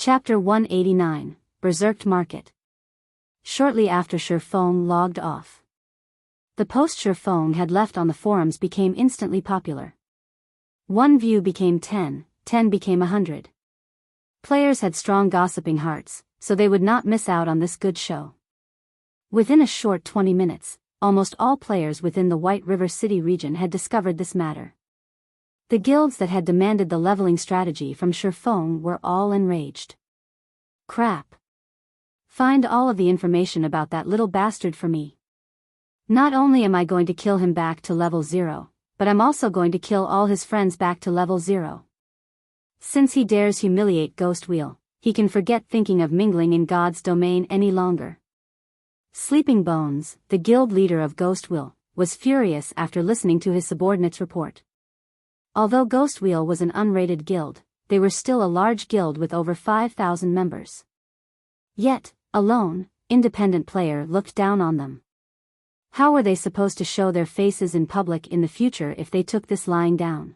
Chapter 189, Berserked Market. Shortly after Shifeng logged off, the post Shifeng had left on the forums became instantly popular. One view became 10, 10 became 100. Players had strong gossiping hearts, so they would not miss out on this good show. Within a short 20 minutes, almost all players within the White River City region had discovered this matter. The guilds that had demanded the leveling strategy from Shifeng were all enraged. Crap. Find all of the information about that little bastard for me. Not only am I going to kill him back to level 0, but I'm also going to kill all his friends back to level 0. Since he dares humiliate Ghost Wheel, he can forget thinking of mingling in God's domain any longer. Sleeping Bones, the guild leader of Ghost Wheel, was furious after listening to his subordinate's report. Although Ghost Wheel was an unrated guild, they were still a large guild with over 5,000 members. Yet, a lone, independent player looked down on them. How were they supposed to show their faces in public in the future if they took this lying down?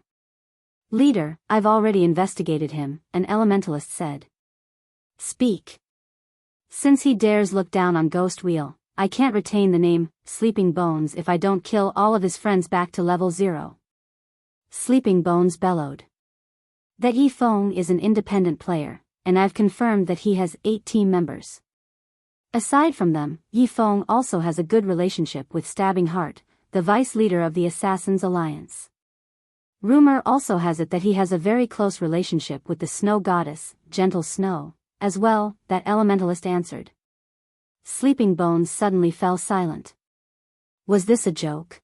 Leader, I've already investigated him, an elementalist said. Speak. Since he dares look down on Ghost Wheel, I can't retain the name, Sleeping Bones, if I don't kill all of his friends back to level 0. Sleeping Bones bellowed. That Yifeng is an independent player, and I've confirmed that he has 8 team members. Aside from them, Yifeng also has a good relationship with Stabbing Heart, the vice leader of the Assassins Alliance. Rumor also has it that he has a very close relationship with the Snow Goddess, Gentle Snow, as well, that elementalist answered. Sleeping Bones suddenly fell silent. Was this a joke?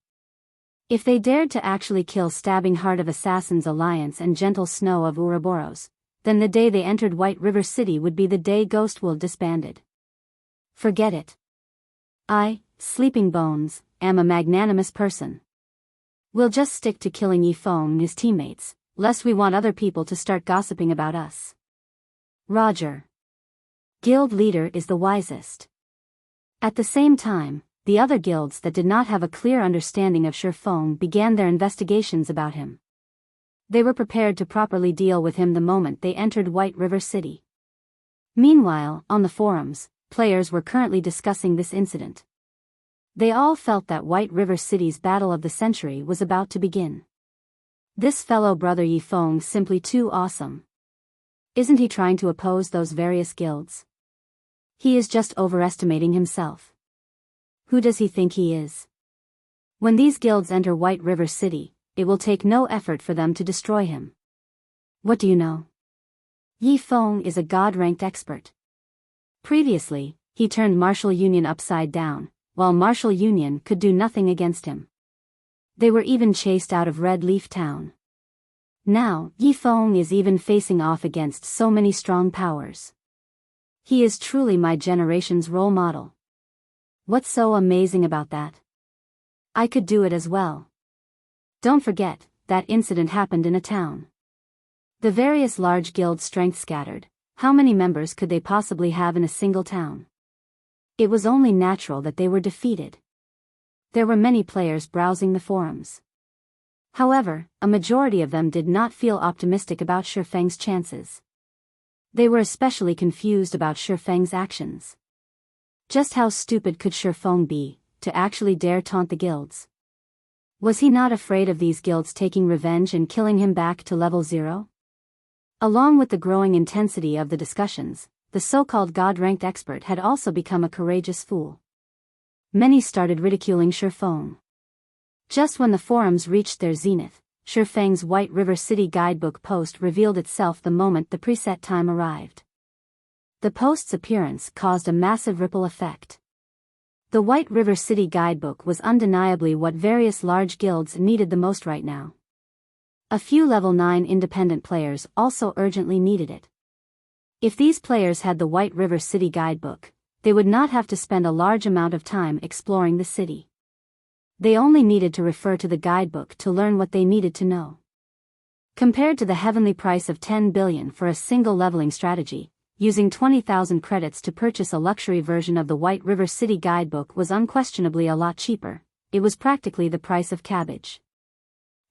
If they dared to actually kill Stabbing Heart of Assassins Alliance and Gentle Snow of Ouroboros, then the day they entered White River City would be the day Ghost Wheel disbanded. Forget it. I, Sleeping Bones, am a magnanimous person. We'll just stick to killing Yifeng and his teammates, lest we want other people to start gossiping about us. Roger. Guild leader is the wisest. At the same time, the other guilds that did not have a clear understanding of Shifeng began their investigations about him. They were prepared to properly deal with him the moment they entered White River City. Meanwhile, on the forums, players were currently discussing this incident. They all felt that White River City's battle of the century was about to begin. This fellow brother Yifeng simply too awesome. Isn't he trying to oppose those various guilds? He is just overestimating himself. Who does he think he is? When these guilds enter White River City, it will take no effort for them to destroy him. What do you know? Yifeng is a God-ranked expert. Previously, he turned Martial Union upside down, while Martial Union could do nothing against him. They were even chased out of Red Leaf Town. Now, Yifeng is even facing off against so many strong powers. He is truly my generation's role model. What's so amazing about that? I could do it as well. Don't forget, that incident happened in a town. The various large guild strength scattered. How many members could they possibly have in a single town? It was only natural that they were defeated. There were many players browsing the forums. However, a majority of them did not feel optimistic about Shifeng's chances. They were especially confused about Shifeng's actions. Just how stupid could Shifeng be, to actually dare taunt the guilds? Was he not afraid of these guilds taking revenge and killing him back to level 0? Along with the growing intensity of the discussions, the so-called God-ranked expert had also become a courageous fool. Many started ridiculing Shifeng. Just when the forums reached their zenith, Shifeng's White River City guidebook post revealed itself the moment the preset time arrived. The post's appearance caused a massive ripple effect. The White River City guidebook was undeniably what various large guilds needed the most right now. A few level 9 independent players also urgently needed it. If these players had the White River City guidebook, they would not have to spend a large amount of time exploring the city. They only needed to refer to the guidebook to learn what they needed to know. Compared to the heavenly price of 10 billion for a single leveling strategy, using 20,000 credits to purchase a luxury version of the White River City guidebook was unquestionably a lot cheaper. It was practically the price of cabbage.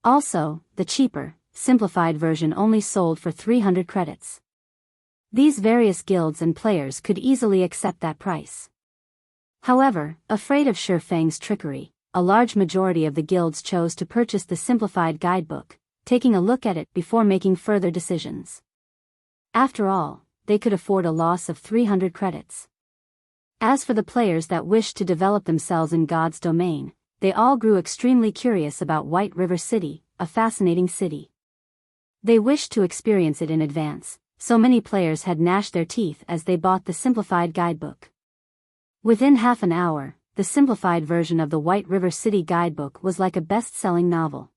Also, the cheaper, simplified version only sold for 300 credits. These various guilds and players could easily accept that price. However, afraid of Shifeng's trickery, a large majority of the guilds chose to purchase the simplified guidebook, taking a look at it before making further decisions. After all, they could afford a loss of 300 credits. As for the players that wished to develop themselves in God's domain, they all grew extremely curious about White River City, a fascinating city. They wished to experience it in advance, so many players had gnashed their teeth as they bought the simplified guidebook. Within half an hour, the simplified version of the White River City guidebook was like a best-selling novel.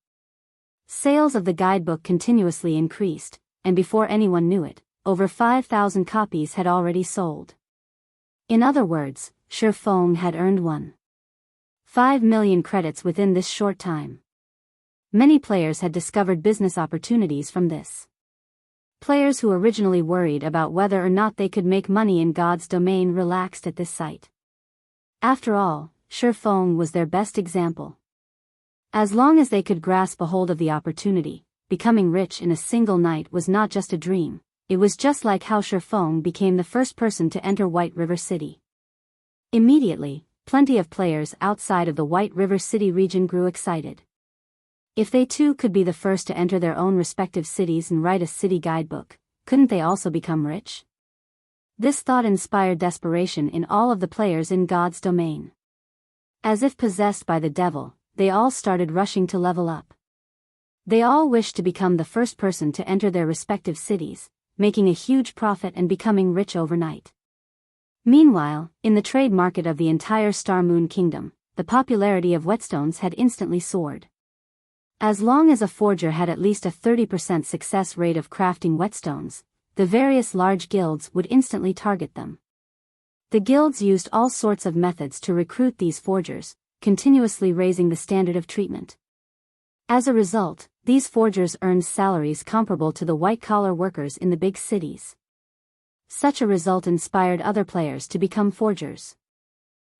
Sales of the guidebook continuously increased, and before anyone knew it, over 5,000 copies had already sold. In other words, Shifeng had earned 1.5 million credits within this short time. Many players had discovered business opportunities from this. Players who originally worried about whether or not they could make money in God's domain relaxed at this sight. After all, Shifeng was their best example. As long as they could grasp a hold of the opportunity, becoming rich in a single night was not just a dream, it was just like how Shifeng became the first person to enter White River City. Immediately, plenty of players outside of the White River City region grew excited. If they too could be the first to enter their own respective cities and write a city guidebook, couldn't they also become rich? This thought inspired desperation in all of the players in God's domain. As if possessed by the devil, they all started rushing to level up. They all wished to become the first person to enter their respective cities, making a huge profit and becoming rich overnight. Meanwhile, in the trade market of the entire Star Moon Kingdom, the popularity of whetstones had instantly soared. As long as a forger had at least a 30% success rate of crafting whetstones, the various large guilds would instantly target them. The guilds used all sorts of methods to recruit these forgers, continuously raising the standard of treatment. As a result, these forgers earned salaries comparable to the white-collar workers in the big cities. Such a result inspired other players to become forgers.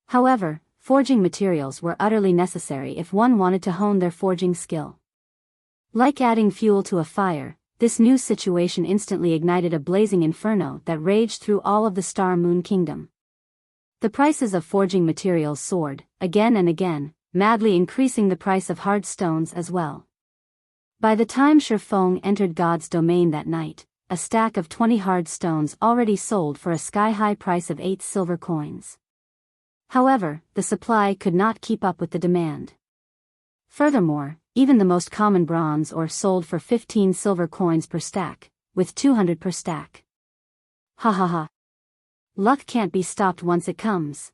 However, forging materials were utterly necessary if one wanted to hone their forging skill. Like adding fuel to a fire, this new situation instantly ignited a blazing inferno that raged through all of the Star Moon Kingdom. The prices of forging materials soared, again and again, madly increasing the price of hard stones as well. By the time Shifeng entered God's domain that night, a stack of 20 hard stones already sold for a sky-high price of 8 silver coins. However, the supply could not keep up with the demand. Furthermore, even the most common bronze ore sold for 15 silver coins per stack, with 200 per stack. Ha ha ha. Luck can't be stopped once it comes.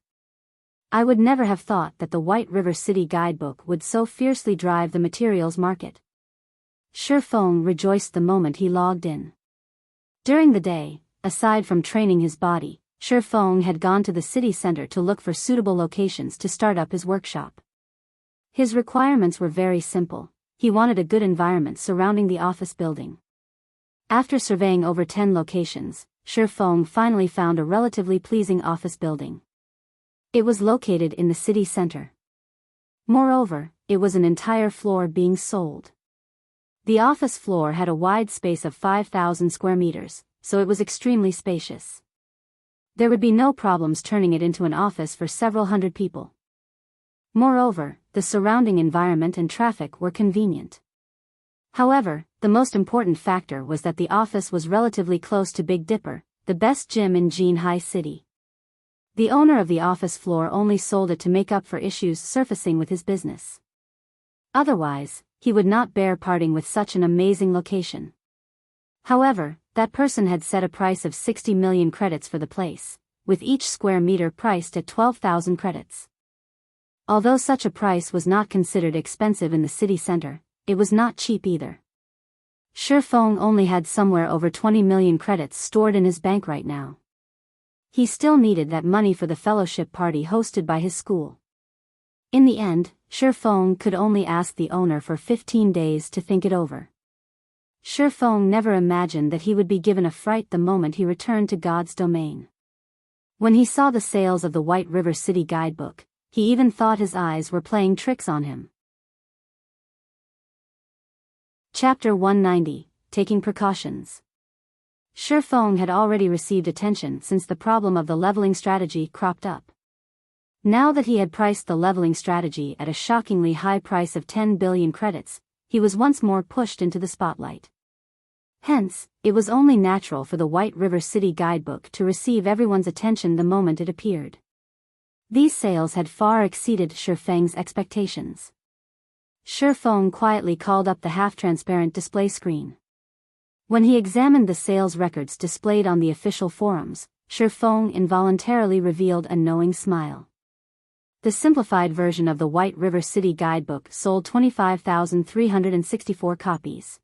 I would never have thought that the White River City guidebook would so fiercely drive the materials market. Shifeng rejoiced the moment he logged in. During the day, aside from training his body, Shifeng had gone to the city center to look for suitable locations to start up his workshop. His requirements were very simple. He wanted a good environment surrounding the office building. After surveying over 10 locations, Shifeng finally found a relatively pleasing office building. It was located in the city center. Moreover, it was an entire floor being sold. The office floor had a wide space of 5,000 square meters, so it was extremely spacious. There would be no problems turning it into an office for several hundred people. Moreover, the surrounding environment and traffic were convenient. However, the most important factor was that the office was relatively close to Big Dipper, the best gym in Jinhai City. The owner of the office floor only sold it to make up for issues surfacing with his business. Otherwise, he would not bear parting with such an amazing location. However, that person had set a price of 60 million credits for the place, with each square meter priced at 12,000 credits. Although such a price was not considered expensive in the city center, it was not cheap either. Shifeng only had somewhere over 20 million credits stored in his bank right now. He still needed that money for the fellowship party hosted by his school. In the end, Shifeng could only ask the owner for 15 days to think it over. Shifeng never imagined that he would be given a fright the moment he returned to God's domain. When he saw the sales of the White River City guidebook, he even thought his eyes were playing tricks on him. Chapter 190, Taking Precautions. Shi Feng had already received attention since the problem of the leveling strategy cropped up. Now that he had priced the leveling strategy at a shockingly high price of 10 billion credits, he was once more pushed into the spotlight. Hence, it was only natural for the White River City guidebook to receive everyone's attention the moment it appeared. These sales had far exceeded Shi Feng's expectations. Shi Feng quietly called up the half-transparent display screen. When he examined the sales records displayed on the official forums, Shi Feng involuntarily revealed a knowing smile. The simplified version of the White River City guidebook sold 25,364 copies.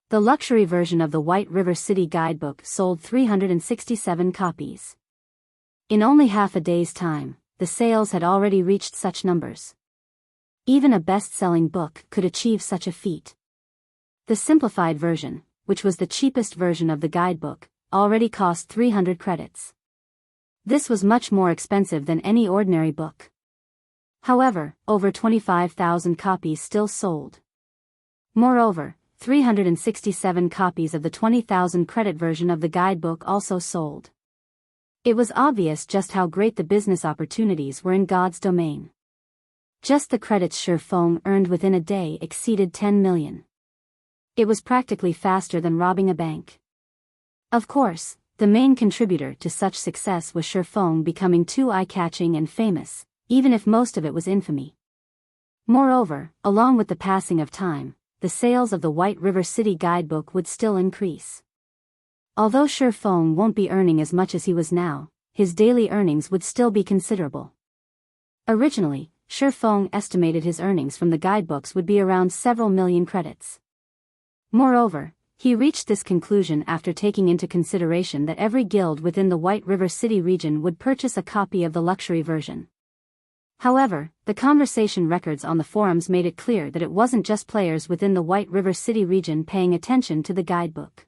The luxury version of the White River City guidebook sold 367 copies. In only half a day's time, the sales had already reached such numbers. Even a best-selling book could achieve such a feat. The simplified version, which was the cheapest version of the guidebook, already cost 300 credits. This was much more expensive than any ordinary book. However, over 25,000 copies still sold. Moreover, 367 copies of the 20,000 credit version of the guidebook also sold. It was obvious just how great the business opportunities were in God's domain. Just the credits Shi Feng earned within a day exceeded 10 million. It was practically faster than robbing a bank. Of course, the main contributor to such success was Shi Feng becoming too eye-catching and famous, even if most of it was infamy. Moreover, along with the passing of time, the sales of the White River City guidebook would still increase. Although Shi Feng won't be earning as much as he was now, his daily earnings would still be considerable. Originally, Shi Feng estimated his earnings from the guidebooks would be around several million credits. Moreover, he reached this conclusion after taking into consideration that every guild within the White River City region would purchase a copy of the luxury version. However, the conversation records on the forums made it clear that it wasn't just players within the White River City region paying attention to the guidebook.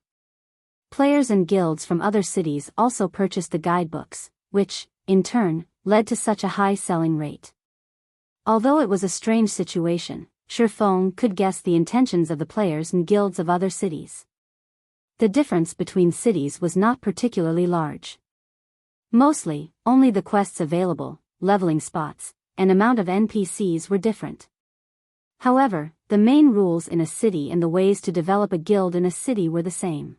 Players and guilds from other cities also purchased the guidebooks, which, in turn, led to such a high selling rate. Although it was a strange situation, Shi Feng could guess the intentions of the players and guilds of other cities. The difference between cities was not particularly large. Mostly, only the quests available, leveling spots, and amount of NPCs were different. However, the main rules in a city and the ways to develop a guild in a city were the same.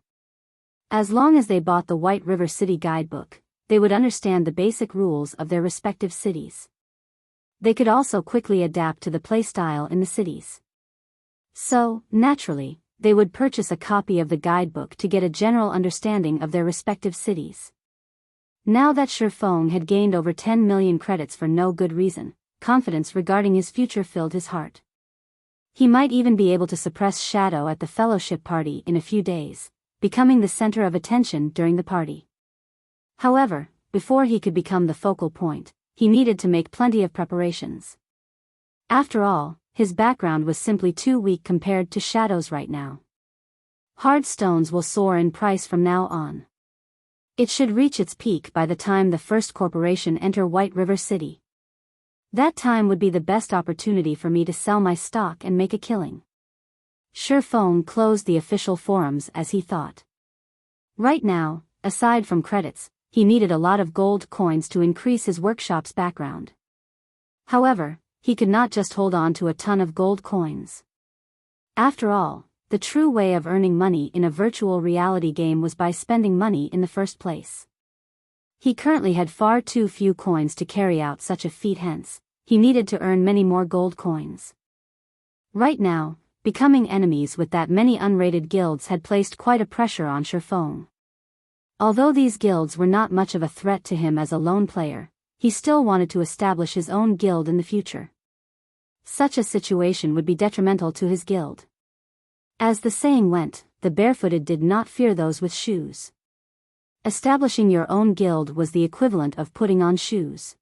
As long as they bought the White River City guidebook, they would understand the basic rules of their respective cities. They could also quickly adapt to the playstyle in the cities. So, naturally, they would purchase a copy of the guidebook to get a general understanding of their respective cities. Now that Shi Feng had gained over 10 million credits for no good reason, confidence regarding his future filled his heart. He might even be able to suppress Shadow at the fellowship party in a few days, becoming the center of attention during the party. However, before he could become the focal point, he needed to make plenty of preparations. After all, his background was simply too weak compared to Shadow's right now. Hard stones will soar in price from now on. It should reach its peak by the time the first corporation enter White River City. That time would be the best opportunity for me to sell my stock and make a killing. Shi Feng closed the official forums as he thought. Right now, aside from credits, he needed a lot of gold coins to increase his workshop's background. However, he could not just hold on to a ton of gold coins. After all, the true way of earning money in a virtual reality game was by spending money in the first place. He currently had far too few coins to carry out such a feat, hence, he needed to earn many more gold coins. Right now, becoming enemies with that many unrated guilds had placed quite a pressure on Shi Feng. Although these guilds were not much of a threat to him as a lone player, he still wanted to establish his own guild in the future. Such a situation would be detrimental to his guild. As the saying went, the barefooted did not fear those with shoes. Establishing your own guild was the equivalent of putting on shoes.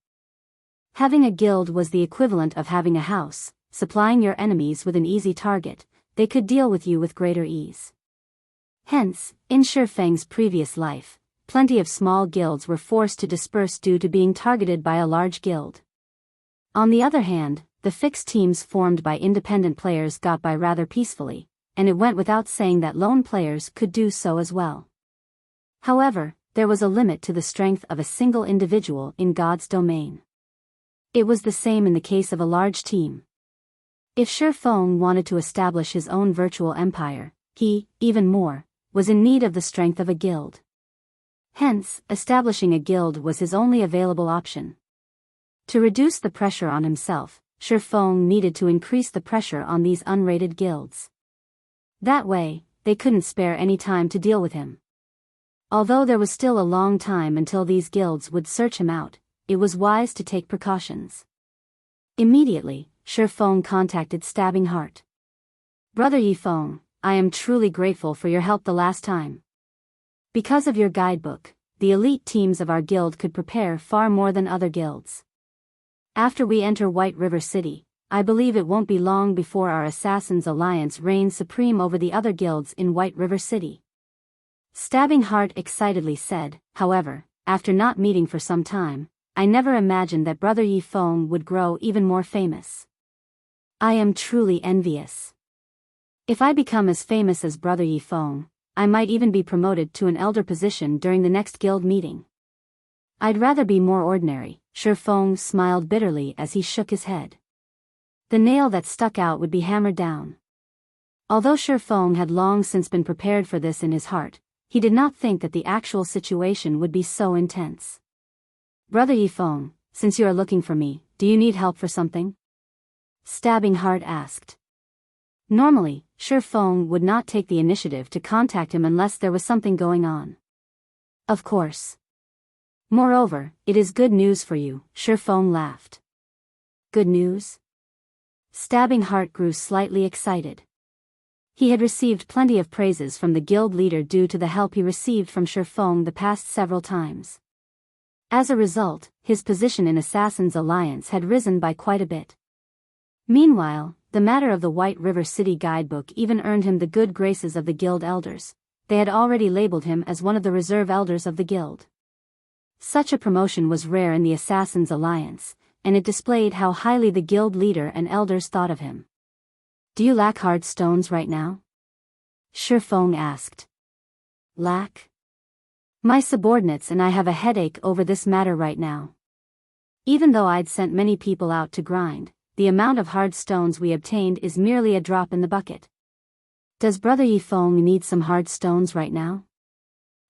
Having a guild was the equivalent of having a house, supplying your enemies with an easy target. They could deal with you with greater ease. Hence, in Shi Feng's previous life, plenty of small guilds were forced to disperse due to being targeted by a large guild. On the other hand, the fixed teams formed by independent players got by rather peacefully, and it went without saying that lone players could do so as well. However, there was a limit to the strength of a single individual in God's domain. It was the same in the case of a large team. If Shi Feng wanted to establish his own virtual empire, he, even more, was in need of the strength of a guild. Hence, establishing a guild was his only available option. To reduce the pressure on himself, Shi Feng needed to increase the pressure on these unrated guilds. That way, they couldn't spare any time to deal with him. Although there was still a long time until these guilds would search him out, it was wise to take precautions. Immediately, Shi Feng contacted Stabbing Heart. Brother Yi Feng, I am truly grateful for your help the last time. Because of your guidebook, the elite teams of our guild could prepare far more than other guilds. After we enter White River City, I believe it won't be long before our Assassins Alliance reigns supreme over the other guilds in White River City. Stabbing Heart excitedly said, however, after not meeting for some time, I never imagined that Brother Yi Feng would grow even more famous. I am truly envious. If I become as famous as Brother Yi Feng, I might even be promoted to an elder position during the next guild meeting. I'd rather be more ordinary. Shi Feng smiled bitterly as he shook his head. The nail that stuck out would be hammered down. Although Shi Feng had long since been prepared for this in his heart, he did not think that the actual situation would be so intense. Brother Yi Feng, since you are looking for me, do you need help for something? Stabbing Heart asked. Normally, Shi Feng would not take the initiative to contact him unless there was something going on. Of course. Moreover, it is good news for you, Shi Feng laughed. Good news? Stabbing Heart grew slightly excited. He had received plenty of praises from the guild leader due to the help he received from Shi Feng the past several times. As a result, his position in Assassins Alliance had risen by quite a bit. Meanwhile, the matter of the White River City guidebook even earned him the good graces of the guild elders. They had already labeled him as one of the reserve elders of the guild. Such a promotion was rare in the Assassins Alliance, and it displayed how highly the guild leader and elders thought of him. Do you lack hard stones right now? Shi Feng asked. Lack? My subordinates and I have a headache over this matter right now. Even though I'd sent many people out to grind, the amount of hard stones we obtained is merely a drop in the bucket. Does Brother Yi Feng need some hard stones right now?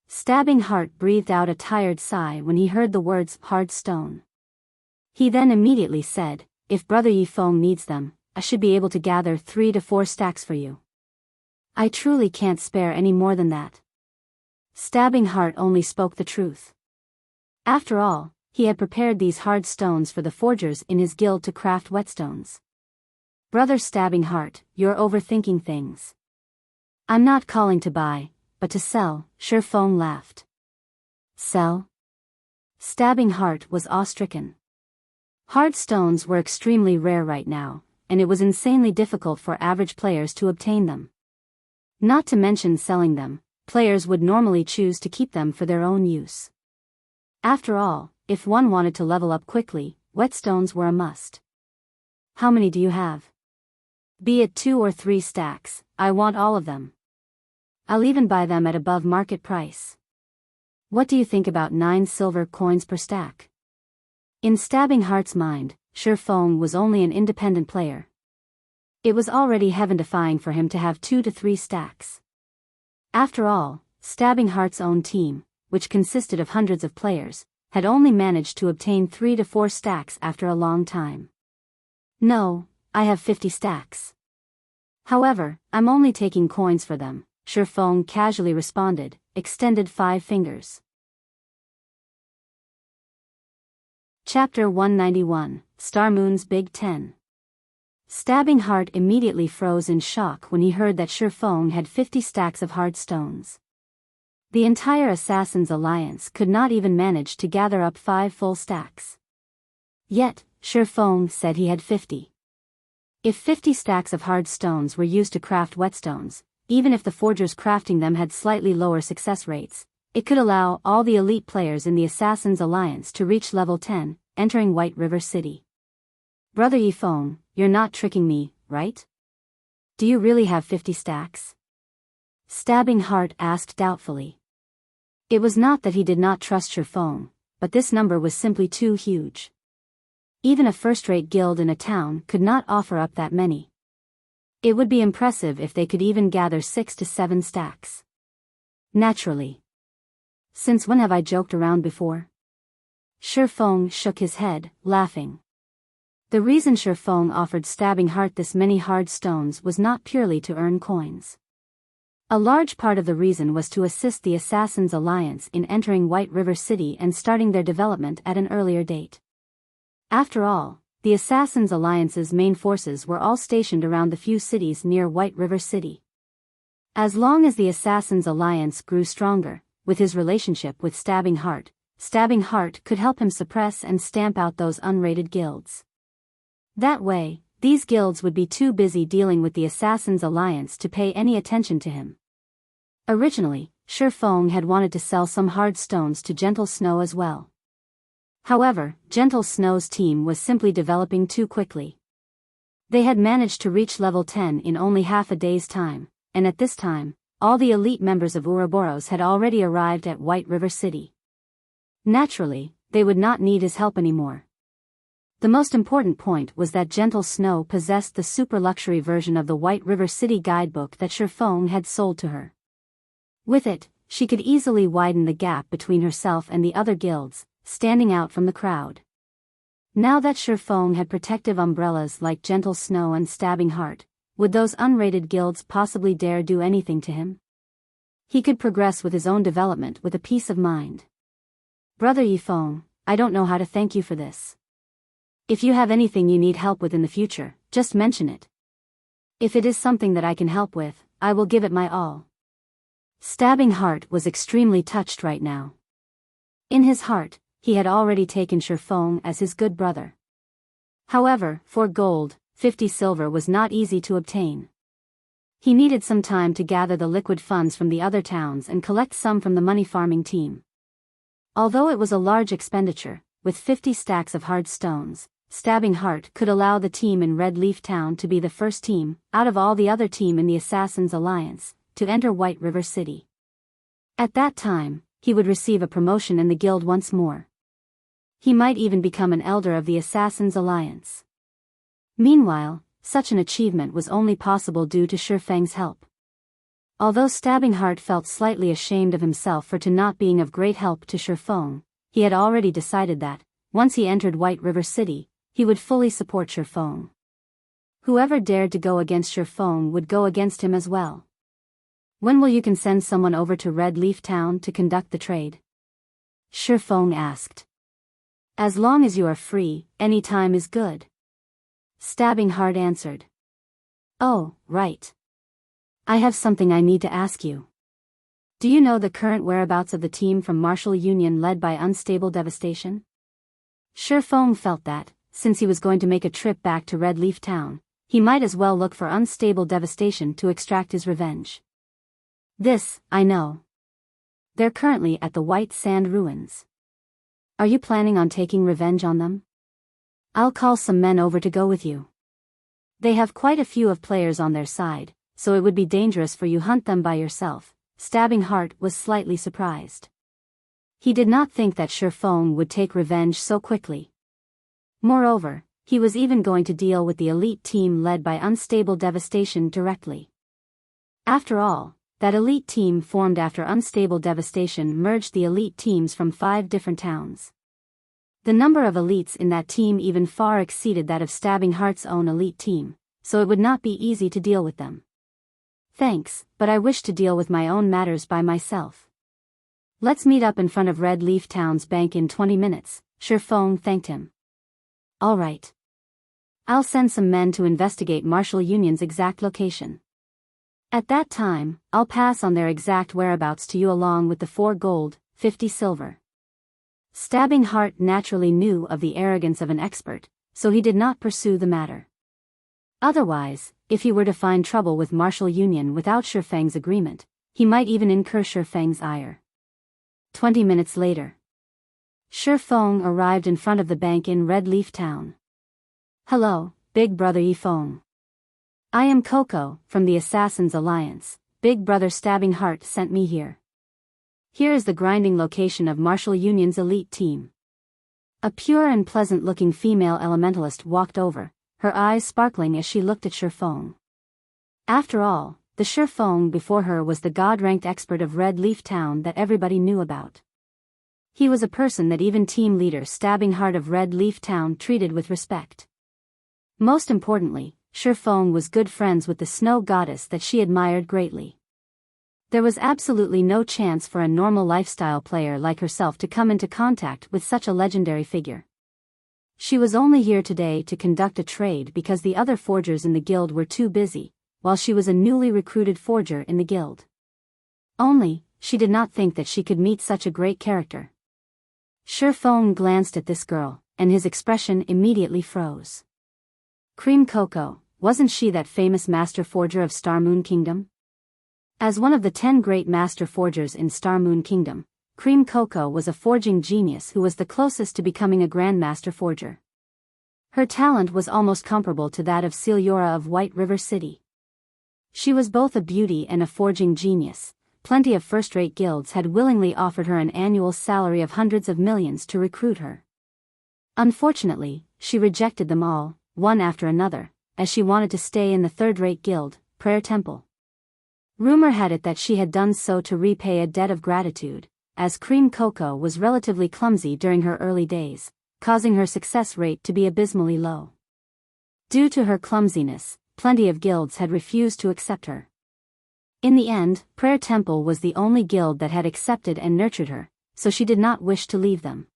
Stabbing Heart breathed out a tired sigh when he heard the words hard stone. He then immediately said, if Brother Yi Feng needs them, I should be able to gather 3 to 4 stacks for you. I truly can't spare any more than that. Stabbing Heart only spoke the truth. After all, he had prepared these hard stones for the forgers in his guild to craft whetstones. Brother Stabbing Heart, you're overthinking things. I'm not calling to buy, but to sell, Shi Feng laughed. Sell? Stabbing Heart was awe-stricken. Hard stones were extremely rare right now, and it was insanely difficult for average players to obtain them. Not to mention selling them, players would normally choose to keep them for their own use. After all, if one wanted to level up quickly, whetstones were a must. How many do you have? Be it 2 or 3 stacks, I want all of them. I'll even buy them at above market price. What do you think about 9 silver coins per stack? In Stabbing Heart's mind, Shi Feng was only an independent player. It was already heaven-defying for him to have 2 to 3 stacks. After all, Stabbing Heart's own team, which consisted of hundreds of players, had only managed to obtain 3 to 4 stacks after a long time. No, I have 50 stacks. However, I'm only taking coins for them, Shi Feng casually responded, extended 5 fingers. Chapter 191, Star Moon's Big 10. Stabbing Heart immediately froze in shock when he heard that Shi Feng had 50 stacks of hard stones. The entire Assassins Alliance could not even manage to gather up 5 full stacks. Yet, Shi Feng said he had 50. If 50 stacks of hard stones were used to craft whetstones, even if the forgers crafting them had slightly lower success rates, it could allow all the elite players in the Assassins Alliance to reach level 10, entering White River City. Brother Yi Feng, you're not tricking me, right? Do you really have 50 stacks? Stabbing Heart asked doubtfully. It was not that he did not trust Shifeng, but this number was simply too huge. Even a first-rate guild in a town could not offer up that many. It would be impressive if they could even gather 6 to 7 stacks. Naturally. Since when have I joked around before? Shifeng shook his head, laughing. The reason Shifeng offered Stabbing Heart this many hard stones was not purely to earn coins. A large part of the reason was to assist the Assassins' Alliance in entering White River City and starting their development at an earlier date. After all, the Assassins' Alliance's main forces were all stationed around the few cities near White River City. As long as the Assassins' Alliance grew stronger, with his relationship with Stabbing Heart could help him suppress and stamp out those unrated guilds. That way, these guilds would be too busy dealing with the Assassins' Alliance to pay any attention to him. Originally, Shifeng had wanted to sell some hard stones to Gentle Snow as well. However, Gentle Snow's team was simply developing too quickly. They had managed to reach level 10 in only half a day's time, and at this time, all the elite members of Ouroboros had already arrived at White River City. Naturally, they would not need his help anymore. The most important point was that Gentle Snow possessed the super luxury version of the White River City guidebook that Shifeng had sold to her. With it, she could easily widen the gap between herself and the other guilds, standing out from the crowd. Now that Shifeng had protective umbrellas like Gentle Snow and Stabbing Heart, would those unrated guilds possibly dare do anything to him? He could progress with his own development with a peace of mind. Brother Yifeng, I don't know how to thank you for this. If you have anything you need help with in the future, just mention it. If it is something that I can help with, I will give it my all. Stabbing Heart was extremely touched right now. In his heart, he had already taken Shifeng as his good brother. However, for gold, 50 silver was not easy to obtain. He needed some time to gather the liquid funds from the other towns and collect some from the money farming team. Although it was a large expenditure, with 50 stacks of hard stones, Stabbing Heart could allow the team in Red Leaf Town to be the first team, out of all the other team in the Assassins' Alliance, to enter White River City. At that time, he would receive a promotion in the guild once more. He might even become an elder of the Assassins' Alliance. Meanwhile, such an achievement was only possible due to Shifeng's help. Although Stabbing Heart felt slightly ashamed of himself for not being of great help to Shifeng, he had already decided that, once he entered White River City, he would fully support Shifeng. Whoever dared to go against Shifeng would go against him as well. When will you can send someone over to Red Leaf Town to conduct the trade? Shifeng asked. As long as you are free, any time is good. Stabbing Heart answered. Oh, right. I have something I need to ask you. Do you know the current whereabouts of the team from Martial Union led by Unstable Devastation? Shifeng felt that, since he was going to make a trip back to Red Leaf Town, he might as well look for Unstable Devastation to extract his revenge. This, I know. They're currently at the White Sand Ruins. Are you planning on taking revenge on them? I'll call some men over to go with you. They have quite a few of players on their side, so it would be dangerous for you hunt them by yourself. Stabbing Heart was slightly surprised. He did not think that Shifeng would take revenge so quickly. Moreover, he was even going to deal with the elite team led by Unstable Devastation directly. After all, that elite team formed after Unstable Devastation merged the elite teams from 5 different towns. The number of elites in that team even far exceeded that of Stabbing Heart's own elite team, so it would not be easy to deal with them. Thanks, but I wish to deal with my own matters by myself. Let's meet up in front of Red Leaf Town's bank in 20 minutes, Shifeng thanked him. All right. I'll send some men to investigate Martial Union's exact location. At that time, I'll pass on their exact whereabouts to you along with the 4 gold, 50 silver. Stabbing Heart naturally knew of the arrogance of an expert, so he did not pursue the matter. Otherwise, if he were to find trouble with Martial Union without Shifeng's agreement, he might even incur Shifeng's ire. 20 minutes later. Shifeng arrived in front of the bank in Red Leaf Town. Hello, Big Brother Yifeng. I am Coco, from the Assassins' Alliance. Big Brother Stabbing Heart sent me here. Here is the grinding location of Martial Union's elite team. A pure and pleasant-looking female elementalist walked over, her eyes sparkling as she looked at Shifeng. After all, the Shifeng before her was the god-ranked expert of Red Leaf Town that everybody knew about. He was a person that even team leader Stabbing Heart of Red Leaf Town treated with respect. Most importantly, Shifeng was good friends with the snow goddess that she admired greatly. There was absolutely no chance for a normal lifestyle player like herself to come into contact with such a legendary figure. She was only here today to conduct a trade because the other forgers in the guild were too busy, while she was a newly recruited forger in the guild. Only, she did not think that she could meet such a great character. Shifeng glanced at this girl, and his expression immediately froze. Cream Cocoa, wasn't she that famous master forger of Star Moon Kingdom? As one of the 10 great master forgers in Star Moon Kingdom, Cream Cocoa was a forging genius who was the closest to becoming a grandmaster forger. Her talent was almost comparable to that of Celiora of White River City. She was both a beauty and a forging genius. Plenty of first-rate guilds had willingly offered her an annual salary of hundreds of millions to recruit her. Unfortunately, she rejected them all, one after another, as she wanted to stay in the third-rate guild, Prayer Temple. Rumor had it that she had done so to repay a debt of gratitude, as Cream Cocoa was relatively clumsy during her early days, causing her success rate to be abysmally low. Due to her clumsiness, plenty of guilds had refused to accept her. In the end, Prayer Temple was the only guild that had accepted and nurtured her, so she did not wish to leave them.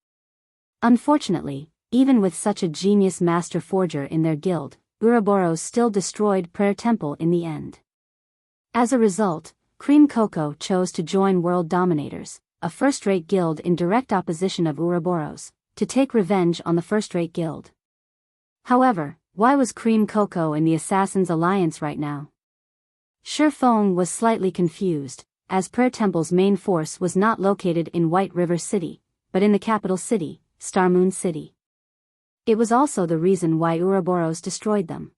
Unfortunately, even with such a genius master forger in their guild, Ouroboros still destroyed Prayer Temple in the end. As a result, Cream Cocoa chose to join World Dominators, a first-rate guild in direct opposition of Ouroboros, to take revenge on the first-rate guild. However, why was Cream Cocoa in the Assassins' Alliance right now? Shifeng was slightly confused, as Prayer Temple's main force was not located in White River City, but in the capital city, Star Moon City. It was also the reason why Ouroboros destroyed them.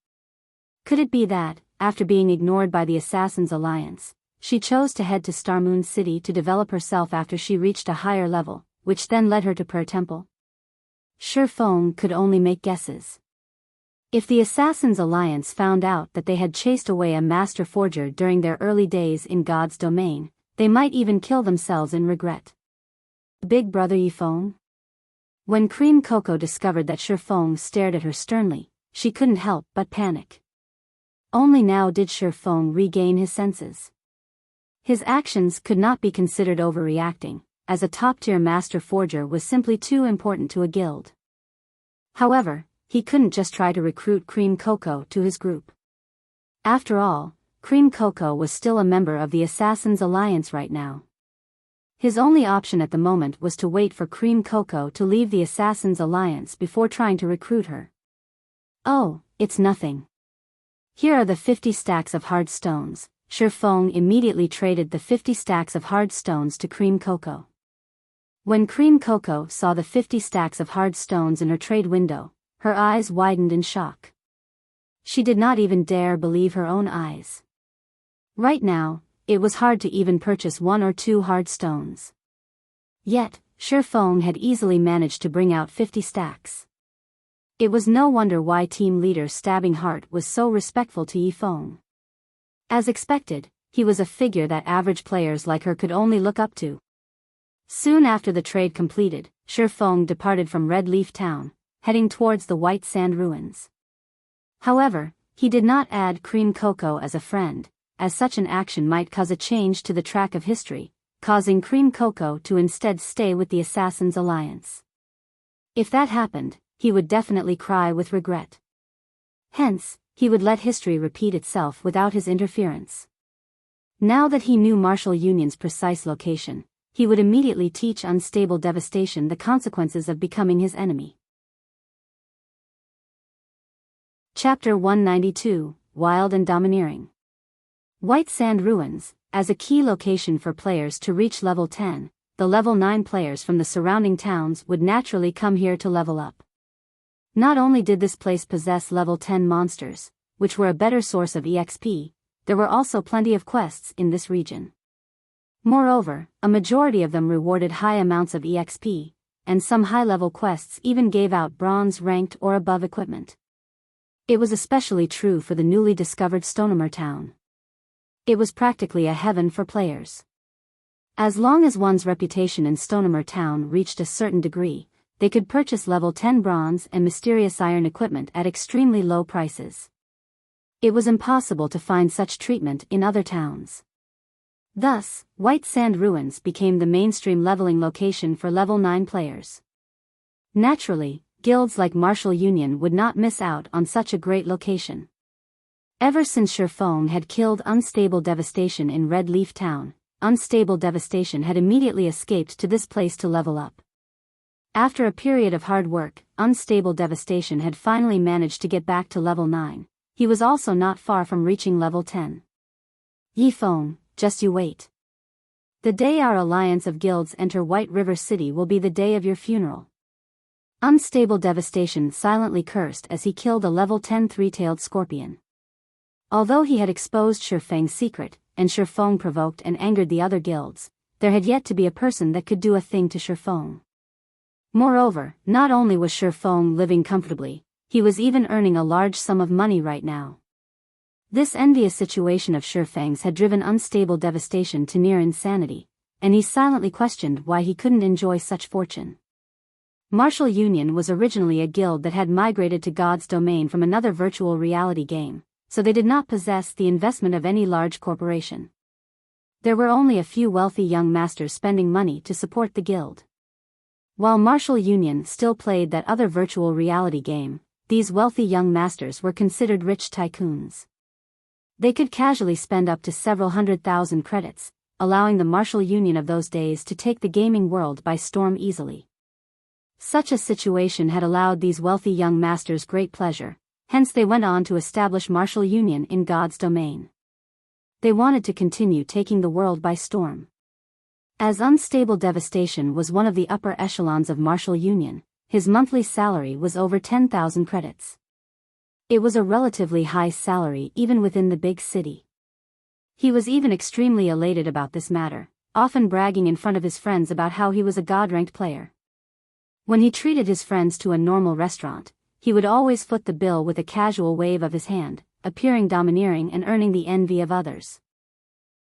Could it be that, after being ignored by the Assassins' Alliance, she chose to head to Star Moon City to develop herself after she reached a higher level, which then led her to Prayer Temple? Shifeng could only make guesses. If the Assassins' Alliance found out that they had chased away a master forger during their early days in God's domain, they might even kill themselves in regret. Big Brother Yifeng? When Cream Cocoa discovered that Shifeng stared at her sternly, she couldn't help but panic. Only now did Shifeng regain his senses. His actions could not be considered overreacting, as a top-tier master forger was simply too important to a guild. However, he couldn't just try to recruit Cream Cocoa to his group. After all, Cream Cocoa was still a member of the Assassins' Alliance right now. His only option at the moment was to wait for Cream Cocoa to leave the Assassins' Alliance before trying to recruit her. Oh, it's nothing. Here are the 50 stacks of hard stones. Shifeng immediately traded the 50 stacks of hard stones to Cream Cocoa. When Cream Cocoa saw the 50 stacks of hard stones in her trade window, her eyes widened in shock. She did not even dare believe her own eyes. Right now, it was hard to even purchase 1 or 2 hard stones. Yet, Shifeng had easily managed to bring out 50 stacks. It was no wonder why team leader Stabbing Heart was so respectful to Yifeng. As expected, he was a figure that average players like her could only look up to. Soon after the trade completed, Shifeng departed from Red Leaf Town, heading towards the White Sand Ruins. However, he did not add Cream Cocoa as a friend, as such an action might cause a change to the track of history, causing Cream Cocoa to instead stay with the Assassins' Alliance. If that happened, he would definitely cry with regret. Hence, he would let history repeat itself without his interference. Now that he knew Martial Union's precise location, he would immediately teach Unstable Devastation the consequences of becoming his enemy. Chapter 192, Wild and Domineering. White Sand Ruins, as a key location for players to reach level 10, the level 9 players from the surrounding towns would naturally come here to level up. Not only did this place possess level 10 monsters, which were a better source of EXP, there were also plenty of quests in this region. Moreover, a majority of them rewarded high amounts of EXP, and some high-level quests even gave out bronze-ranked or above equipment. It was especially true for the newly discovered Stonemer town. It was practically a heaven for players. As long as one's reputation in Stonemer town reached a certain degree, they could purchase level 10 bronze and mysterious iron equipment at extremely low prices. It was impossible to find such treatment in other towns. Thus, White Sand Ruins became the mainstream leveling location for level 9 players. Naturally, guilds like Martial Union would not miss out on such a great location. Ever since Shurfeng had killed Unstable Devastation in Red Leaf Town, Unstable Devastation had immediately escaped to this place to level up. After a period of hard work, Unstable Devastation had finally managed to get back to level 9. He was also not far from reaching level 10. Yifeng, just you wait. The day our alliance of guilds enter White River City will be the day of your funeral. Unstable Devastation silently cursed as he killed a level 10 three-tailed scorpion. Although he had exposed Shurfeng's secret, and Shurfeng provoked and angered the other guilds, there had yet to be a person that could do a thing to Shurfeng. Moreover, not only was Shurfeng living comfortably, he was even earning a large sum of money right now. This envious situation of Shurfeng's had driven Unstable Devastation to near insanity, and he silently questioned why he couldn't enjoy such fortune. Martial Union was originally a guild that had migrated to God's domain from another virtual reality game, so they did not possess the investment of any large corporation. There were only a few wealthy young masters spending money to support the guild. While Martial Union still played that other virtual reality game, these wealthy young masters were considered rich tycoons. They could casually spend up to several 100,000 credits, allowing the Martial Union of those days to take the gaming world by storm easily. Such a situation had allowed these wealthy young masters great pleasure, hence they went on to establish Martial Union in God's domain. They wanted to continue taking the world by storm. As Unstable Devastation was one of the upper echelons of Martial Union, his monthly salary was over 10,000 credits. It was a relatively high salary even within the big city. He was even extremely elated about this matter, often bragging in front of his friends about how he was a God-ranked player. When he treated his friends to a normal restaurant, he would always foot the bill with a casual wave of his hand, appearing domineering and earning the envy of others.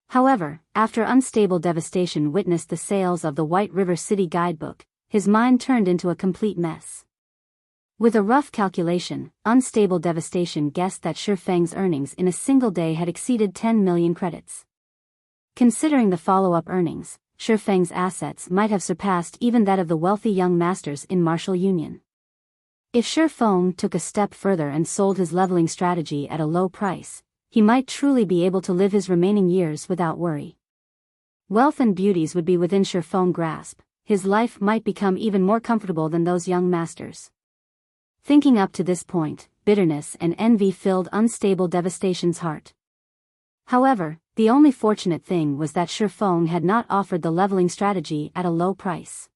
However, after Unstable Devastation witnessed the sales of the White River City guidebook, his mind turned into a complete mess. With a rough calculation, Unstable Devastation guessed that Shurfeng's earnings in a single day had exceeded 10 million credits. Considering the follow-up earnings, Shurfeng's assets might have surpassed even that of the wealthy young masters in Martial Union. If Shurfeng took a step further and sold his leveling strategy at a low price, he might truly be able to live his remaining years without worry. Wealth and beauties would be within Shurfeng's grasp, his life might become even more comfortable than those young masters. Thinking up to this point, bitterness and envy filled Unstable Devastation's heart. However, the only fortunate thing was that Shurfeng had not offered the leveling strategy at a low price.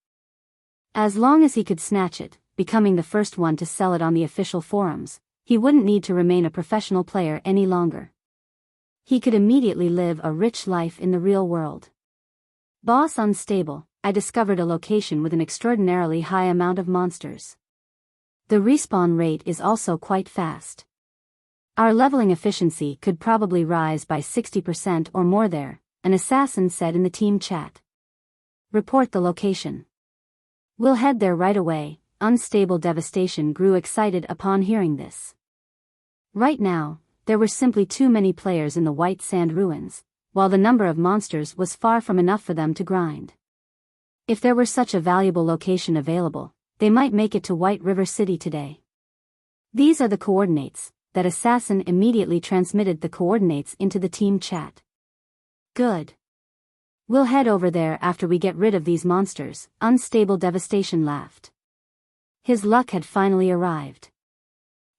As long as he could snatch it, becoming the first one to sell it on the official forums, he wouldn't need to remain a professional player any longer. He could immediately live a rich life in the real world. Boss Unstable, I discovered a location with an extraordinarily high amount of monsters. The respawn rate is also quite fast. Our leveling efficiency could probably rise by 60% or more there, an assassin said in the team chat. Report the location. We'll head there right away. Unstable Devastation grew excited upon hearing this. Right now, there were simply too many players in the White Sand Ruins, while the number of monsters was far from enough for them to grind. If there were such a valuable location available, they might make it to White River City today. These are the coordinates. That assassin immediately transmitted the coordinates into the team chat. Good. We'll head over there after we get rid of these monsters, Unstable Devastation laughed. His luck had finally arrived.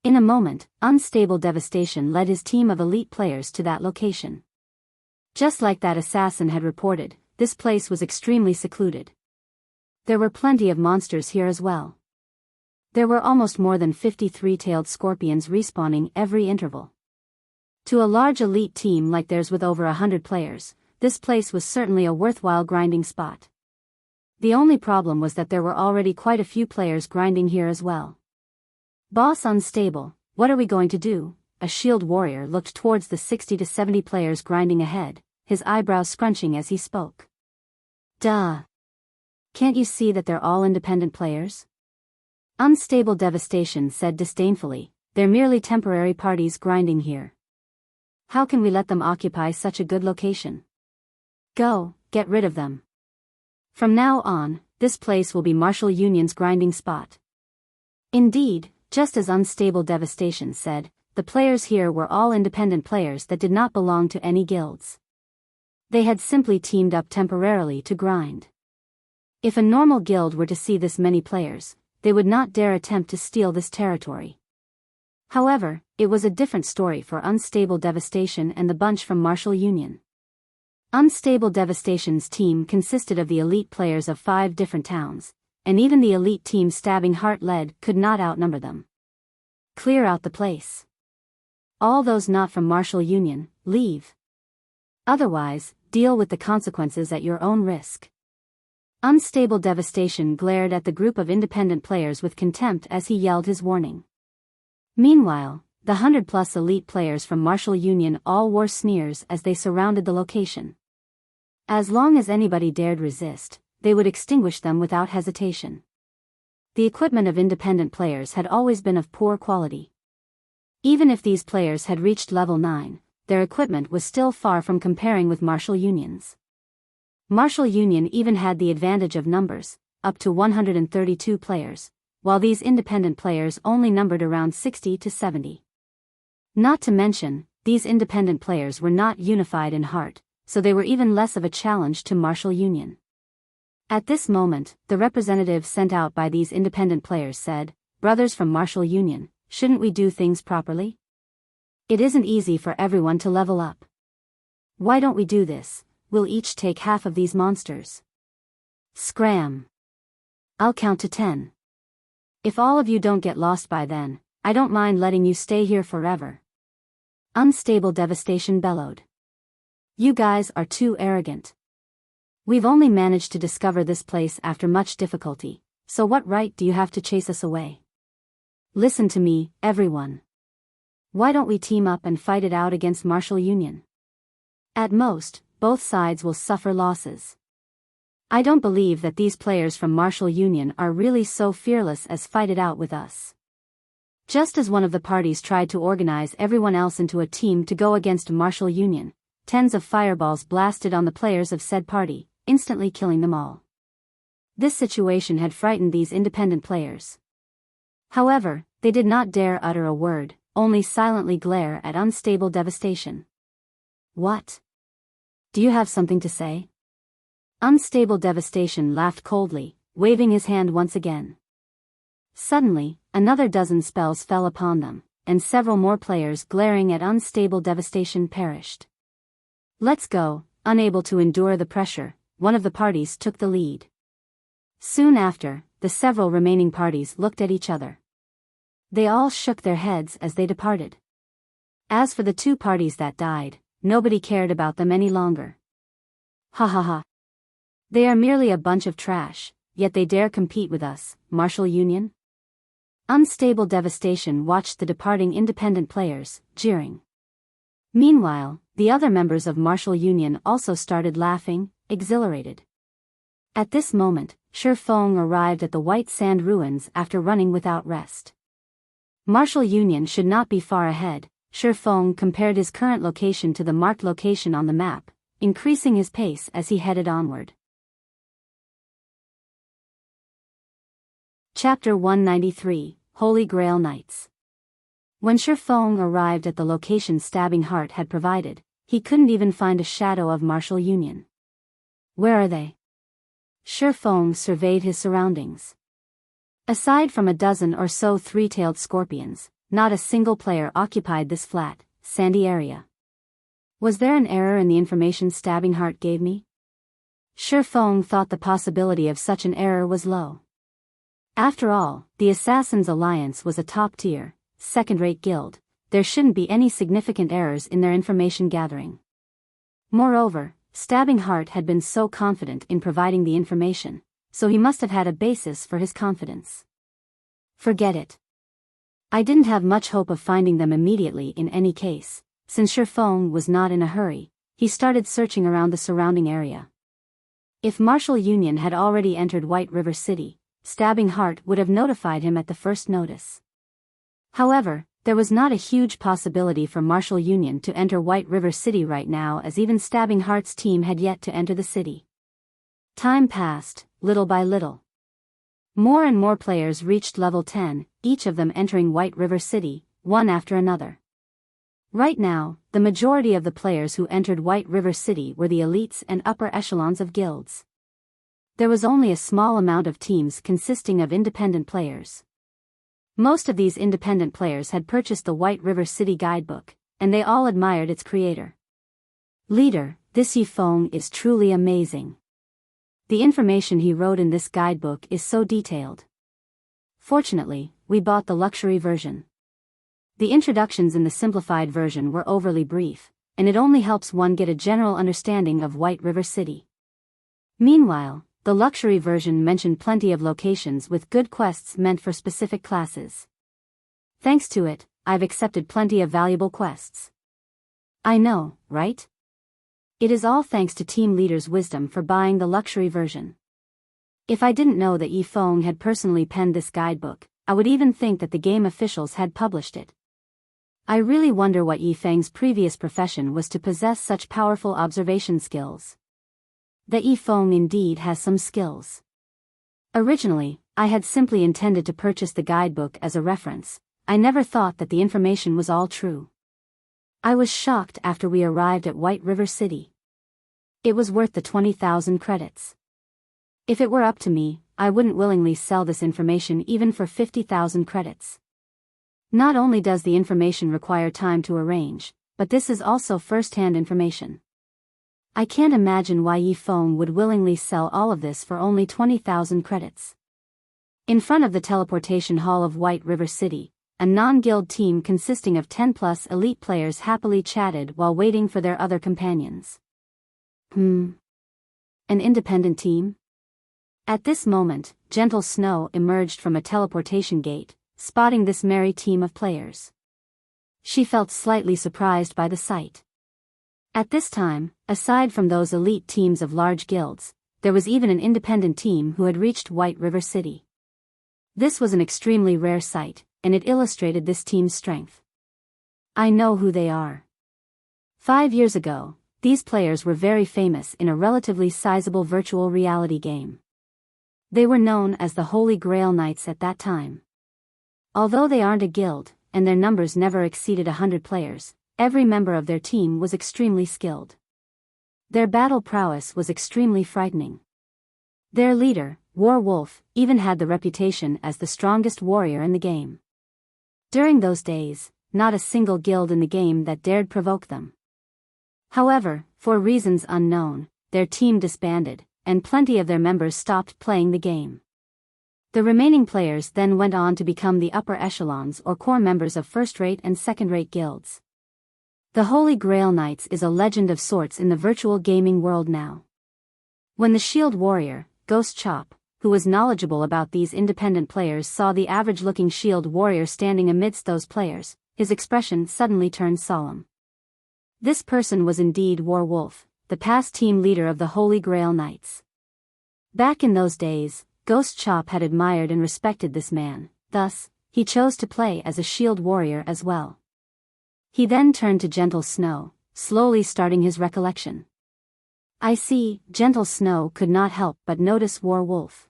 In a moment, Unstable Devastation led his team of elite players to that location. Just like that assassin had reported, this place was extremely secluded. There were plenty of monsters here as well. There were almost more than 50 three-tailed scorpions respawning every interval. To a large elite team like theirs with over 100 players, this place was certainly a worthwhile grinding spot. The only problem was that there were already quite a few players grinding here as well. Boss Unstable, what are we going to do? A shield warrior looked towards the 60 to 70 players grinding ahead, his eyebrows scrunching as he spoke. Duh. Can't you see that they're all independent players? Unstable Devastation said disdainfully, they're merely temporary parties grinding here. How can we let them occupy such a good location? Go, get rid of them. From now on, this place will be Martial Union's grinding spot. Indeed, just as Unstable Devastation said, the players here were all independent players that did not belong to any guilds. They had simply teamed up temporarily to grind. If a normal guild were to see this many players, they would not dare attempt to steal this territory. However, it was a different story for Unstable Devastation and the bunch from Martial Union. Unstable Devastation's team consisted of the elite players of 5 different towns, and even the elite team Stabbing Heart led could not outnumber them. Clear out the place. All those not from Martial Union, leave. Otherwise, deal with the consequences at your own risk. Unstable Devastation glared at the group of independent players with contempt as he yelled his warning. Meanwhile, the 100+ elite players from Martial Union all wore sneers as they surrounded the location. As long as anybody dared resist, they would extinguish them without hesitation. The equipment of independent players had always been of poor quality. Even if these players had reached level 9, their equipment was still far from comparing with Martial Union's. Martial Union even had the advantage of numbers, up to 132 players, while these independent players only numbered around 60 to 70. Not to mention, these independent players were not unified in heart, so they were even less of a challenge to Martial Union. At this moment, the representative sent out by these independent players said, "Brothers from Martial Union, shouldn't we do things properly? It isn't easy for everyone to level up. Why don't we do this? We'll each take half of these monsters. Scram. I'll count to 10. If all of you don't get lost by then, I don't mind letting you stay here forever." Unstable Devastation bellowed. "You guys are too arrogant. We've only managed to discover this place after much difficulty, so what right do you have to chase us away? Listen to me, everyone. Why don't we team up and fight it out against Martial Union? At most, both sides will suffer losses. I don't believe that these players from Martial Union are really so fearless as fight it out with us." Just as one of the parties tried to organize everyone else into a team to go against Martial Union, tens of fireballs blasted on the players of said party, instantly killing them all. This situation had frightened these independent players. However, they did not dare utter a word, only silently glare at Unstable Devastation. "What? Do you have something to say?" Unstable Devastation laughed coldly, waving his hand once again. Suddenly, another dozen spells fell upon them, and several more players glaring at Unstable Devastation perished. "Let's go." Unable to endure the pressure, one of the parties took the lead. Soon after, the several remaining parties looked at each other. They all shook their heads as they departed. As for the 2 parties that died, nobody cared about them any longer. Ha ha ha. They are merely a bunch of trash, yet they dare compete with us, Martial Union? Unstable Devastation watched the departing independent players, jeering. Meanwhile, the other members of Martial Union also started laughing, exhilarated. At this moment, Shi Feng arrived at the White Sand Ruins after running without rest. Martial Union should not be far ahead. Shi Feng compared his current location to the marked location on the map, increasing his pace as he headed onward. Chapter 193, Holy Grail Knights. When Shi Feng arrived at the location Stabbing Heart had provided, he couldn't even find a shadow of Martial Union. Where are they? Shi Feng surveyed his surroundings. Aside from a dozen or so 3-tailed scorpions, not a single player occupied this flat, sandy area. Was there an error in the information Stabbing Heart gave me? Shi Feng thought the possibility of such an error was low. After all, the Assassins' Alliance was a top-tier, second-rate guild. There shouldn't be any significant errors in their information gathering. Moreover, Stabbing Heart had been so confident in providing the information, so he must have had a basis for his confidence. Forget it. I didn't have much hope of finding them immediately in any case. Since Shifeng was not in a hurry, he started searching around the surrounding area. If Martial Union had already entered White River City, Stabbing Heart would have notified him at the first notice. However, there was not a huge possibility for Martial Union to enter White River City right now, as even Stabbing Heart's team had yet to enter the city. Time passed, little by little. More and more players reached level 10, each of them entering White River City, one after another. Right now, the majority of the players who entered White River City were the elites and upper echelons of guilds. There was only a small amount of teams consisting of independent players. Most of these independent players had purchased the White River City guidebook, and they all admired its creator. Leader, this Yifeng is truly amazing. The information he wrote in this guidebook is so detailed. Fortunately, we bought the luxury version. The introductions in the simplified version were overly brief, and it only helps one get a general understanding of White River City. Meanwhile, the luxury version mentioned plenty of locations with good quests meant for specific classes. Thanks to it, I've accepted plenty of valuable quests. I know, right? It is all thanks to Team Leader's wisdom for buying the luxury version. If I didn't know that Yifeng had personally penned this guidebook, I would even think that the game officials had published it. I really wonder what Yifeng's previous profession was to possess such powerful observation skills. That Yifeng indeed has some skills. Originally, I had simply intended to purchase the guidebook as a reference. I never thought that the information was all true. I was shocked after we arrived at White River City. It was worth the 20,000 credits. If it were up to me, I wouldn't willingly sell this information even for 50,000 credits. Not only does the information require time to arrange, but this is also first-hand information. I can't imagine why Yifeng would willingly sell all of this for only 20,000 credits. In front of the teleportation hall of White River City, a non-guild team consisting of 10+ elite players happily chatted while waiting for their other companions. An independent team? At this moment, Gentle Snow emerged from a teleportation gate, spotting this merry team of players. She felt slightly surprised by the sight. At this time, aside from those elite teams of large guilds, there was even an independent team who had reached White River City. This was an extremely rare sight, and it illustrated this team's strength. I know who they are. 5 years ago, these players were very famous in a relatively sizable virtual reality game. They were known as the Holy Grail Knights at that time. Although they aren't a guild, and their numbers never exceeded 100 players, every member of their team was extremely skilled. Their battle prowess was extremely frightening. Their leader, War Wolf, even had the reputation as the strongest warrior in the game. During those days, not a single guild in the game that dared provoke them. However, for reasons unknown, their team disbanded, and plenty of their members stopped playing the game. The remaining players then went on to become the upper echelons or core members of first-rate and second-rate guilds. The Holy Grail Knights is a legend of sorts in the virtual gaming world now. When the shield warrior, Ghost Chop, who was knowledgeable about these independent players, saw the average-looking shield warrior standing amidst those players, his expression suddenly turned solemn. This person was indeed War Wolf, the past team leader of the Holy Grail Knights. Back in those days, Ghost Chop had admired and respected this man, thus, he chose to play as a shield warrior as well. He then turned to Gentle Snow, slowly starting his recollection. I see, Gentle Snow could not help but notice War Wolf.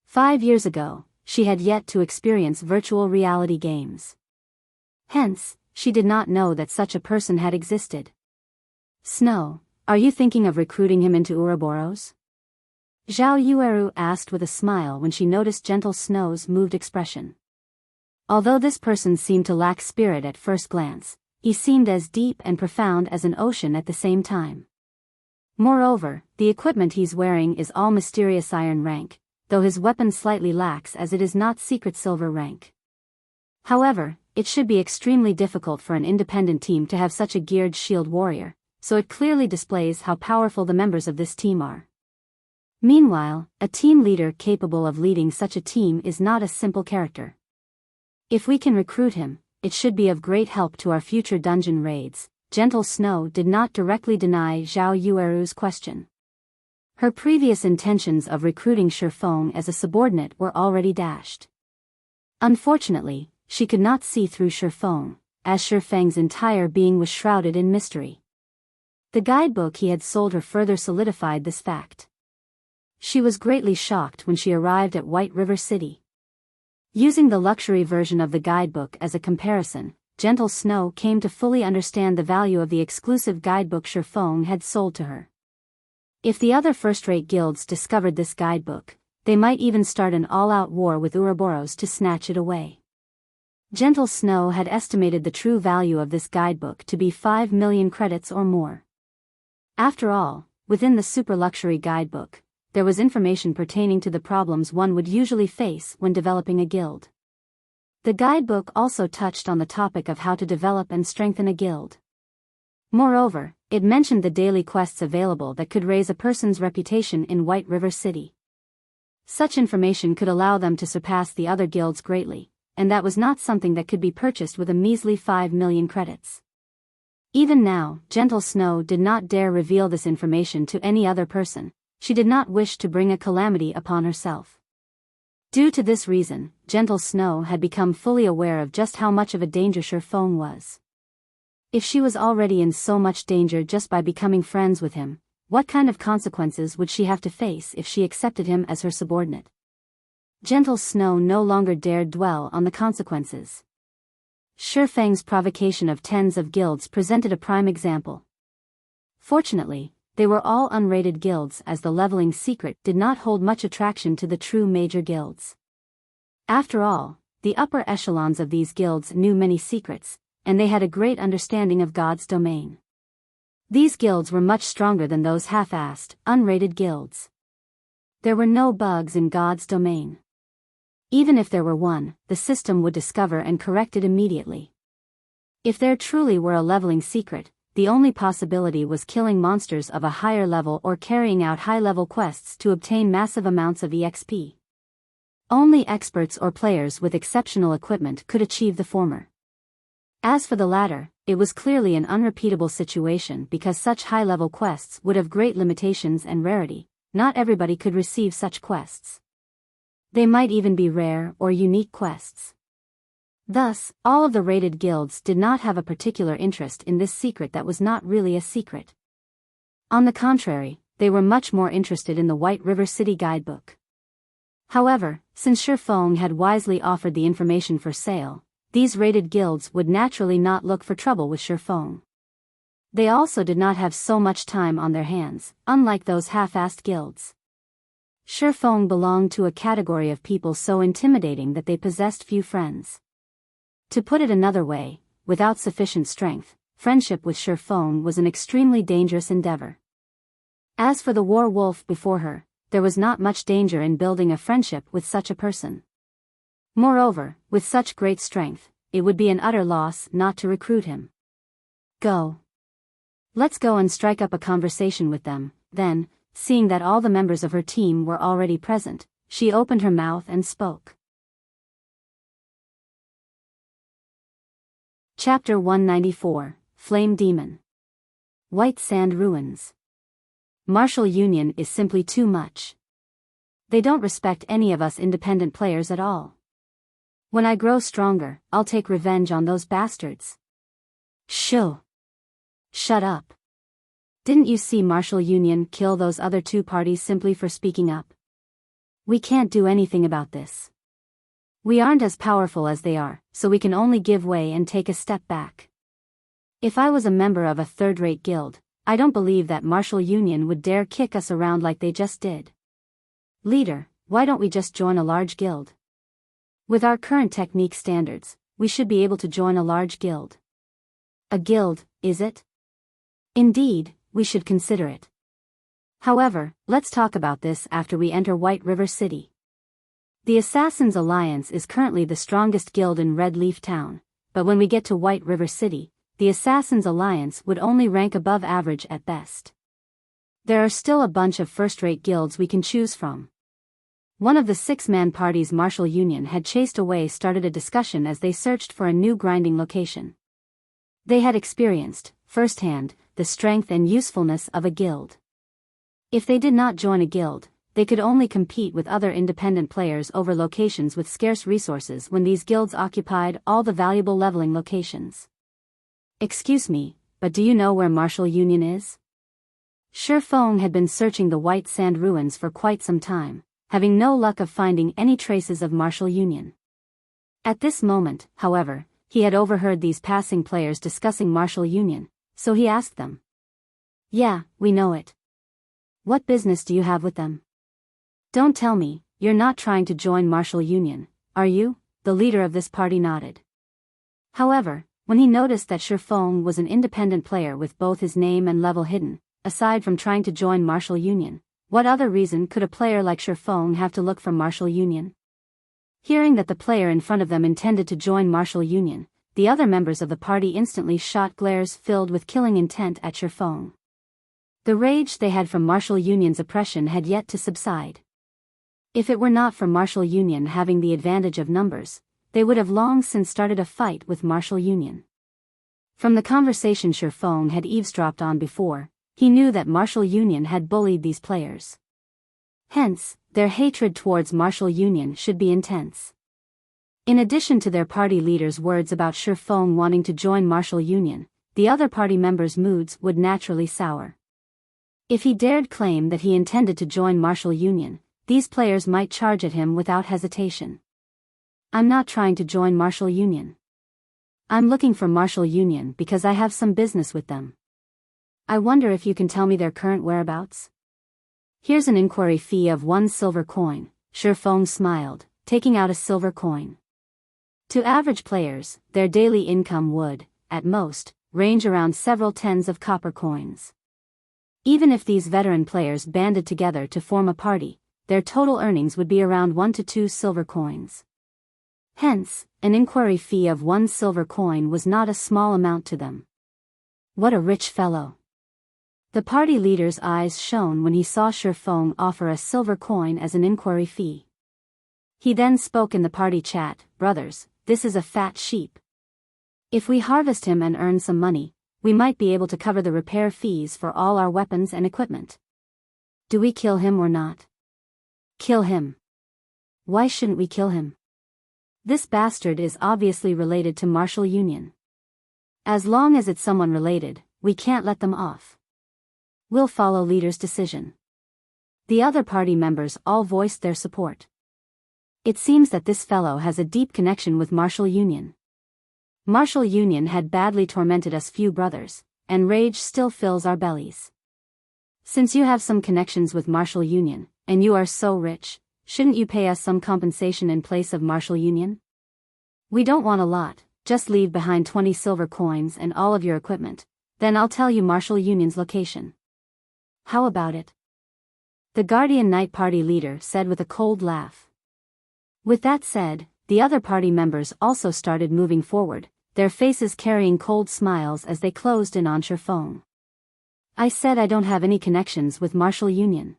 5 years ago, she had yet to experience virtual reality games. Hence, she did not know that such a person had existed. Snow, are you thinking of recruiting him into Ouroboros? Zhao Yueru asked with a smile when she noticed Gentle Snow's moved expression. Although this person seemed to lack spirit at first glance, he seemed as deep and profound as an ocean at the same time. Moreover, the equipment he's wearing is all mysterious iron rank, though his weapon slightly lacks as it is not secret silver rank. However, it should be extremely difficult for an independent team to have such a geared shield warrior, so it clearly displays how powerful the members of this team are. Meanwhile, a team leader capable of leading such a team is not a simple character. If we can recruit him, it should be of great help to our future dungeon raids. Gentle Snow did not directly deny Zhao Yueru's question. Her previous intentions of recruiting Shifeng as a subordinate were already dashed. Unfortunately, she could not see through Shifeng, as Shifeng's entire being was shrouded in mystery. The guidebook he had sold her further solidified this fact. She was greatly shocked when she arrived at White River City. Using the luxury version of the guidebook as a comparison, Gentle Snow came to fully understand the value of the exclusive guidebook Shifeng had sold to her. If the other first-rate guilds discovered this guidebook, they might even start an all-out war with Ouroboros to snatch it away. Gentle Snow had estimated the true value of this guidebook to be 5 million credits or more. After all, within the super luxury guidebook, there was information pertaining to the problems one would usually face when developing a guild. The guidebook also touched on the topic of how to develop and strengthen a guild. Moreover, it mentioned the daily quests available that could raise a person's reputation in White River City. Such information could allow them to surpass the other guilds greatly, and that was not something that could be purchased with a measly 5 million credits. Even now, Gentle Snow did not dare reveal this information to any other person. She did not wish to bring a calamity upon herself. Due to this reason, Gentle Snow had become fully aware of just how much of a danger Shifeng was. If she was already in so much danger just by becoming friends with him, what kind of consequences would she have to face if she accepted him as her subordinate? Gentle Snow no longer dared dwell on the consequences. Shifeng's provocation of tens of guilds presented a prime example. Fortunately, they were all unrated guilds, as the leveling secret did not hold much attraction to the true major guilds. After all, the upper echelons of these guilds knew many secrets, and they had a great understanding of God's domain. These guilds were much stronger than those half-assed, unrated guilds. There were no bugs in God's domain. Even if there were one, the system would discover and correct it immediately. If there truly were a leveling secret, the only possibility was killing monsters of a higher level or carrying out high-level quests to obtain massive amounts of EXP. Only experts or players with exceptional equipment could achieve the former. As for the latter, it was clearly an unrepeatable situation because such high-level quests would have great limitations and rarity. Not everybody could receive such quests. They might even be rare or unique quests. Thus, all of the rated guilds did not have a particular interest in this secret that was not really a secret. On the contrary, they were much more interested in the White River City guidebook. However, since Shifeng had wisely offered the information for sale, these rated guilds would naturally not look for trouble with Shifeng. They also did not have so much time on their hands, unlike those half-assed guilds. Shifeng belonged to a category of people so intimidating that they possessed few friends. To put it another way, without sufficient strength, friendship with Shifeng was an extremely dangerous endeavor. As for the war wolf before her, there was not much danger in building a friendship with such a person. Moreover, with such great strength, it would be an utter loss not to recruit him. Go. Let's go and strike up a conversation with them. Then, seeing that all the members of her team were already present, she opened her mouth and spoke. Chapter 194, Flame Demon. White Sand Ruins. Martial Union is simply too much. They don't respect any of us independent players at all. When I grow stronger, I'll take revenge on those bastards. Shoo. Shut up. Didn't you see Martial Union kill those other two parties simply for speaking up? We can't do anything about this. We aren't as powerful as they are, so we can only give way and take a step back. If I was a member of a third-rate guild, I don't believe that Martial Union would dare kick us around like they just did. Leader, why don't we just join a large guild? With our current technique standards, we should be able to join a large guild. A guild, is it? Indeed, we should consider it. However, let's talk about this after we enter White River City. The Assassins' Alliance is currently the strongest guild in Red Leaf Town, but when we get to White River City, the Assassins' Alliance would only rank above average at best. There are still a bunch of first-rate guilds we can choose from. One of the 6-man party's martial union had chased away started a discussion as they searched for a new grinding location. They had experienced, firsthand, the strength and usefulness of a guild. If they did not join a guild, they could only compete with other independent players over locations with scarce resources when these guilds occupied all the valuable leveling locations. Excuse me, but do you know where Martial Union is? Shi Feng had been searching the White Sand ruins for quite some time, having no luck of finding any traces of Martial Union. At this moment, however, he had overheard these passing players discussing Martial Union, so he asked them. Yeah, we know it. What business do you have with them? Don't tell me, you're not trying to join Martial Union, are you? The leader of this party nodded. However, when he noticed that Shi Feng was an independent player with both his name and level hidden, aside from trying to join Martial Union, what other reason could a player like Shi Feng have to look for Martial Union? Hearing that the player in front of them intended to join Martial Union, the other members of the party instantly shot glares filled with killing intent at Shi Feng. The rage they had from Martial Union's oppression had yet to subside. If it were not for Martial Union having the advantage of numbers, they would have long since started a fight with Martial Union. From the conversation Shi Feng had eavesdropped on before, he knew that Martial Union had bullied these players. Hence, their hatred towards Martial Union should be intense. In addition to their party leader's words about Shi Feng wanting to join Martial Union, the other party members' moods would naturally sour. If he dared claim that he intended to join Martial Union, these players might charge at him without hesitation. I'm not trying to join Martial Union. I'm looking for Martial Union because I have some business with them. I wonder if you can tell me their current whereabouts? Here's an inquiry fee of 1 silver coin, Shi Feng smiled, taking out a silver coin. To average players, their daily income would, at most, range around several tens of copper coins. Even if these veteran players banded together to form a party, their total earnings would be around 1 to 2 silver coins. Hence, an inquiry fee of 1 silver coin was not a small amount to them. What a rich fellow. The party leader's eyes shone when he saw Shi Feng offer a silver coin as an inquiry fee. He then spoke in the party chat, brothers, this is a fat sheep. If we harvest him and earn some money, we might be able to cover the repair fees for all our weapons and equipment. Do we kill him or not? Kill him. Why shouldn't we kill him? This bastard is obviously related to Martial Union. As long as it's someone related, we can't let them off. We'll follow leader's decision. The other party members all voiced their support. It seems that this fellow has a deep connection with Martial Union. Martial Union had badly tormented us few brothers, and rage still fills our bellies. Since you have some connections with Martial Union, and you are so rich, shouldn't you pay us some compensation in place of Martial Union? We don't want a lot, just leave behind 20 silver coins and all of your equipment, then I'll tell you Martial Union's location. How about it? The Guardian Knight party leader said with a cold laugh. With that said, the other party members also started moving forward, their faces carrying cold smiles as they closed in on Shi Feng. I said I don't have any connections with Martial Union.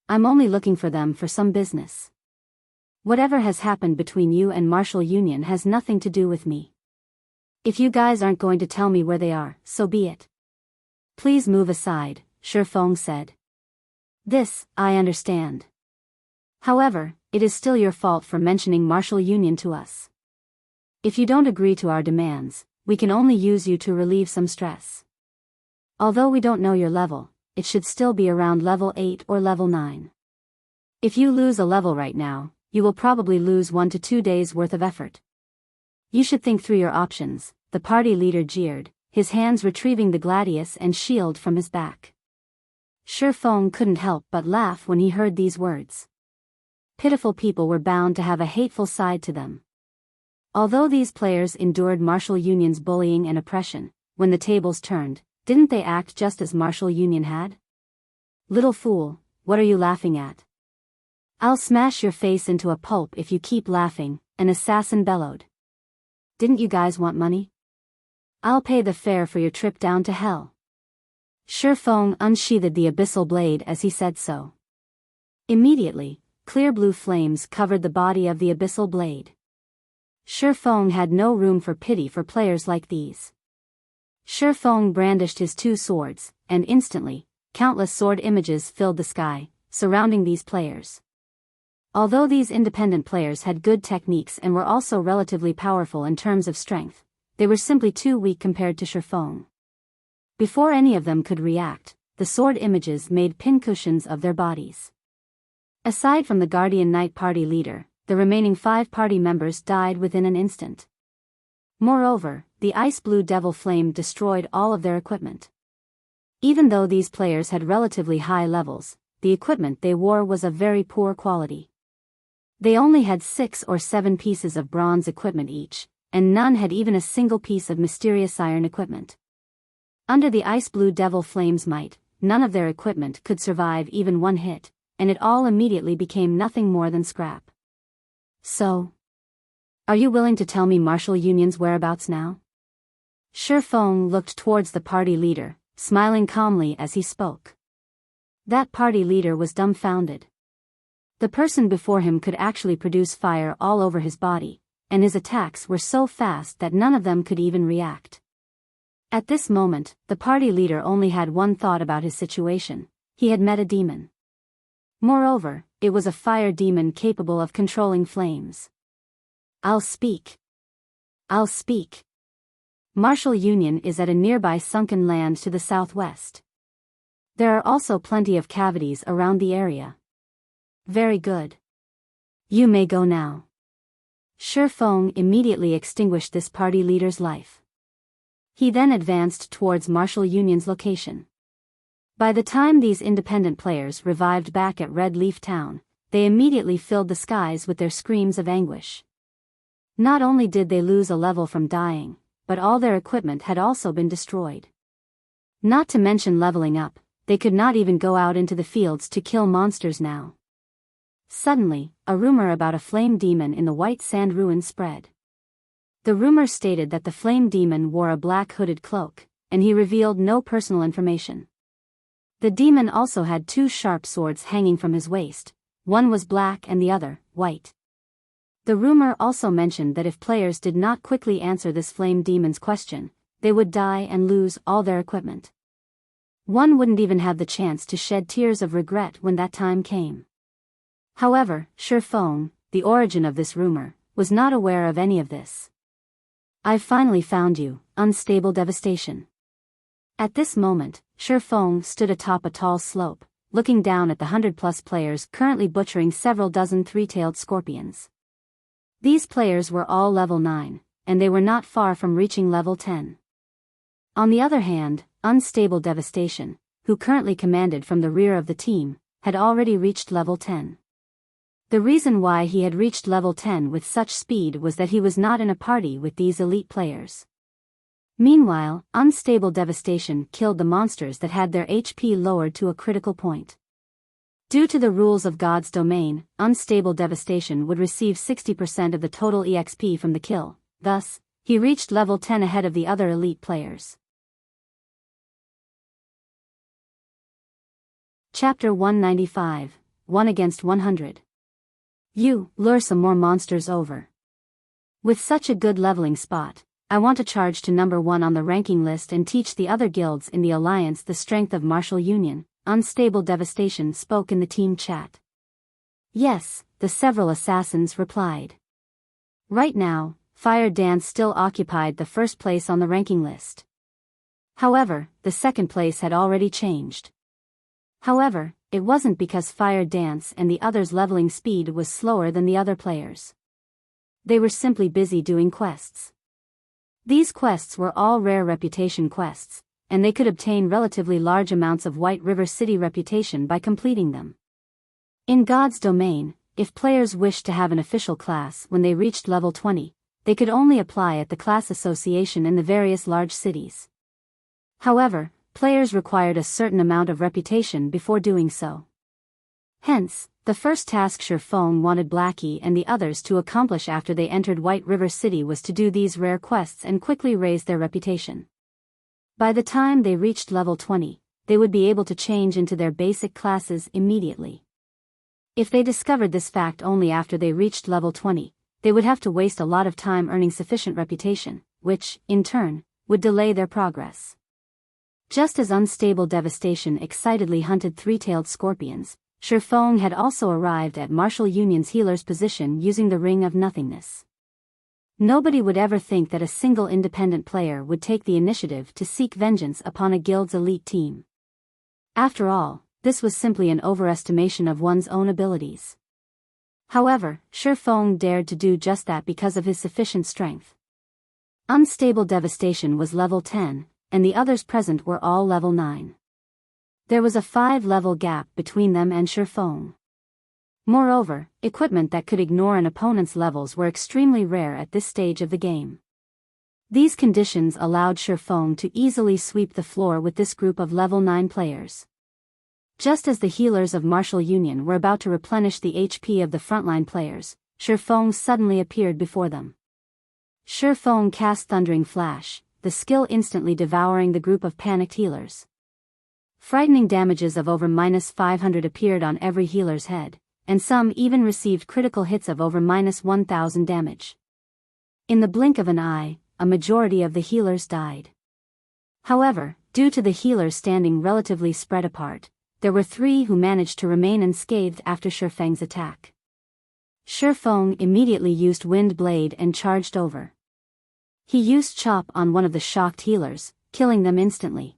I'm only looking for them for some business. Whatever has happened between you and Martial Union has nothing to do with me. If you guys aren't going to tell me where they are, so be it. Please move aside, Shi Feng said. This, I understand. However, it is still your fault for mentioning Martial Union to us. If you don't agree to our demands, we can only use you to relieve some stress. Although we don't know your level, it should still be around level 8 or level 9. If you lose a level right now, you will probably lose 1 to 2 days worth of effort. You should think through your options, the party leader jeered, his hands retrieving the gladius and shield from his back. Shi Feng couldn't help but laugh when he heard these words. Pitiful people were bound to have a hateful side to them. Although these players endured Martial Union's bullying and oppression, when the tables turned, didn't they act just as Martial Union had? Little fool, what are you laughing at? I'll smash your face into a pulp if you keep laughing, an assassin bellowed. Didn't you guys want money? I'll pay the fare for your trip down to hell. Shifeng unsheathed the abyssal blade as he said so. Immediately, clear blue flames covered the body of the abyssal blade. Shifeng had no room for pity for players like these. Shifeng brandished his two swords, and instantly, countless sword images filled the sky, surrounding these players. Although these independent players had good techniques and were also relatively powerful in terms of strength, they were simply too weak compared to Shifeng. Before any of them could react, the sword images made pincushions of their bodies. Aside from the Guardian Knight party leader, the remaining 5 party members died within an instant. Moreover, the ice blue devil flame destroyed all of their equipment. Even though these players had relatively high levels, the equipment they wore was of very poor quality. They only had 6 or 7 pieces of bronze equipment each, and none had even a single piece of mysterious iron equipment. Under the ice blue devil flame's might, none of their equipment could survive even one hit, and it all immediately became nothing more than scrap. So, are you willing to tell me Martial Union's whereabouts now? Shifeng looked towards the party leader, smiling calmly as he spoke. That party leader was dumbfounded. The person before him could actually produce fire all over his body, and his attacks were so fast that none of them could even react. At this moment, the party leader only had one thought about his situation: he had met a demon. Moreover, it was a fire demon capable of controlling flames. I'll speak. I'll speak. Martial Union is at a nearby sunken land to the southwest. There are also plenty of cavities around the area. Very good. You may go now. Shifeng immediately extinguished this party leader's life. He then advanced towards Martial Union's location. By the time these independent players revived back at Red Leaf Town, they immediately filled the skies with their screams of anguish. Not only did they lose a level from dying, but all their equipment had also been destroyed. Not to mention leveling up, they could not even go out into the fields to kill monsters now. Suddenly, a rumor about a flame demon in the White Sand Ruin spread. The rumor stated that the flame demon wore a black hooded cloak, and he revealed no personal information. The demon also had 2 sharp swords hanging from his waist, one was black and the other, white. The rumor also mentioned that if players did not quickly answer this flame demon's question, they would die and lose all their equipment. One wouldn't even have the chance to shed tears of regret when that time came. However, Shifeng, the origin of this rumor, was not aware of any of this. I've finally found you, unstable devastation. At this moment, Shifeng stood atop a tall slope, looking down at the 100+ players currently butchering several dozen 3-tailed scorpions. These players were all level 9, and they were not far from reaching level 10. On the other hand, Unstable Devastation, who currently commanded from the rear of the team, had already reached level 10. The reason why he had reached level 10 with such speed was that he was not in a party with these elite players. Meanwhile, Unstable Devastation killed the monsters that had their HP lowered to a critical point. Due to the rules of God's domain, Unstable Devastation would receive 60% of the total EXP from the kill, thus, he reached level 10 ahead of the other elite players. Chapter 195, 1 against 100. You, lure some more monsters over. With such a good leveling spot, I want to charge to number 1 on the ranking list and teach the other guilds in the Alliance the strength of Martial Union, Unstable Devastation spoke in the team chat. Yes, the several assassins replied. Right now, Fire Dance still occupied the first place on the ranking list. However, the second place had already changed. However, it wasn't because Fire Dance and the others' leveling speed was slower than the other players. They were simply busy doing quests. These quests were all rare reputation quests, and they could obtain relatively large amounts of White River City reputation by completing them. In God's domain, if players wished to have an official class when they reached level 20, they could only apply at the class association in the various large cities. However, players required a certain amount of reputation before doing so. Hence, The first task Shi Feng wanted Blackie and the others to accomplish after they entered White River City was to do these rare quests and quickly raise their reputation. By the time they reached level 20, they would be able to change into their basic classes immediately. If they discovered this fact only after they reached level 20, they would have to waste a lot of time earning sufficient reputation, which, in turn, would delay their progress. Just as Unstable Devastation excitedly hunted three-tailed scorpions, Shi Feng had also arrived at Martial Union's healer's position using the Ring of Nothingness. Nobody would ever think that a single independent player would take the initiative to seek vengeance upon a guild's elite team. After all, this was simply an overestimation of one's own abilities. However, Shi Feng dared to do just that because of his sufficient strength. Unstable Devastation was level 10, and the others present were all level 9. There was a 5-level gap between them and Shi Feng. Moreover, equipment that could ignore an opponent's levels were extremely rare at this stage of the game. These conditions allowed Shi Feng to easily sweep the floor with this group of level 9 players. Just as the healers of Martial Union were about to replenish the HP of the frontline players, Shi Feng suddenly appeared before them. Shi Feng cast Thundering Flash, the skill instantly devouring the group of panicked healers. Frightening damages of over -500 appeared on every healer's head, and some even received critical hits of over -1000 damage. In the blink of an eye, a majority of the healers died. However, due to the healers standing relatively spread apart, there were 3 who managed to remain unscathed after Shi Feng's attack. Shi Feng immediately used Wind Blade and charged over. He used Chop on one of the shocked healers, killing them instantly.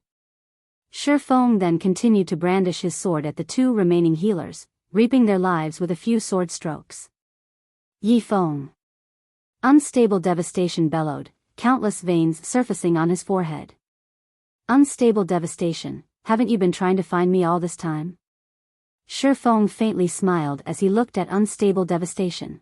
Shi Feng then continued to brandish his sword at the 2 remaining healers, reaping their lives with a few sword strokes. Yi Feng. Unstable Devastation bellowed, countless veins surfacing on his forehead. Unstable Devastation, haven't you been trying to find me all this time? Shi Feng faintly smiled as he looked at Unstable Devastation.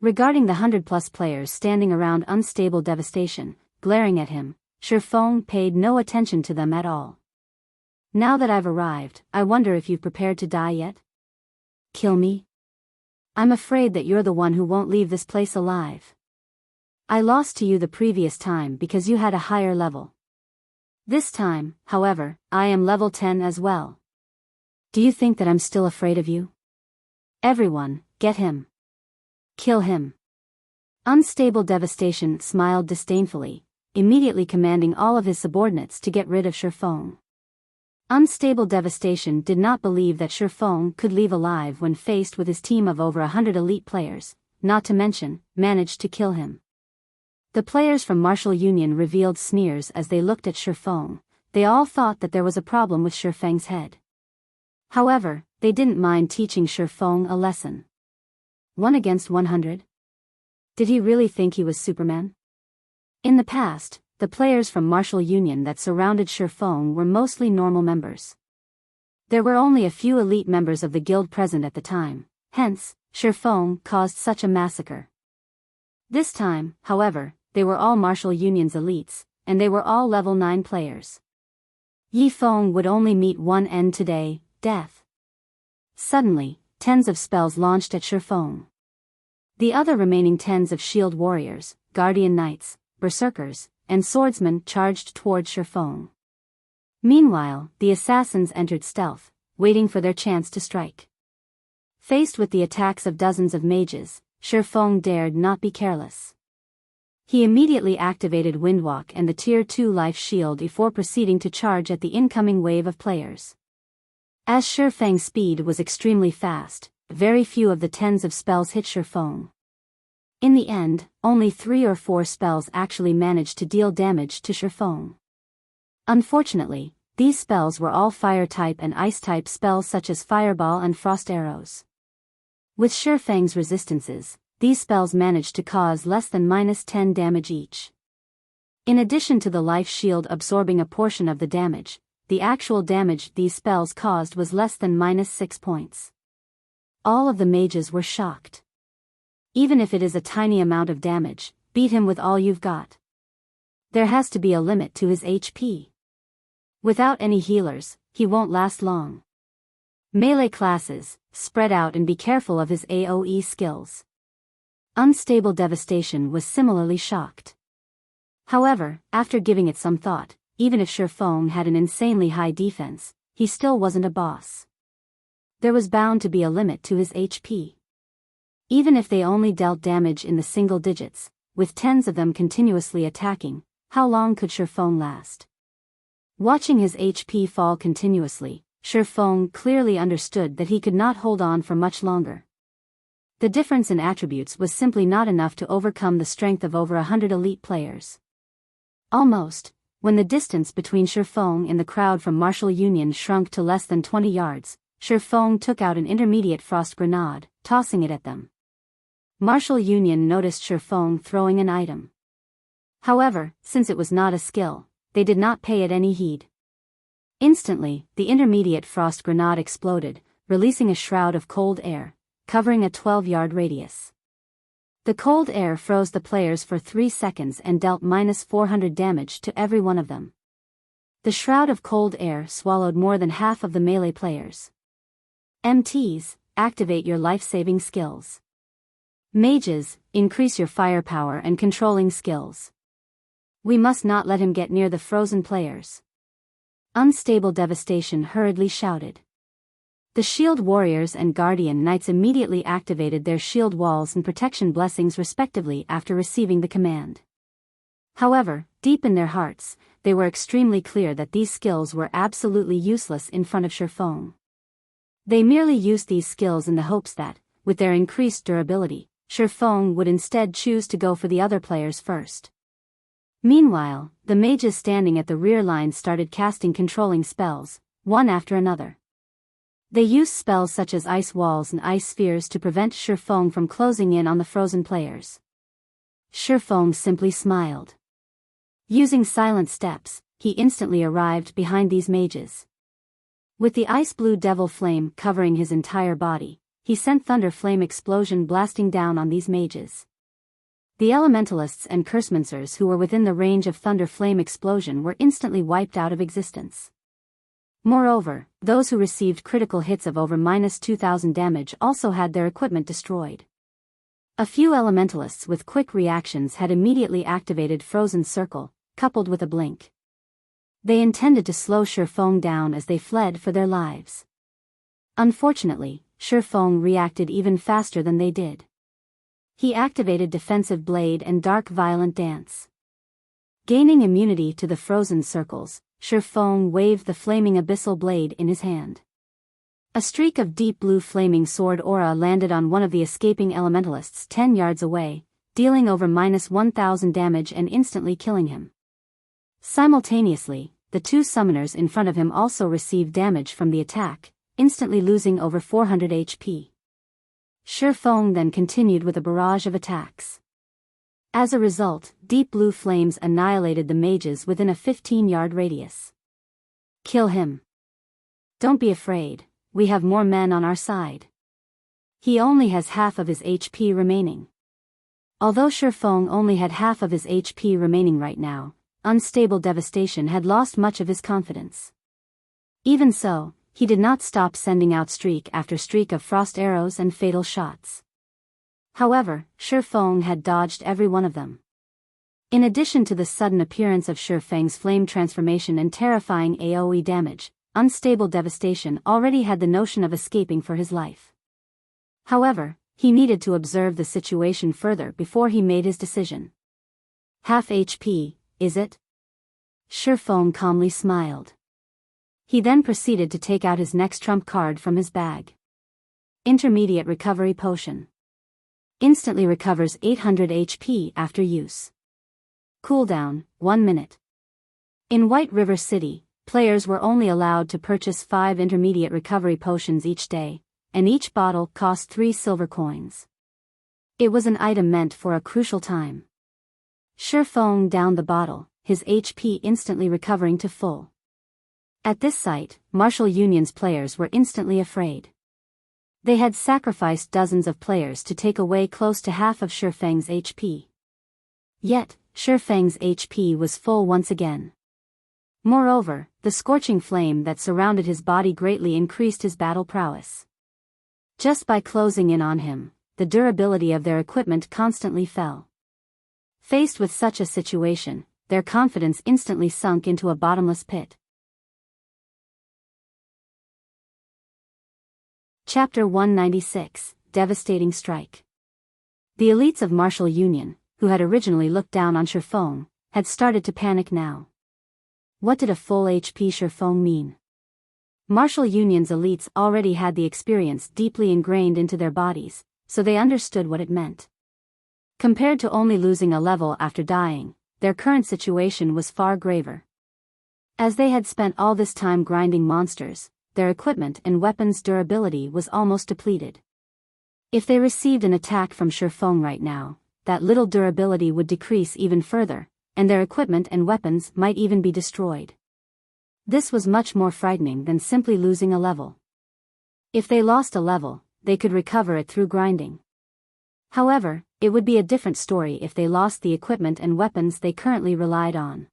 Regarding the 100+ players standing around Unstable Devastation, glaring at him, Shi Feng paid no attention to them at all. Now that I've arrived, I wonder if you've prepared to die yet? Kill me? I'm afraid that you're the one who won't leave this place alive. I lost to you the previous time because you had a higher level. This time, however, I am level 10 as well. Do you think that I'm still afraid of you? Everyone, get him. Kill him. Unstable Devastation smiled disdainfully, immediately commanding all of his subordinates to get rid of Shi Feng. Unstable Devastation did not believe that Shi Feng could leave alive when faced with his team of over 100 elite players, not to mention, managed to kill him. The players from Martial Union revealed sneers as they looked at Shi Feng. They all thought that there was a problem with Shi Feng's head. However, they didn't mind teaching Shi Feng a lesson. 1 against 100? Did he really think he was Superman? In the past, the players from Martial Union that surrounded Shi Feng were mostly normal members. There were only a few elite members of the guild present at the time, hence, Shi Feng caused such a massacre. This time, however, they were all Martial Union's elites, and they were all level 9 players. Yi Feng would only meet one end today, death. Suddenly, tens of spells launched at Shi Feng. The other remaining tens of shield warriors, guardian knights, berserkers, and swordsmen charged toward Shi Feng. Meanwhile, the assassins entered stealth, waiting for their chance to strike. Faced with the attacks of dozens of mages, Shi Feng dared not be careless. He immediately activated Windwalk and the Tier 2 life shield before proceeding to charge at the incoming wave of players. As Shi Feng's speed was extremely fast, very few of the tens of spells hit Shi Feng. In the end, only 3 or 4 spells actually managed to deal damage to Shi Feng. Unfortunately, these spells were all fire-type and ice-type spells such as Fireball and Frost Arrows. With Shi Feng's resistances, these spells managed to cause less than -10 damage each. In addition to the life shield absorbing a portion of the damage, the actual damage these spells caused was less than -6 points. All of the mages were shocked. Even if it is a tiny amount of damage, beat him with all you've got. There has to be a limit to his HP. Without any healers, he won't last long. Melee classes, spread out and be careful of his AoE skills. Unstable Devastation was similarly shocked. However, after giving it some thought, even if Shifeng had an insanely high defense, he still wasn't a boss. There was bound to be a limit to his HP. Even if they only dealt damage in the single digits, with tens of them continuously attacking, how long could Shifeng last? Watching his HP fall continuously, Shifeng clearly understood that he could not hold on for much longer. The difference in attributes was simply not enough to overcome the strength of over 100 elite players. Almost, when the distance between Shifeng and the crowd from Martial Union shrunk to less than 20 yards, Shifeng took out an intermediate frost grenade, tossing it at them. Martial Union noticed Shifeng throwing an item. However, since it was not a skill, they did not pay it any heed. Instantly, the intermediate frost grenade exploded, releasing a shroud of cold air, covering a 12-yard radius. The cold air froze the players for 3 seconds and dealt -400 damage to every one of them. The shroud of cold air swallowed more than half of the melee players. MTs, activate your life-saving skills. Mages, increase your firepower and controlling skills. We must not let him get near the frozen players. Unstable Devastation hurriedly shouted. The Shield Warriors and Guardian Knights immediately activated their shield walls and protection blessings respectively after receiving the command. However, deep in their hearts, they were extremely clear that these skills were absolutely useless in front of Shifeng. They merely used these skills in the hopes that, with their increased durability, Shifeng would instead choose to go for the other players first. Meanwhile, the mages standing at the rear line started casting controlling spells, one after another. They used spells such as ice walls and ice spheres to prevent Shifeng from closing in on the frozen players. Shifeng simply smiled. Using silent steps, he instantly arrived behind these mages. With the ice blue devil flame covering his entire body, he sent thunder flame explosion blasting down on these mages. The elementalists and cursemancers who were within the range of thunder flame explosion were instantly wiped out of existence. Moreover, those who received critical hits of over -2000 damage also had their equipment destroyed. A few elementalists with quick reactions had immediately activated Frozen Circle, coupled with a blink. They intended to slow Shifeng down as they fled for their lives. Unfortunately, Shifeng reacted even faster than they did. He activated Defensive Blade and Dark Violent Dance. Gaining immunity to the frozen circles, Shifeng waved the flaming abyssal blade in his hand. A streak of deep blue flaming sword aura landed on one of the escaping elementalists 10 yards away, dealing over -1000 damage and instantly killing him. Simultaneously, the two summoners in front of him also received damage from the attack, instantly losing over 400 HP. Shifeng then continued with a barrage of attacks. As a result, deep blue flames annihilated the mages within a 15-yard radius. Kill him. Don't be afraid, we have more men on our side. He only has half of his HP remaining. Although Shifeng only had half of his HP remaining right now, Unstable Devastation had lost much of his confidence. Even so, he did not stop sending out streak after streak of frost arrows and fatal shots. However, Shifeng had dodged every one of them. In addition to the sudden appearance of Shifeng's flame transformation and terrifying AoE damage, Unstable Devastation already had the notion of escaping for his life. However, he needed to observe the situation further before he made his decision. Half HP, is it? Shifeng calmly smiled. He then proceeded to take out his next trump card from his bag. Intermediate Recovery Potion. Instantly recovers 800 HP after use. Cooldown, 1 minute. In White River City, players were only allowed to purchase 5 intermediate recovery potions each day, and each bottle cost 3 silver coins. It was an item meant for a crucial time. Shifeng downed the bottle, his HP instantly recovering to full. At this sight, Martial Union's players were instantly afraid. They had sacrificed dozens of players to take away close to half of Shifeng's HP. Yet, Shifeng's HP was full once again. Moreover, the scorching flame that surrounded his body greatly increased his battle prowess. Just by closing in on him, the durability of their equipment constantly fell. Faced with such a situation, their confidence instantly sunk into a bottomless pit. Chapter 196, Devastating Strike. The elites of Martial Union, who had originally looked down on Shifeng, had started to panic now. What did a full HP Shifeng mean? Martial Union's elites already had the experience deeply ingrained into their bodies, so they understood what it meant. Compared to only losing a level after dying, their current situation was far graver. As they had spent all this time grinding monsters, their equipment and weapons' durability was almost depleted. If they received an attack from Shifeng right now, that little durability would decrease even further, and their equipment and weapons might even be destroyed. This was much more frightening than simply losing a level. If they lost a level, they could recover it through grinding. However, it would be a different story if they lost the equipment and weapons they currently relied on.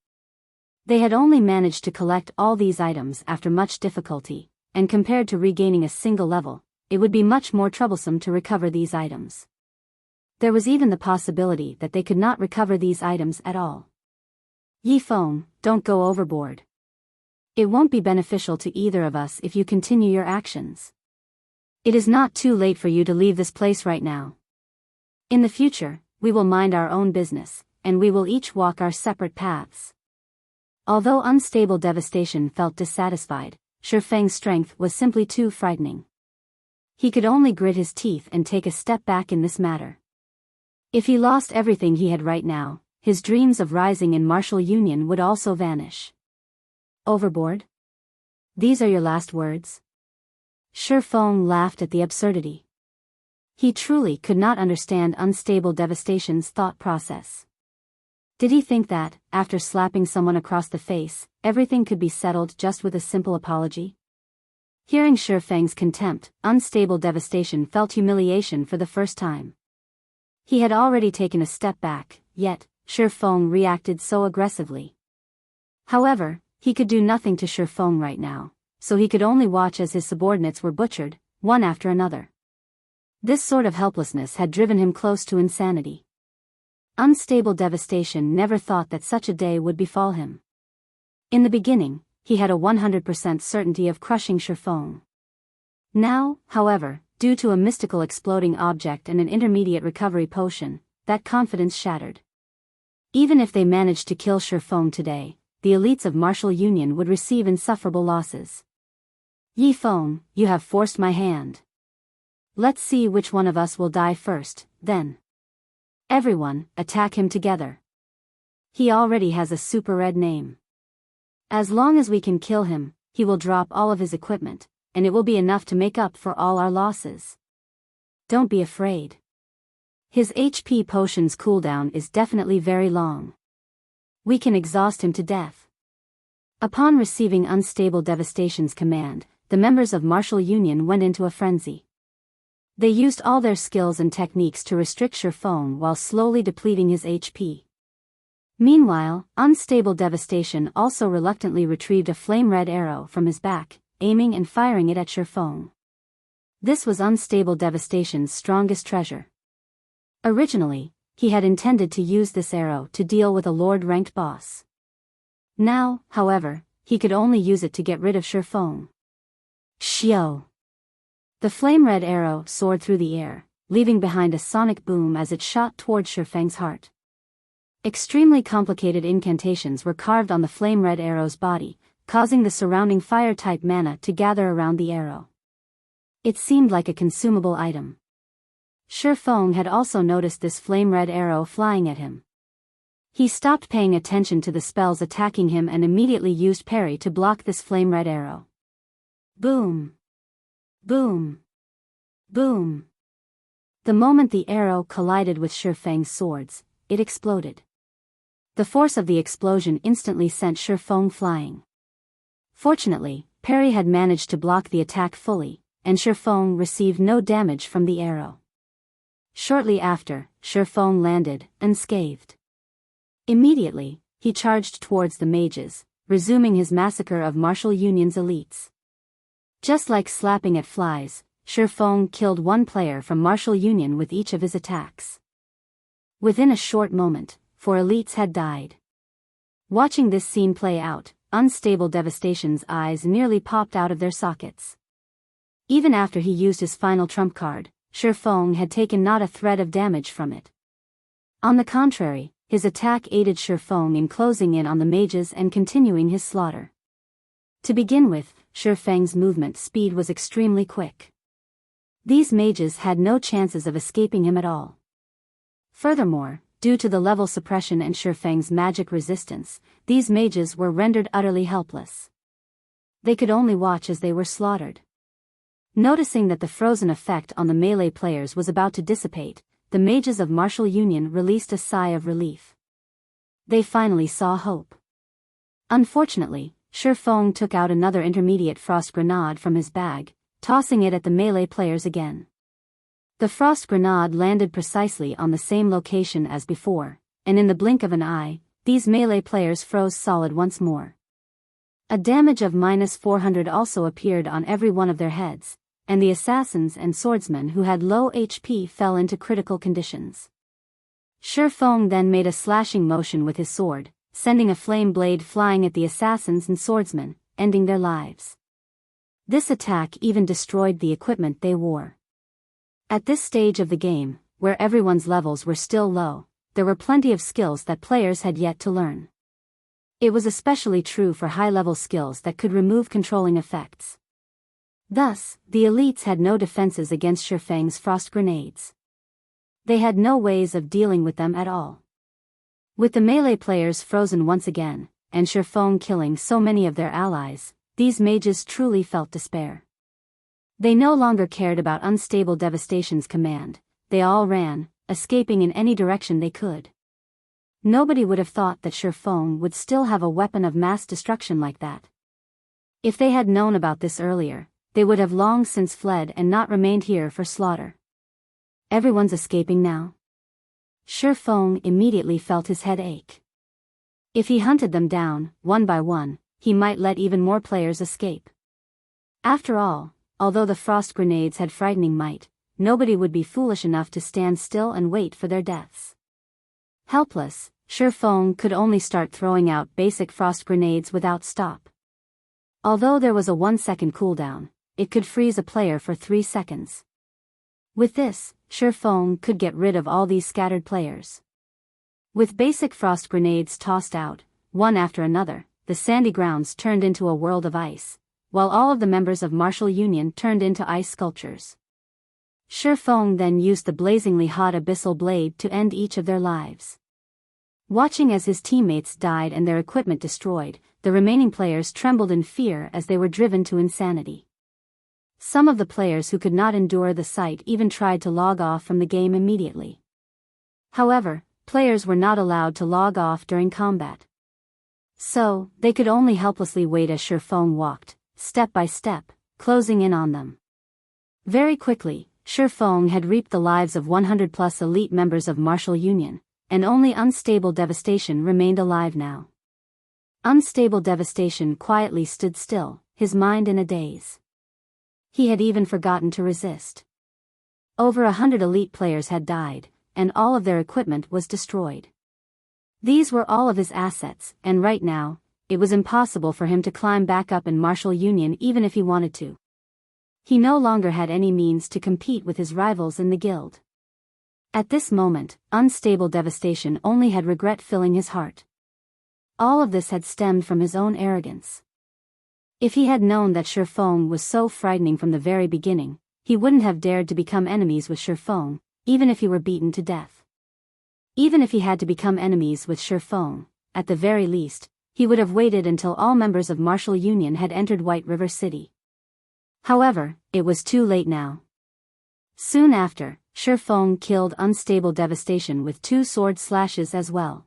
They had only managed to collect all these items after much difficulty, and compared to regaining a single level, it would be much more troublesome to recover these items. There was even the possibility that they could not recover these items at all. Yifeng, don't go overboard. It won't be beneficial to either of us if you continue your actions. It is not too late for you to leave this place right now. In the future, we will mind our own business, and we will each walk our separate paths. Although Unstable Devastation felt dissatisfied, Shifeng's strength was simply too frightening. He could only grit his teeth and take a step back in this matter. If he lost everything he had right now, his dreams of rising in Martial Union would also vanish. Overboard? These are your last words? Shifeng laughed at the absurdity. He truly could not understand Unstable Devastation's thought process. Did he think that, after slapping someone across the face, everything could be settled just with a simple apology? Hearing Shifeng's contempt, Unstable Devastation felt humiliation for the first time. He had already taken a step back, yet, Shifeng reacted so aggressively. However, he could do nothing to Shifeng right now, so he could only watch as his subordinates were butchered, one after another. This sort of helplessness had driven him close to insanity. Unstable Devastation never thought that such a day would befall him. In the beginning, he had a 100% certainty of crushing Shifeng. Now, however, due to a mystical exploding object and an intermediate recovery potion, that confidence shattered. Even if they managed to kill Shifeng today, the elites of Martial Union would receive insufferable losses. Yifeng, you have forced my hand. Let's see which one of us will die first, then. Everyone, attack him together. He already has a super red name. As long as we can kill him, he will drop all of his equipment, and it will be enough to make up for all our losses. Don't be afraid. His HP potion's cooldown is definitely very long. We can exhaust him to death. Upon receiving Unstable Devastation's command, the members of Martial Union went into a frenzy. They used all their skills and techniques to restrict Shifeng while slowly depleting his HP. Meanwhile, Unstable Devastation also reluctantly retrieved a flame-red arrow from his back, aiming and firing it at Shifeng. This was Unstable Devastation's strongest treasure. Originally, he had intended to use this arrow to deal with a Lord-ranked boss. Now, however, he could only use it to get rid of Shifeng. Xiao! The flame-red arrow soared through the air, leaving behind a sonic boom as it shot towards Shifeng's heart. Extremely complicated incantations were carved on the flame-red arrow's body, causing the surrounding fire-type mana to gather around the arrow. It seemed like a consumable item. Shifeng had also noticed this flame-red arrow flying at him. He stopped paying attention to the spells attacking him and immediately used parry to block this flame-red arrow. Boom! Boom! Boom! The moment the arrow collided with Shifeng's swords, it exploded. The force of the explosion instantly sent Shifeng flying. Fortunately, parry had managed to block the attack fully, and Shifeng received no damage from the arrow. Shortly after, Shifeng landed, unscathed. Immediately, he charged towards the mages, resuming his massacre of Martial Union's elites. Just like slapping at flies, Feng killed one player from Martial Union with each of his attacks. Within a short moment, 4 elites had died. Watching this scene play out, Unstable Devastation's eyes nearly popped out of their sockets. Even after he used his final trump card, Feng had taken not a thread of damage from it. On the contrary, his attack aided Feng in closing in on the mages and continuing his slaughter. To begin with, Feng's movement speed was extremely quick. These mages had no chances of escaping him at all. Furthermore, due to the level suppression and Feng's magic resistance, these mages were rendered utterly helpless. They could only watch as they were slaughtered. Noticing that the frozen effect on the melee players was about to dissipate, the mages of Martial Union released a sigh of relief. They finally saw hope. Unfortunately, Feng took out another intermediate frost grenade from his bag, tossing it at the melee players again. The frost grenade landed precisely on the same location as before, and in the blink of an eye, these melee players froze solid once more. A damage of -400 also appeared on every one of their heads, and the assassins and swordsmen who had low HP fell into critical conditions. Feng then made a slashing motion with his sword, sending a flame blade flying at the assassins and swordsmen, ending their lives. This attack even destroyed the equipment they wore. At this stage of the game, where everyone's levels were still low, there were plenty of skills that players had yet to learn. It was especially true for high-level skills that could remove controlling effects. Thus, the elites had no defenses against Feng's frost grenades. They had no ways of dealing with them at all. With the melee players frozen once again, and Feng killing so many of their allies, these mages truly felt despair. They no longer cared about Unstable Devastation's command, they all ran, escaping in any direction they could. Nobody would have thought that Feng would still have a weapon of mass destruction like that. If they had known about this earlier, they would have long since fled and not remained here for slaughter. Everyone's escaping now? Feng immediately felt his head ache. If he hunted them down, one by one, he might let even more players escape. After all, although the frost grenades had frightening might, nobody would be foolish enough to stand still and wait for their deaths. Helpless, Feng could only start throwing out basic frost grenades without stop. Although there was a 1-second cooldown, it could freeze a player for 3 seconds. With this, Feng could get rid of all these scattered players. With basic frost grenades tossed out, one after another, the sandy grounds turned into a world of ice, while all of the members of Martial Union turned into ice sculptures. Feng then used the blazingly hot abyssal blade to end each of their lives. Watching as his teammates died and their equipment destroyed, the remaining players trembled in fear as they were driven to insanity. Some of the players who could not endure the sight even tried to log off from the game immediately. However, players were not allowed to log off during combat. So, they could only helplessly wait as Feng walked, step by step, closing in on them. Very quickly, Feng had reaped the lives of 100+ elite members of Martial Union, and only Unstable Devastation remained alive now. Unstable Devastation quietly stood still, his mind in a daze. He had even forgotten to resist. Over 100 elite players had died, and all of their equipment was destroyed. These were all of his assets, and right now, it was impossible for him to climb back up in Martial Union even if he wanted to. He no longer had any means to compete with his rivals in the guild. At this moment, Unstable Devastation only had regret filling his heart. All of this had stemmed from his own arrogance. If he had known that Feng was so frightening from the very beginning, he wouldn't have dared to become enemies with Feng, even if he were beaten to death. Even if he had to become enemies with Feng, at the very least, he would have waited until all members of Martial Union had entered White River City. However, it was too late now. Soon after, Feng killed Unstable Devastation with 2 sword slashes as well.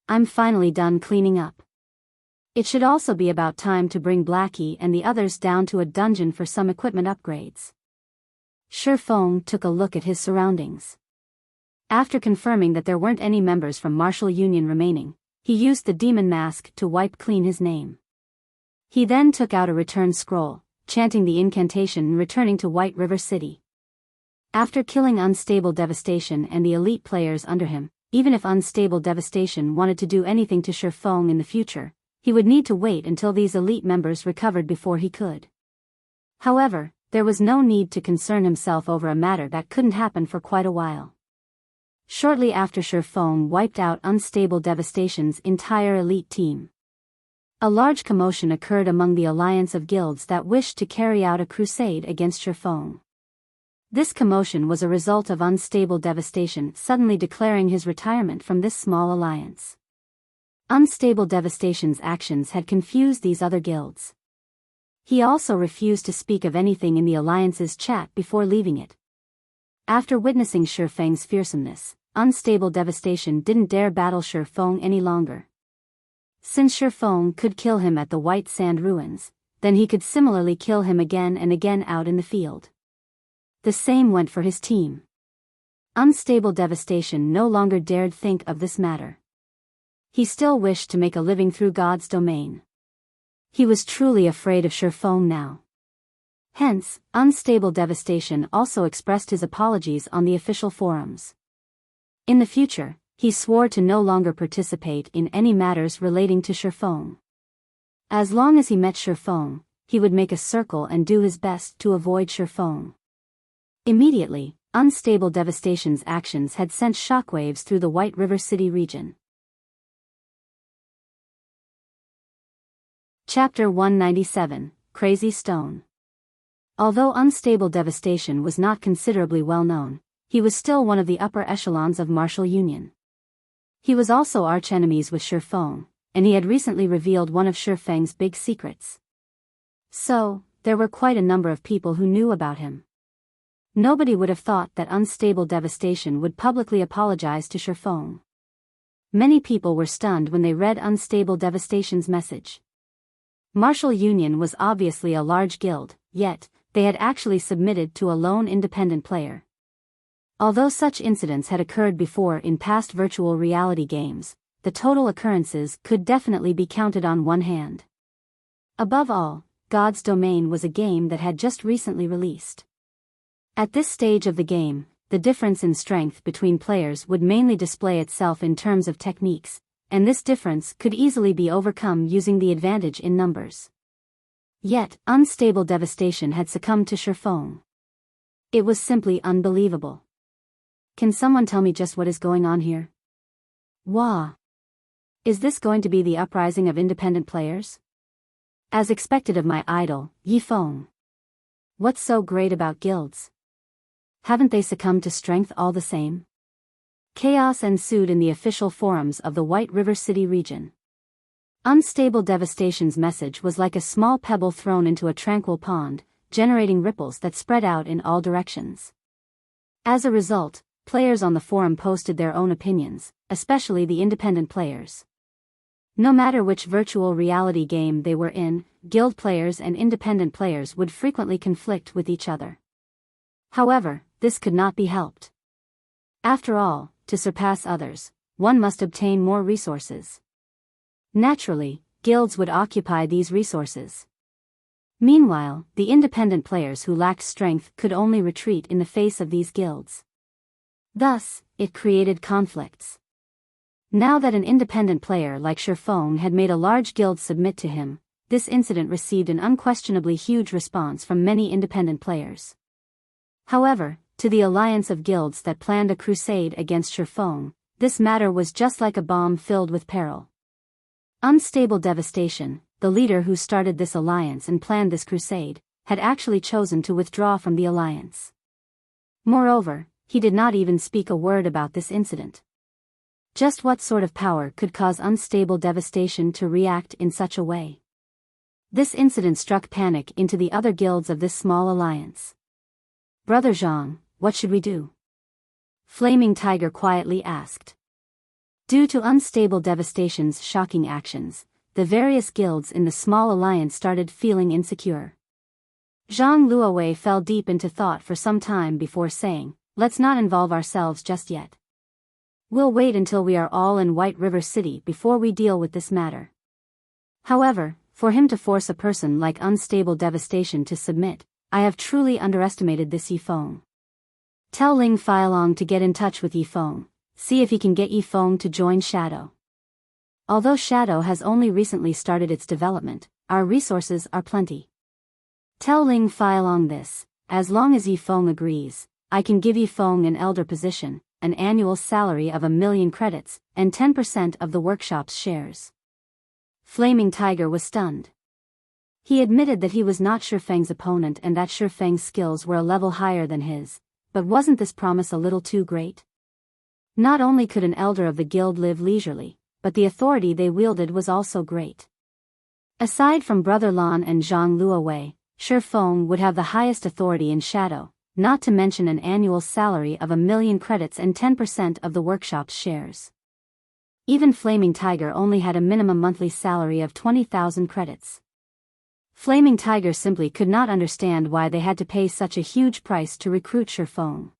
I'm finally done cleaning up. It should also be about time to bring Blackie and the others down to a dungeon for some equipment upgrades. Feng took a look at his surroundings. After confirming that there weren't any members from Martial Union remaining, he used the demon mask to wipe clean his name. He then took out a return scroll, chanting the incantation and returning to White River City. After killing Unstable Devastation and the elite players under him, even if Unstable Devastation wanted to do anything to Shifeng in the future, he would need to wait until these elite members recovered before he could. However, there was no need to concern himself over a matter that couldn't happen for quite a while. Shortly after Shifeng wiped out Unstable Devastation's entire elite team, a large commotion occurred among the alliance of guilds that wished to carry out a crusade against Shifeng. This commotion was a result of Unstable Devastation suddenly declaring his retirement from this small alliance. Unstable Devastation's actions had confused these other guilds. He also refused to speak of anything in the alliance's chat before leaving it. After witnessing Shifeng's fearsomeness, Unstable Devastation didn't dare battle Shifeng any longer. Since Shifeng could kill him at the White Sand Ruins, then he could similarly kill him again and again out in the field. The same went for his team. Unstable Devastation no longer dared think of this matter. He still wished to make a living through God's domain. He was truly afraid of Shifeng now. Hence, Unstable Devastation also expressed his apologies on the official forums. In the future, he swore to no longer participate in any matters relating to Shifeng. As long as he met Shifeng, he would make a circle and do his best to avoid Shifeng. Immediately, Unstable Devastation's actions had sent shockwaves through the White River City region. Chapter 197, Crazy Stone. Although Unstable Devastation was not considerably well known, he was still one of the upper echelons of martial union. He was also archenemies with Shifeng, and he had recently revealed one of Shifeng's big secrets. So, there were quite a number of people who knew about him. Nobody would have thought that Unstable Devastation would publicly apologize to Shifeng. Many people were stunned when they read Unstable Devastation's message. Martial Union was obviously a large guild, yet, they had actually submitted to a lone independent player. Although such incidents had occurred before in past virtual reality games, the total occurrences could definitely be counted on one hand. Above all, God's Domain was a game that had just recently released. At this stage of the game, the difference in strength between players would mainly display itself in terms of techniques, and this difference could easily be overcome using the advantage in numbers. Yet, Unstable Devastation had succumbed to Shifeng. It was simply unbelievable. Can someone tell me just what is going on here? Wah! Is this going to be the uprising of independent players? As expected of my idol, Yifeng. What's so great about guilds? Haven't they succumbed to strength all the same? Chaos ensued in the official forums of the White River City region. Unstable Devastation's message was like a small pebble thrown into a tranquil pond, generating ripples that spread out in all directions. As a result, players on the forum posted their own opinions, especially the independent players. No matter which virtual reality game they were in, guild players and independent players would frequently conflict with each other. However, this could not be helped. After all, to surpass others, one must obtain more resources. Naturally, guilds would occupy these resources. Meanwhile, the independent players who lacked strength could only retreat in the face of these guilds. Thus, it created conflicts. Now that an independent player like Shifeng had made a large guild submit to him, this incident received an unquestionably huge response from many independent players. However, to the alliance of guilds that planned a crusade against Shifeng, this matter was just like a bomb filled with peril. Unstable Devastation, the leader who started this alliance and planned this crusade, had actually chosen to withdraw from the alliance. Moreover, he did not even speak a word about this incident. Just what sort of power could cause Unstable Devastation to react in such a way? This incident struck panic into the other guilds of this small alliance. Brother Zhang, what should we do? Flaming Tiger quietly asked. Due to Unstable Devastation's shocking actions, the various guilds in the small alliance started feeling insecure. Zhang Luowei fell deep into thought for some time before saying, "Let's not involve ourselves just yet. We'll wait until we are all in White River City before we deal with this matter." However, For him to force a person like Unstable Devastation to submit, I have truly underestimated this Yifeng. Tell Ling Feilong to get in touch with Yifeng, see if he can get Yifeng to join Shadow. Although Shadow has only recently started its development, our resources are plenty. Tell Ling Feilong this, as long as Yifeng agrees, I can give Yifeng an elder position, an annual salary of 1,000,000 credits, and 10% of the workshop's shares. Flaming Tiger was stunned. He admitted that he was not Shifeng's opponent and that Shifeng's skills were a level higher than his, but wasn't this promise a little too great? Not only could an elder of the guild live leisurely, but the authority they wielded was also great. Aside from Brother Lan and Zhang Luowei, Shifeng would have the highest authority in Shadow, not to mention an annual salary of 1,000,000 credits and 10% of the workshop's shares. Even Flaming Tiger only had a minimum monthly salary of 20,000 credits. Flaming Tiger simply could not understand why they had to pay such a huge price to recruit Shifeng.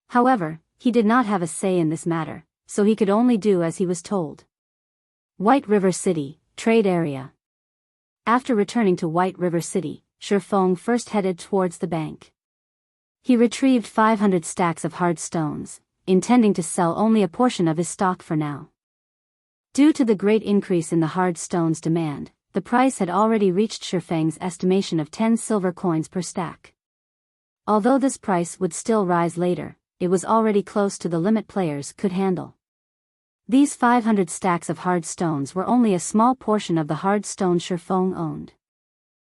However, he did not have a say in this matter, so he could only do as he was told. White River City, Trade Area. After returning to White River City, Shifeng first headed towards the bank. He retrieved 500 stacks of hard stones, intending to sell only a portion of his stock for now. Due to the great increase in the hard stones demand, the price had already reached Shifeng's estimation of 10 silver coins per stack. Although this price would still rise later, it was already close to the limit players could handle. These 500 stacks of hard stones were only a small portion of the hard stone Shifeng owned.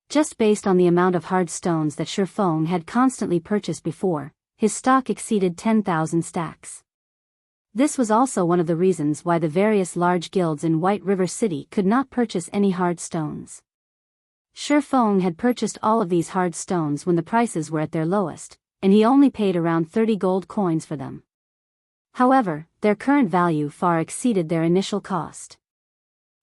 Just based on the amount of hard stones that Shifeng had constantly purchased before, his stock exceeded 10,000 stacks. This was also one of the reasons why the various large guilds in White River City could not purchase any hard stones. Shifeng had purchased all of these hard stones when the prices were at their lowest, and he only paid around 30 gold coins for them. However, their current value far exceeded their initial cost.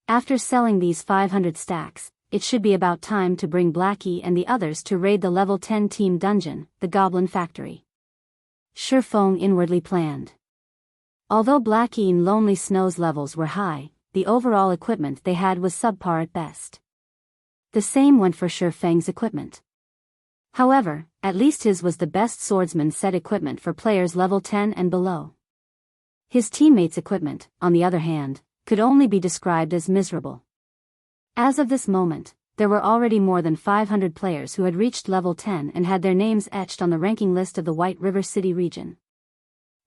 After selling these 500 stacks, it should be about time to bring Blackie and the others to raid the level 10 team dungeon, the Goblin Factory. Shifeng inwardly planned. Although Blackie and Lonely Snow's levels were high, the overall equipment they had was subpar at best. The same went for Shifeng's equipment. However, at least his was the best swordsman set equipment for players level 10 and below. His teammates' equipment, on the other hand, could only be described as miserable. As of this moment, there were already more than 500 players who had reached level 10 and had their names etched on the ranking list of the White River City region.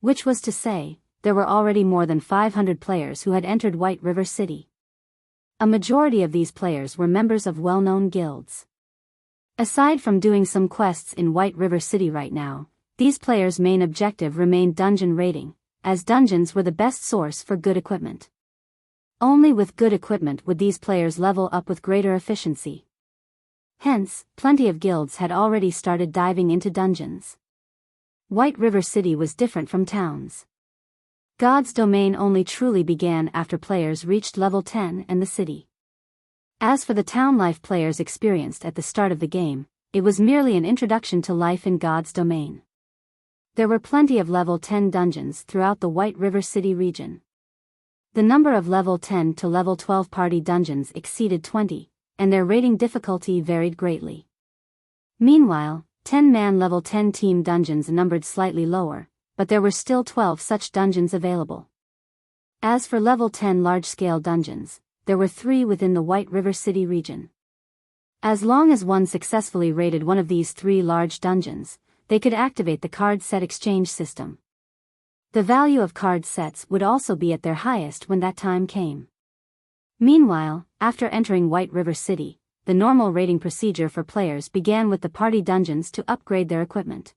Which was to say, there were already more than 500 players who had entered White River City. A majority of these players were members of well-known guilds. Aside from doing some quests in White River City right now, these players' main objective remained dungeon raiding, as dungeons were the best source for good equipment. Only with good equipment would these players level up with greater efficiency. Hence, plenty of guilds had already started diving into dungeons. White River City was different from towns. God's domain only truly began after players reached level 10 and the city. As for the town life players experienced at the start of the game, it was merely an introduction to life in God's domain. There were plenty of level 10 dungeons throughout the White River City region. The number of level 10 to level 12 party dungeons exceeded 20, and their rating difficulty varied greatly. Meanwhile, 10-man level 10 team dungeons numbered slightly lower, but there were still 12 such dungeons available. As for level 10 large-scale dungeons, there were 3 within the White River City region. As long as one successfully raided one of these 3 large dungeons, they could activate the card set exchange system. The value of card sets would also be at their highest when that time came. Meanwhile, after entering White River City, the normal raiding procedure for players began with the party dungeons to upgrade their equipment.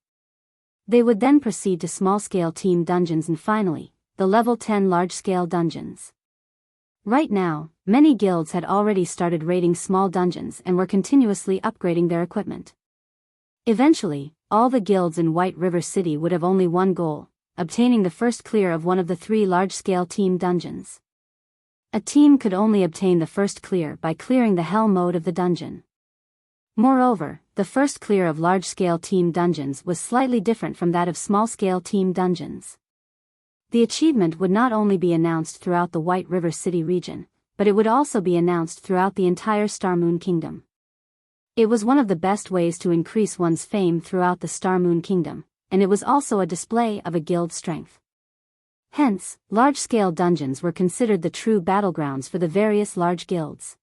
They would then proceed to small-scale team dungeons and finally, the level 10 large-scale dungeons. Right now, many guilds had already started raiding small dungeons and were continuously upgrading their equipment. Eventually, all the guilds in White River City would have only one goal: obtaining the first clear of one of the 3 large-scale team dungeons. A team could only obtain the first clear by clearing the hell mode of the dungeon. Moreover, the first clear of large-scale team dungeons was slightly different from that of small-scale team dungeons. The achievement would not only be announced throughout the White River City region, but it would also be announced throughout the entire Star Moon Kingdom. It was one of the best ways to increase one's fame throughout the Star Moon Kingdom, and it was also a display of a guild's strength. Hence, large-scale dungeons were considered the true battlegrounds for the various large guilds.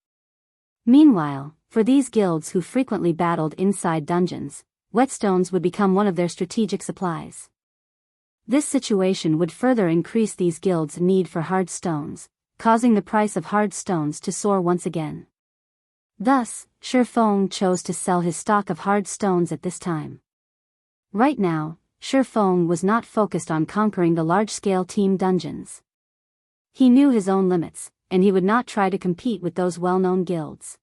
Meanwhile, for these guilds who frequently battled inside dungeons, whetstones would become one of their strategic supplies. This situation would further increase these guilds' need for hard stones, causing the price of hard stones to soar once again. Thus, Shi Feng chose to sell his stock of hard stones at this time. Right now, Shi Feng was not focused on conquering the large-scale team dungeons. He knew his own limits, and he would not try to compete with those well-known guilds.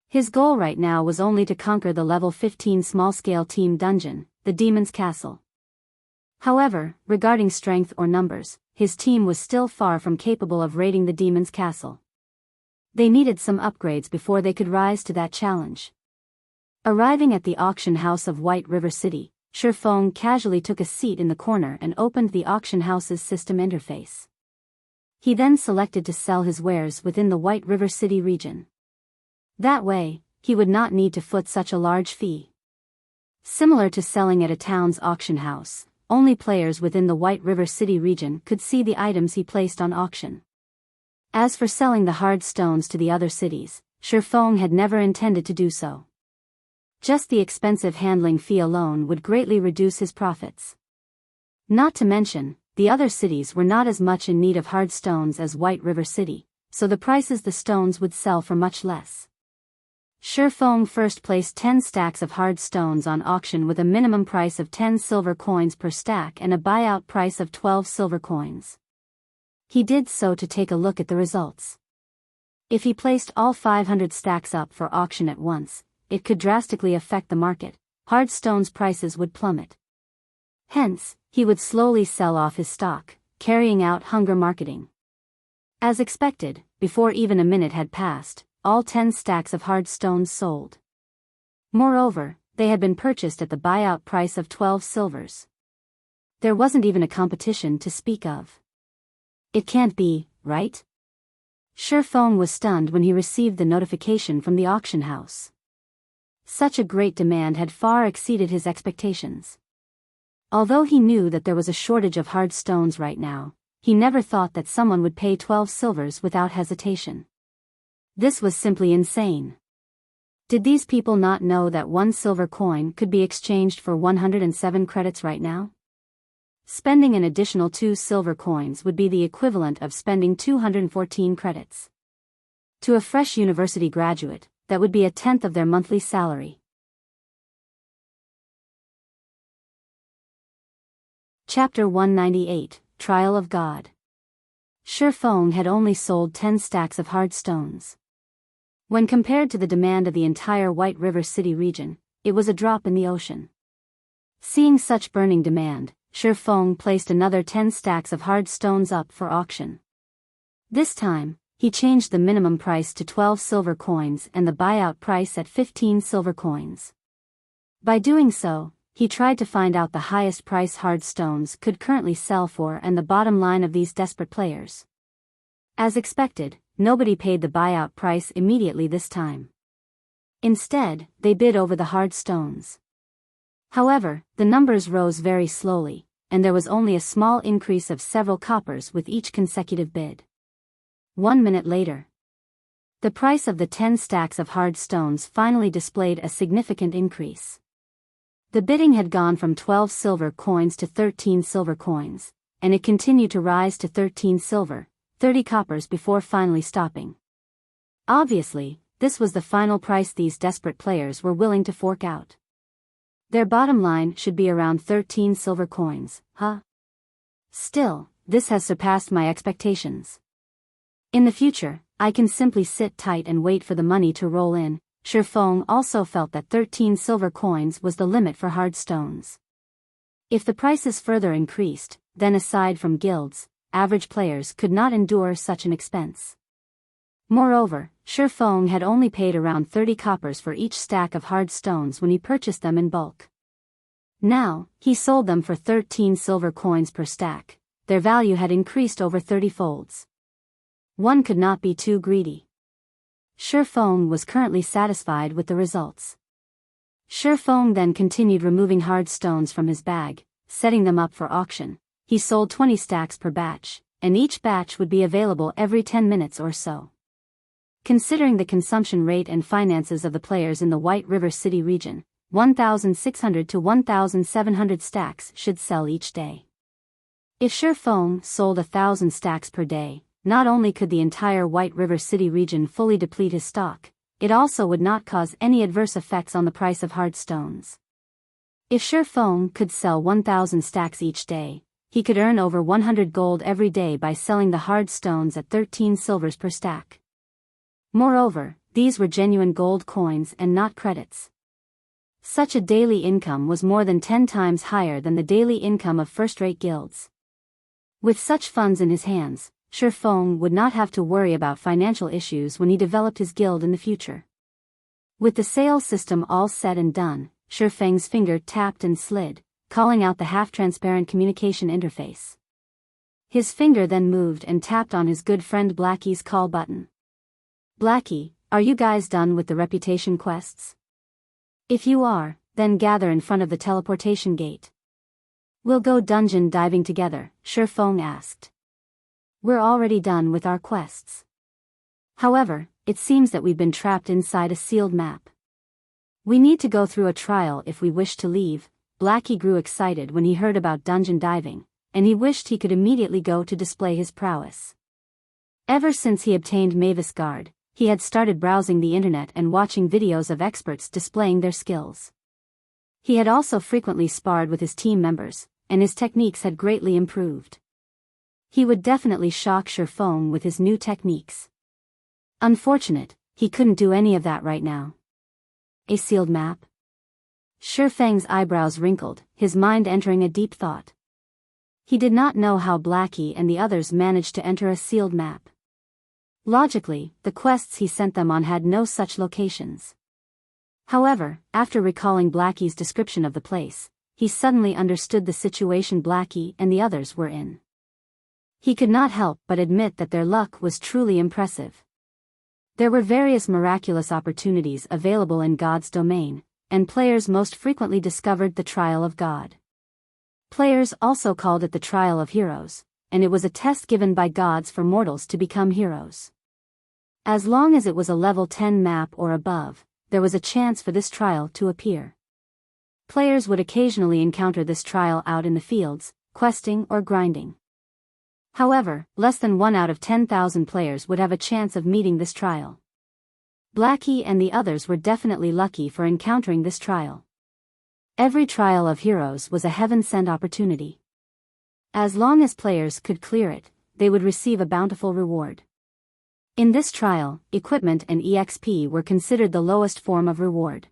His goal right now was only to conquer the level 15 small-scale team dungeon, the Demon's Castle. However, regarding strength or numbers, his team was still far from capable of raiding the Demon's Castle. They needed some upgrades before they could rise to that challenge. Arriving at the auction house of White River City, Shi Feng casually took a seat in the corner and opened the auction house's system interface. He then selected to sell his wares within the White River City region. That way, he would not need to foot such a large fee. Similar to selling at a town's auction house, only players within the White River City region could see the items he placed on auction. As for selling the hard stones to the other cities, Shi Feng had never intended to do so. Just the expensive handling fee alone would greatly reduce his profits. Not to mention, the other cities were not as much in need of hard stones as White River City, so the prices the stones would sell for much less. Shi Feng first placed 10 stacks of hard stones on auction with a minimum price of 10 silver coins per stack and a buyout price of 12 silver coins. He did so to take a look at the results. If he placed all 500 stacks up for auction at once, it could drastically affect the market. Hard stones prices would plummet. Hence, he would slowly sell off his stock, carrying out hunger marketing. As expected, before even a minute had passed, all 10 stacks of hard stones sold. Moreover, they had been purchased at the buyout price of 12 silvers. There wasn't even a competition to speak of. It can't be, right? Shi Feng was stunned when he received the notification from the auction house. Such a great demand had far exceeded his expectations. Although he knew that there was a shortage of hard stones right now, he never thought that someone would pay 12 silvers without hesitation. This was simply insane. Did these people not know that 1 silver coin could be exchanged for 107 credits right now? Spending an additional 2 silver coins would be the equivalent of spending 214 credits. To a fresh university graduate, that would be a tenth of their monthly salary. Chapter 198, Trial of God. Shi Feng had only sold 10 stacks of hard stones. When compared to the demand of the entire White River City region, it was a drop in the ocean. Seeing such burning demand, Shi Feng placed another 10 stacks of hard stones up for auction. This time, he changed the minimum price to 12 silver coins and the buyout price at 15 silver coins. By doing so, he tried to find out the highest price hard stones could currently sell for and the bottom line of these desperate players. As expected, nobody paid the buyout price immediately this time. Instead, they bid over the hard stones. However, the numbers rose very slowly, and there was only a small increase of several coppers with each consecutive bid. 1 minute later, the price of the 10 stacks of hard stones finally displayed a significant increase. The bidding had gone from 12 silver coins to 13 silver coins, and it continued to rise to 13 silver, 30 coppers before finally stopping. Obviously, this was the final price these desperate players were willing to fork out. Their bottom line should be around 13 silver coins, huh? Still, this has surpassed my expectations. In the future, I can simply sit tight and wait for the money to roll in. Shi Feng also felt that 13 silver coins was the limit for hard stones. If the prices further increased, then aside from guilds, average players could not endure such an expense. Moreover, Shi Feng had only paid around 30 coppers for each stack of hard stones when he purchased them in bulk. Now, he sold them for 13 silver coins per stack. Their value had increased over 30 folds. One could not be too greedy. Shifeng was currently satisfied with the results. Shifeng then continued removing hard stones from his bag, setting them up for auction. He sold 20 stacks per batch, and each batch would be available every 10 minutes or so. Considering the consumption rate and finances of the players in the White River City region, 1,600 to 1,700 stacks should sell each day. If Shifeng sold 1,000 stacks per day, not only could the entire White River City region fully deplete his stock, it also would not cause any adverse effects on the price of hard stones. If Shifeng could sell 1,000 stacks each day, he could earn over 100 gold every day by selling the hard stones at 13 silvers per stack. Moreover, these were genuine gold coins and not credits. Such a daily income was more than 10 times higher than the daily income of first-rate guilds. With such funds in his hands, Shifeng would not have to worry about financial issues when he developed his guild in the future. With the sales system all set and done, Shifeng's finger tapped and slid, calling out the half-transparent communication interface. His finger then moved and tapped on his good friend Blackie's call button. Blackie, are you guys done with the reputation quests? If you are, then gather in front of the teleportation gate. We'll go dungeon diving together, Shifeng asked. We're already done with our quests. However, it seems that we've been trapped inside a sealed map. We need to go through a trial if we wish to leave. Blackie grew excited when he heard about dungeon diving, and he wished he could immediately go to display his prowess. Ever since he obtained Mavis Guard, he had started browsing the internet and watching videos of experts displaying their skills. He had also frequently sparred with his team members, and his techniques had greatly improved. He would definitely shock Shifeng with his new techniques. Unfortunate, he couldn't do any of that right now. A sealed map? Shifeng's eyebrows wrinkled, his mind entering a deep thought. He did not know how Blackie and the others managed to enter a sealed map. Logically, the quests he sent them on had no such locations. However, after recalling Blackie's description of the place, he suddenly understood the situation Blackie and the others were in. He could not help but admit that their luck was truly impressive. There were various miraculous opportunities available in God's domain, and players most frequently discovered the Trial of God. Players also called it the Trial of Heroes, and it was a test given by gods for mortals to become heroes. As long as it was a level 10 map or above, there was a chance for this trial to appear. Players would occasionally encounter this trial out in the fields, questing or grinding. However, less than 1 out of 10,000 players would have a chance of meeting this trial. Blackie and the others were definitely lucky for encountering this trial. Every Trial of Heroes was a heaven-sent opportunity. As long as players could clear it, they would receive a bountiful reward. In this trial, equipment and EXP were considered the lowest form of reward.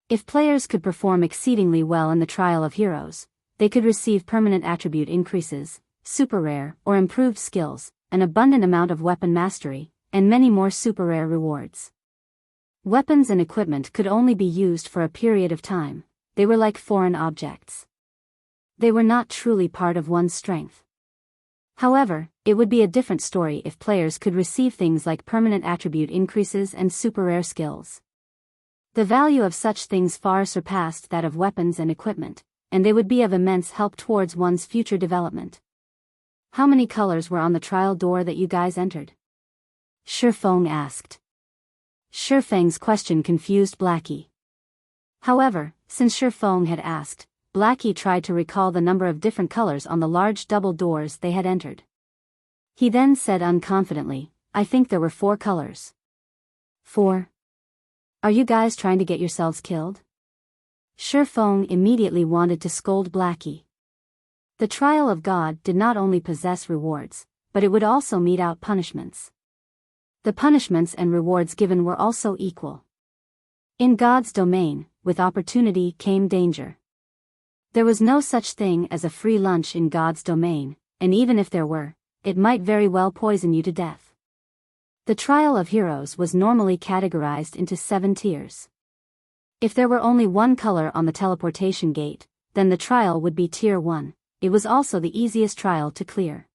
If players could perform exceedingly well in the Trial of Heroes, they could receive permanent attribute increases, super rare or improved skills, an abundant amount of weapon mastery, and many more super rare rewards. Weapons and equipment could only be used for a period of time. They were like foreign objects. They were not truly part of one's strength. However, it would be a different story if players could receive things like permanent attribute increases and super rare skills. The value of such things far surpassed that of weapons and equipment, and they would be of immense help towards one's future development. How many colors were on the trial door that you guys entered? Shifeng asked. Shifeng's question confused Blackie. However, since Shifeng had asked, Blackie tried to recall the number of different colors on the large double doors they had entered. He then said unconfidently, I think there were 4 colors. 4? Are you guys trying to get yourselves killed? Shifeng immediately wanted to scold Blackie. The Trial of God did not only possess rewards, but it would also mete out punishments. The punishments and rewards given were also equal. In God's domain, with opportunity came danger. There was no such thing as a free lunch in God's domain, and even if there were, it might very well poison you to death. The Trial of Heroes was normally categorized into 7 tiers. If there were only 1 color on the teleportation gate, then the trial would be Tier 1. It was also the easiest trial to clear.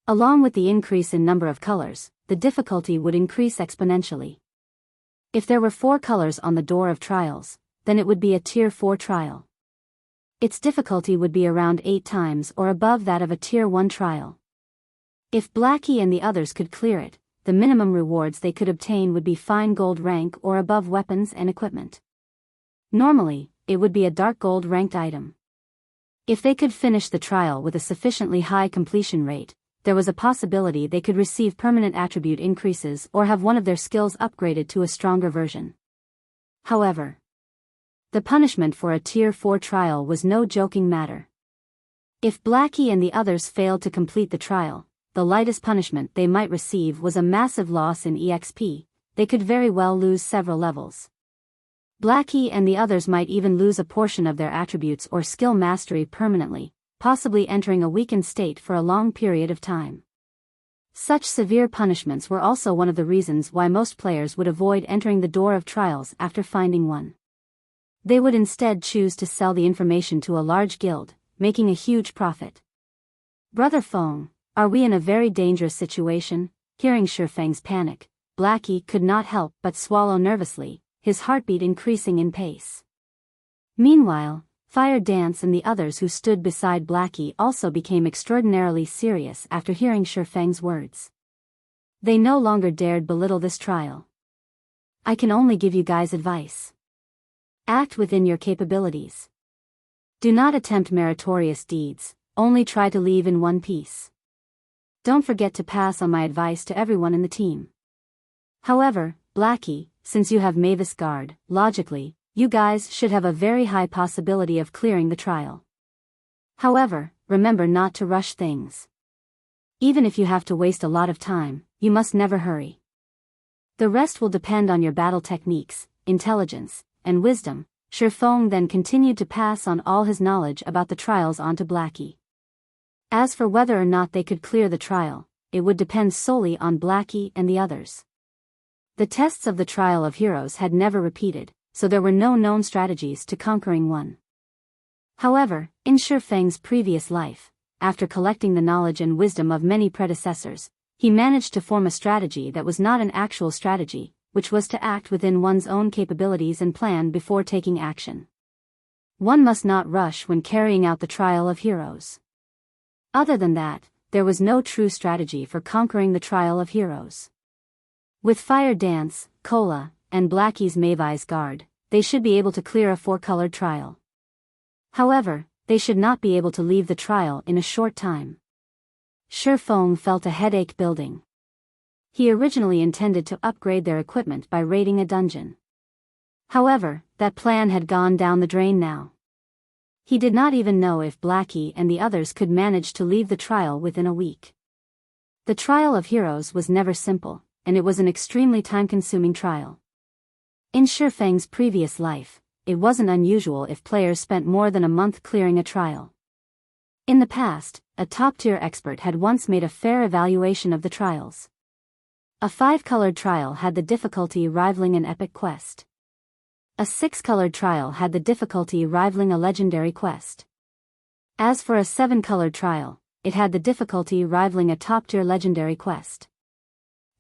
Along with the increase in number of colors, the difficulty would increase exponentially. If there were 4 colors on the door of trials, then it would be a Tier 4 trial. Its difficulty would be around 8 times or above that of a Tier 1 trial. If Blackie and the others could clear it, the minimum rewards they could obtain would be fine gold rank or above weapons and equipment. Normally, it would be a dark gold ranked item. If they could finish the trial with a sufficiently high completion rate, there was a possibility they could receive permanent attribute increases or have one of their skills upgraded to a stronger version. However, the punishment for a Tier 4 trial was no joking matter. If Blackie and the others failed to complete the trial, the lightest punishment they might receive was a massive loss in EXP. They could very well lose several levels. Blackie and the others might even lose a portion of their attributes or skill mastery permanently, possibly entering a weakened state for a long period of time. Such severe punishments were also one of the reasons why most players would avoid entering the door of trials after finding one. They would instead choose to sell the information to a large guild, making a huge profit. Brother Feng, are we in a very dangerous situation? Hearing Shifeng's panic, Blackie could not help but swallow nervously, his heartbeat increasing in pace. Meanwhile, Fire Dance and the others who stood beside Blackie also became extraordinarily serious after hearing Shifeng's words. They no longer dared belittle this trial. I can only give you guys advice. Act within your capabilities. Do not attempt meritorious deeds, only try to leave in one piece. Don't forget to pass on my advice to everyone in the team. However, Blackie, since you have Mavis Guard, logically, you guys should have a very high possibility of clearing the trial. However, remember not to rush things. Even if you have to waste a lot of time, you must never hurry. The rest will depend on your battle techniques, intelligence, and wisdom. Shifeng then continued to pass on all his knowledge about the trials onto Blackie. As for whether or not they could clear the trial, it would depend solely on Blackie and the others. The tests of the Trial of Heroes had never repeated, so there were no known strategies to conquering one. However, in Shifeng's previous life, after collecting the knowledge and wisdom of many predecessors, he managed to form a strategy that was not an actual strategy, which was to act within one's own capabilities and plan before taking action. One must not rush when carrying out the Trial of Heroes. Other than that, there was no true strategy for conquering the Trial of Heroes. With Fire Dance, Cola, and Blackie's Mavis Guard, they should be able to clear a 4-colored trial. However, they should not be able to leave the trial in a short time. Shifeng felt a headache building. He originally intended to upgrade their equipment by raiding a dungeon. However, that plan had gone down the drain now. He did not even know if Blackie and the others could manage to leave the trial within a week. The Trial of Heroes was never simple, and it was an extremely time-consuming trial. In Shifeng's previous life, it wasn't unusual if players spent more than a month clearing a trial. In the past, a top-tier expert had once made a fair evaluation of the trials. A 5-colored trial had the difficulty rivaling an epic quest. A 6-colored trial had the difficulty rivaling a legendary quest. As for a 7-colored trial, it had the difficulty rivaling a top-tier legendary quest.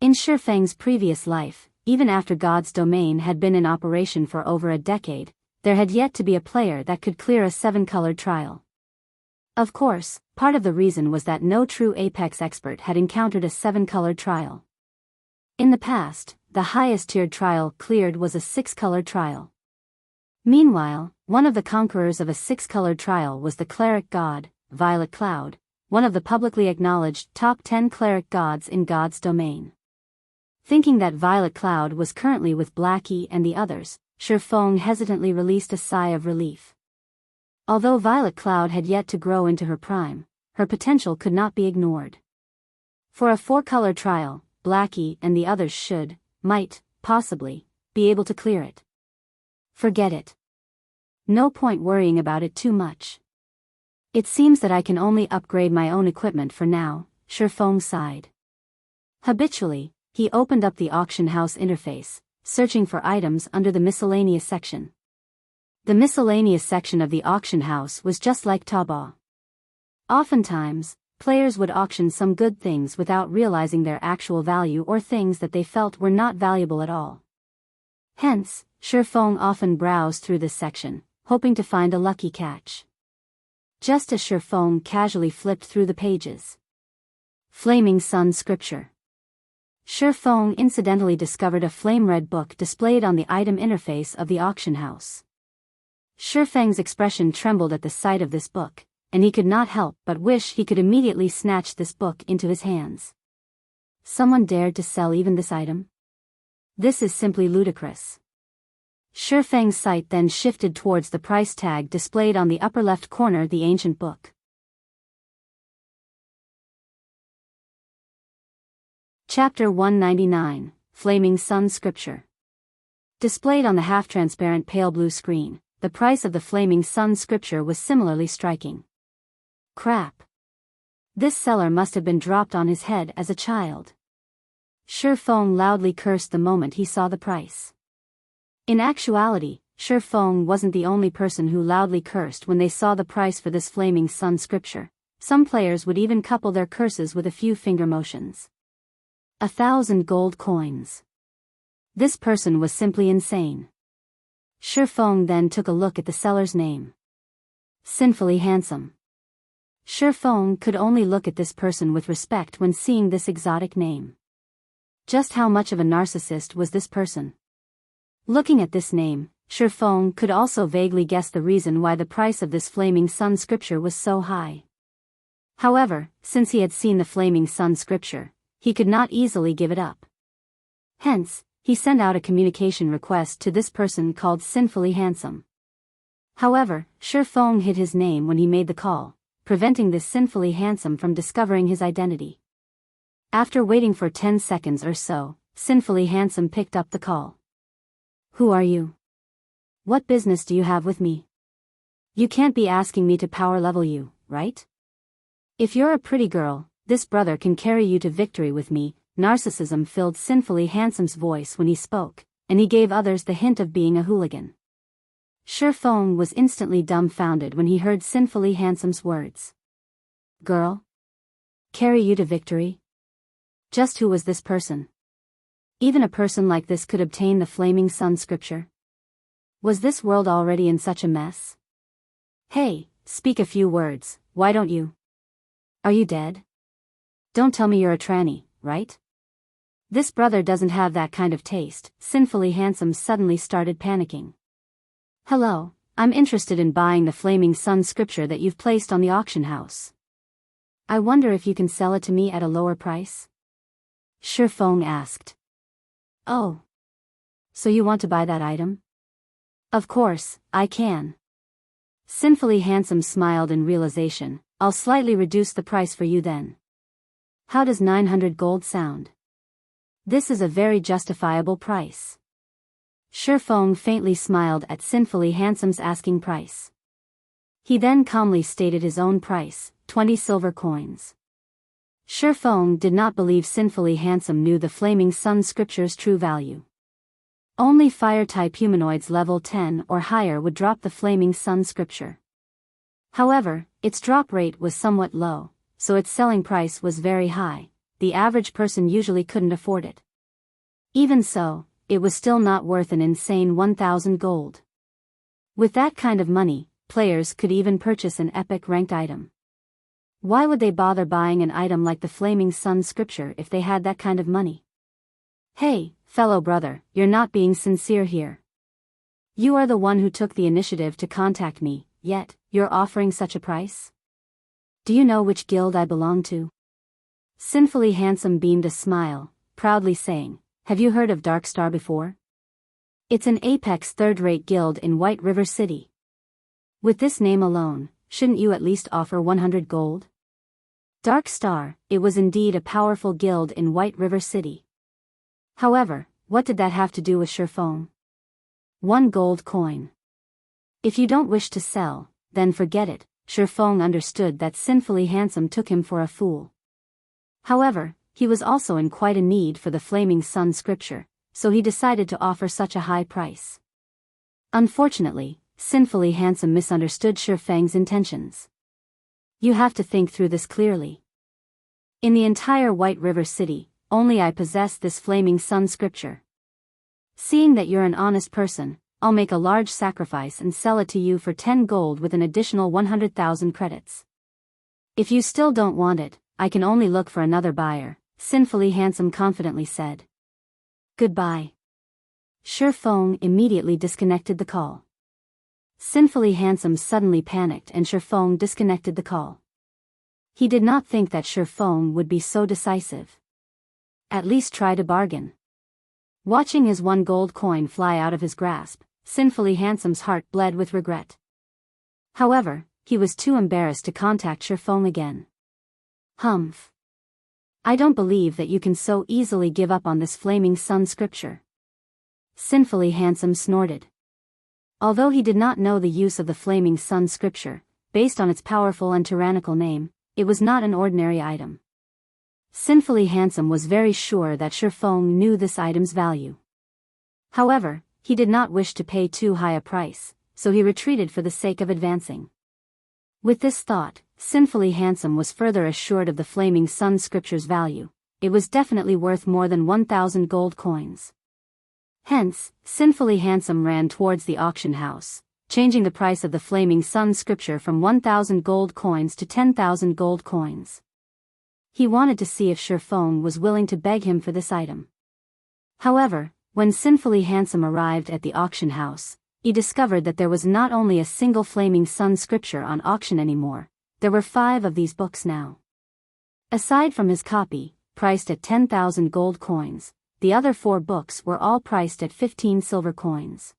In Shifeng's previous life, even after God's Domain had been in operation for over a decade, there had yet to be a player that could clear a 7-colored trial. Of course, part of the reason was that no true Apex expert had encountered a 7-colored trial. In the past, the highest tiered trial cleared was a 6-colored trial. Meanwhile, one of the conquerors of a 6-colored trial was the cleric god, Violet Cloud, one of the publicly acknowledged top 10 cleric gods in God's Domain. Thinking that Violet Cloud was currently with Blackie and the others, Shifeng hesitantly released a sigh of relief. Although Violet Cloud had yet to grow into her prime, her potential could not be ignored. For a 4-color trial, Blackie and the others might, possibly, be able to clear it. Forget it. No point worrying about it too much. It seems that I can only upgrade my own equipment for now, Shifeng sighed. Habitually, he opened up the auction house interface, searching for items under the miscellaneous section. The miscellaneous section of the auction house was just like Taobao. Oftentimes, Players would auction some good things without realizing their actual value or things that they felt were not valuable at all. Hence, Shifeng often browsed through this section, hoping to find a lucky catch. Just as Shifeng casually flipped through the pages. Flaming Sun Scripture. Shifeng incidentally discovered a flame-red book displayed on the item interface of the auction house. Shifeng's expression trembled at the sight of this book, and he could not help but wish he could immediately snatch this book into his hands. Someone dared to sell even this item? This is simply ludicrous. Shifeng's sight then shifted towards the price tag displayed on the upper left corner, the ancient book. Chapter 199, Flaming Sun Scripture. Displayed on the half-transparent pale blue screen, the price of the Flaming Sun Scripture was similarly striking. Crap. This seller must have been dropped on his head as a child. Shifeng loudly cursed the moment he saw the price. In actuality, Shifeng wasn't the only person who loudly cursed when they saw the price for this Flaming Sun Scripture. Some players would even couple their curses with a few finger motions. 1,000 gold coins. This person was simply insane. Shifeng then took a look at the seller's name. Sinfully Handsome. Shifeng could only look at this person with respect when seeing this exotic name. Just how much of a narcissist was this person? Looking at this name, Shifeng could also vaguely guess the reason why the price of this Flaming Sun Scripture was so high. However, since he had seen the Flaming Sun Scripture, he could not easily give it up. Hence, he sent out a communication request to this person called Sinfully Handsome. However, Shifeng hid his name when he made the call, preventing this Sinfully Handsome from discovering his identity. After waiting for 10 seconds or so, Sinfully Handsome picked up the call. Who are you? What business do you have with me? You can't be asking me to power level you, right? If you're a pretty girl, this brother can carry you to victory with me. Narcissism filled Sinfully Handsome's voice when he spoke, and he gave others the hint of being a hooligan. Shifeng was instantly dumbfounded when he heard Sinfully Handsome's words. Girl? Carry you to victory? Just who was this person? Even a person like this could obtain the Flaming Sun Scripture? Was this world already in such a mess? Hey, speak a few words, why don't you? Are you dead? Don't tell me you're a tranny, right? This brother doesn't have that kind of taste. Sinfully Handsome suddenly started panicking. Hello, I'm interested in buying the Flaming Sun Scripture that you've placed on the auction house. I wonder if you can sell it to me at a lower price? Shifeng asked. Oh. So you want to buy that item? Of course, I can. Sinfully Handsome smiled in realization. I'll slightly reduce the price for you then. How does 900 gold sound? This is a very justifiable price. Shifeng faintly smiled at Sinfully Handsome's asking price. He then calmly stated his own price, 20 silver coins. Shifeng did not believe Sinfully Handsome knew the Flaming Sun Scripture's true value. Only fire-type humanoids level 10 or higher would drop the Flaming Sun Scripture. However, its drop rate was somewhat low, so its selling price was very high. The average person usually couldn't afford it. Even so, it was still not worth an insane 1,000 gold. With that kind of money, players could even purchase an epic ranked item. Why would they bother buying an item like the Flaming Sun Scripture if they had that kind of money? Hey, fellow brother, you're not being sincere here. You are the one who took the initiative to contact me, yet, you're offering such a price? Do you know which guild I belong to? Sinfully Handsome beamed a smile, proudly saying, have you heard of Darkstar before? It's an apex third-rate guild in White River City. With this name alone, shouldn't you at least offer 100 gold? Darkstar, it was indeed a powerful guild in White River City. However, what did that have to do with Shifeng? 1 gold coin. If you don't wish to sell, then forget it. Shifeng understood that Sinfully Handsome took him for a fool. However, he was also in quite a need for the Flaming Sun Scripture, so he decided to offer such a high price. Unfortunately, Sinfully Handsome misunderstood Shifeng's intentions. You have to think through this clearly. In the entire White River City, only I possess this Flaming Sun scripture. Seeing that you're an honest person, I'll make a large sacrifice and sell it to you for 10 gold with an additional 100,000 credits. If you still don't want it, I can only look for another buyer, Sinfully Handsome confidently said. Goodbye. Shifeng immediately disconnected the call. Sinfully Handsome suddenly panicked and Shifeng disconnected the call. He did not think that Shifeng would be so decisive. At least try to bargain. Watching his 1 gold coin fly out of his grasp, Sinfully Handsome's heart bled with regret. However, he was too embarrassed to contact Shifeng again. Humph. I don't believe that you can so easily give up on this Flaming Sun scripture. Sinfully Handsome snorted. Although he did not know the use of the Flaming Sun scripture, based on its powerful and tyrannical name, it was not an ordinary item. Sinfully Handsome was very sure that Shifeng knew this item's value. However, he did not wish to pay too high a price, so he retreated for the sake of advancing. With this thought, Sinfully Handsome was further assured of the Flaming Sun scripture's value. It was definitely worth more than 1,000 gold coins. Hence, Sinfully Handsome ran towards the auction house, changing the price of the Flaming Sun scripture from 1,000 gold coins to 10,000 gold coins. He wanted to see if Shifeng was willing to beg him for this item. However, when Sinfully Handsome arrived at the auction house, he discovered that there was not only a single Flaming Sun scripture on auction anymore, there were 5 of these books now. Aside from his copy, priced at 10,000 gold coins, the other 4 books were all priced at 15 silver coins.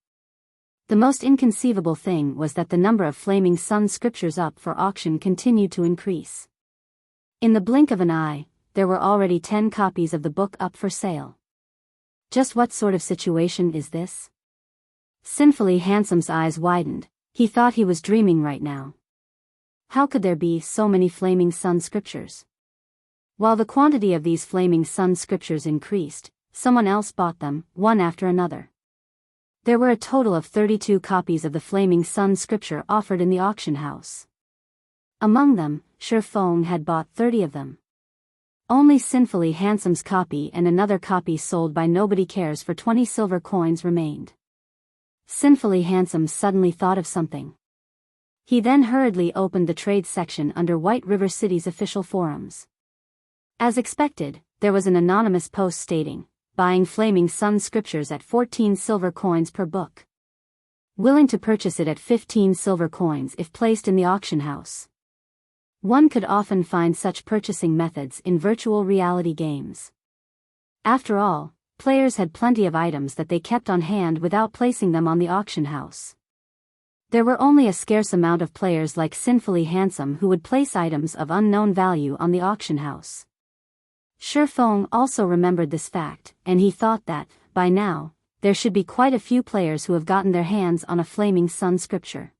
The most inconceivable thing was that the number of Flaming Sun scriptures up for auction continued to increase. In the blink of an eye, there were already 10 copies of the book up for sale. Just what sort of situation is this? Sinfully Handsome's eyes widened. He thought he was dreaming right now. How could there be so many Flaming Sun scriptures? While the quantity of these Flaming Sun scriptures increased, someone else bought them, one after another. There were a total of 32 copies of the Flaming Sun scripture offered in the auction house. Among them, Shifeng had bought 30 of them. Only Sinfully Handsome's copy and another copy sold by Nobody Cares for 20 silver coins remained. Sinfully Handsome suddenly thought of something. He then hurriedly opened the trade section under White River City's official forums. As expected, there was an anonymous post stating, buying Flaming Sun scriptures at 14 silver coins per book. Willing to purchase it at 15 silver coins if placed in the auction house. One could often find such purchasing methods in virtual reality games. After all, players had plenty of items that they kept on hand without placing them on the auction house. There were only a scarce amount of players like Sinfully Handsome who would place items of unknown value on the auction house. Shifeng also remembered this fact, and he thought that, by now, there should be quite a few players who have gotten their hands on a Flaming Sun scripture.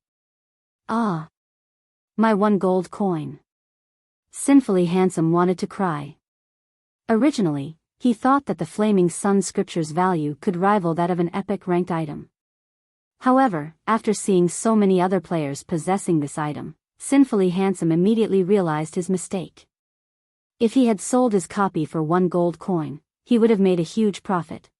Ah! My 1 gold coin. Sinfully Handsome wanted to cry. Originally, he thought that the Flaming Sun scripture's value could rival that of an epic ranked item. However, after seeing so many other players possessing this item, Sinfully Handsome immediately realized his mistake. If he had sold his copy for 1 gold coin, he would have made a huge profit.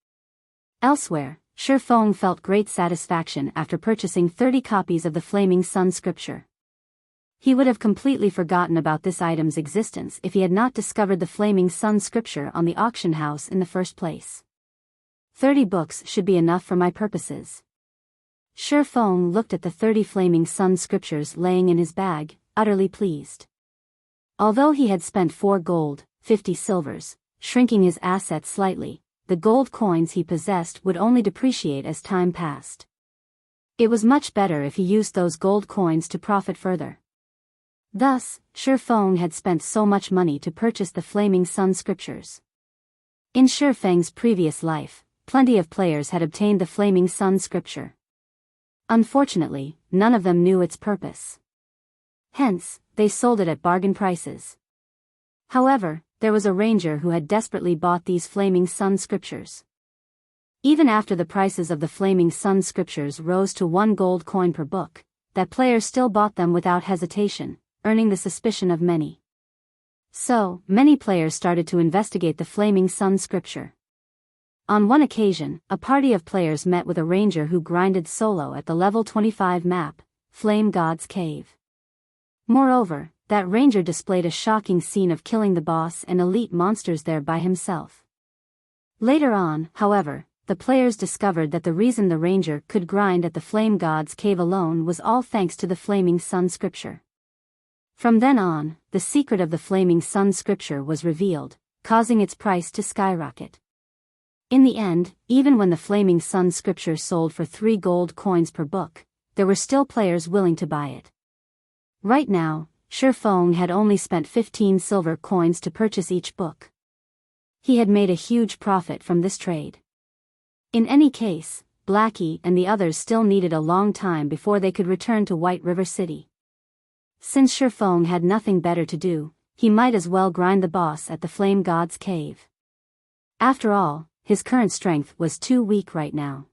Elsewhere, Shifeng felt great satisfaction after purchasing 30 copies of the Flaming Sun scripture. He would have completely forgotten about this item's existence if he had not discovered the Flaming Sun scripture on the auction house in the first place. 30 books should be enough for my purposes. Shifeng looked at the 30 Flaming Sun scriptures laying in his bag, utterly pleased. Although he had spent 4 gold, 50 silvers, shrinking his assets slightly, the gold coins he possessed would only depreciate as time passed. It was much better if he used those gold coins to profit further. Thus, Shifeng had spent so much money to purchase the Flaming Sun scriptures. In Shifeng's previous life, plenty of players had obtained the Flaming Sun scripture. Unfortunately, none of them knew its purpose. Hence, they sold it at bargain prices. However, there was a ranger who had desperately bought these Flaming Sun scriptures. Even after the prices of the Flaming Sun scriptures rose to 1 gold coin per book, that player still bought them without hesitation, earning the suspicion of many. So, many players started to investigate the Flaming Sun scripture. On one occasion, a party of players met with a ranger who grinded solo at the level 25 map, Flame God's Cave. Moreover, that ranger displayed a shocking scene of killing the boss and elite monsters there by himself. Later on, however, the players discovered that the reason the ranger could grind at the Flame God's Cave alone was all thanks to the Flaming Sun scripture. From then on, the secret of the Flaming Sun scripture was revealed, causing its price to skyrocket. In the end, even when the Flaming Sun scripture sold for 3 gold coins per book, there were still players willing to buy it. Right now, Shifeng had only spent 15 silver coins to purchase each book. He had made a huge profit from this trade. In any case, Blackie and the others still needed a long time before they could return to White River City. Since Shifeng had nothing better to do, he might as well grind the boss at the Flame God's Cave. After all, his current strength was too weak right now.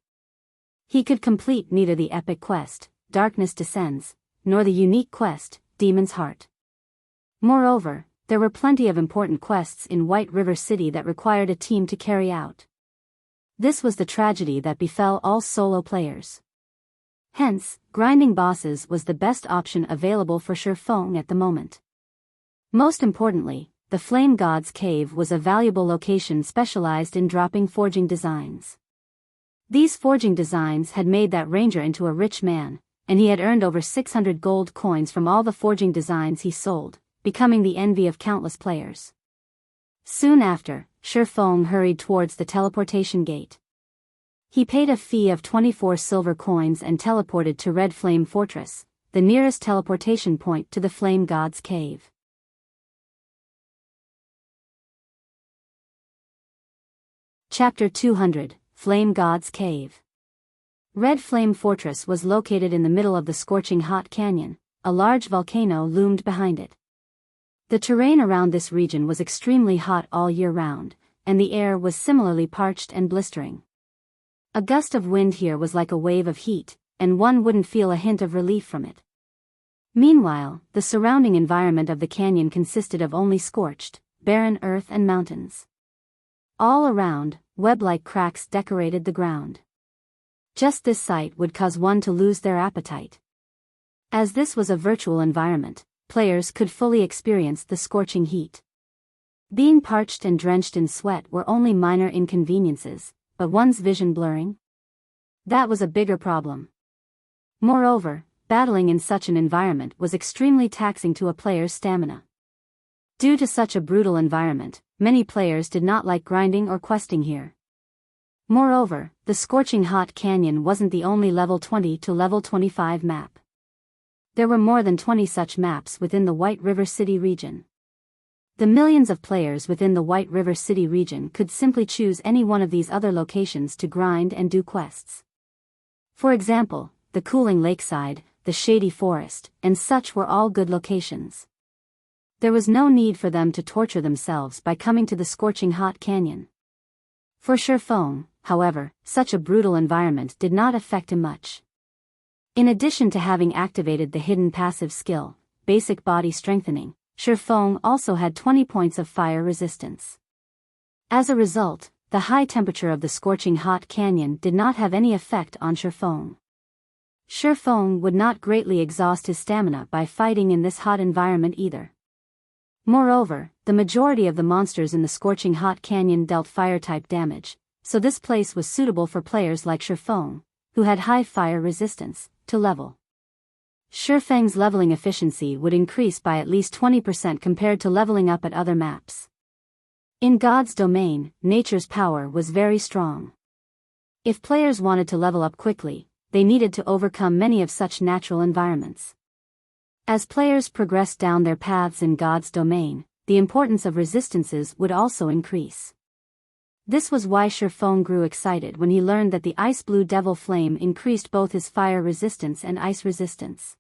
He could complete neither the epic quest, Darkness Descends, nor the unique quest, Demon's Heart. Moreover, there were plenty of important quests in White River City that required a team to carry out. This was the tragedy that befell all solo players. Hence, grinding bosses was the best option available for Shifeng at the moment. Most importantly, the Flame God's Cave was a valuable location specialized in dropping forging designs. These forging designs had made that ranger into a rich man, and he had earned over 600 gold coins from all the forging designs he sold, becoming the envy of countless players. Soon after, Shifeng hurried towards the teleportation gate. He paid a fee of 24 silver coins and teleported to Red Flame Fortress, the nearest teleportation point to the Flame God's Cave. Chapter 200, Flame God's Cave. Red Flame Fortress was located in the middle of the scorching hot canyon. A large volcano loomed behind it. The terrain around this region was extremely hot all year round, and the air was similarly parched and blistering. A gust of wind here was like a wave of heat, and one wouldn't feel a hint of relief from it. Meanwhile, the surrounding environment of the canyon consisted of only scorched, barren earth and mountains. All around, web-like cracks decorated the ground. Just this sight would cause one to lose their appetite. As this was a virtual environment, players could fully experience the scorching heat. Being parched and drenched in sweat were only minor inconveniences, but one's vision blurring? That was a bigger problem. Moreover, battling in such an environment was extremely taxing to a player's stamina. Due to such a brutal environment, many players did not like grinding or questing here. Moreover, the scorching hot canyon wasn't the only level 20 to level 25 map. There were more than 20 such maps within the White River City region. The millions of players within the White River City region could simply choose any one of these other locations to grind and do quests. For example, the cooling lakeside, the shady forest, and such were all good locations. There was no need for them to torture themselves by coming to the scorching hot canyon. For Shifeng, however, such a brutal environment did not affect him much. In addition to having activated the hidden passive skill, Basic Body Strengthening, Shifeng also had 20 points of fire resistance. As a result, the high temperature of the scorching hot canyon did not have any effect on Shifeng. Shifeng would not greatly exhaust his stamina by fighting in this hot environment either. Moreover, the majority of the monsters in the scorching hot canyon dealt fire-type damage, so this place was suitable for players like Shifeng, who had high fire resistance, to level. Shifeng's leveling efficiency would increase by at least 20% compared to leveling up at other maps. In God's domain, nature's power was very strong. If players wanted to level up quickly, they needed to overcome many of such natural environments. As players progressed down their paths in God's domain, the importance of resistances would also increase. This was why Shifeng grew excited when he learned that the Ice Blue Devil Flame increased both his fire resistance and ice resistance.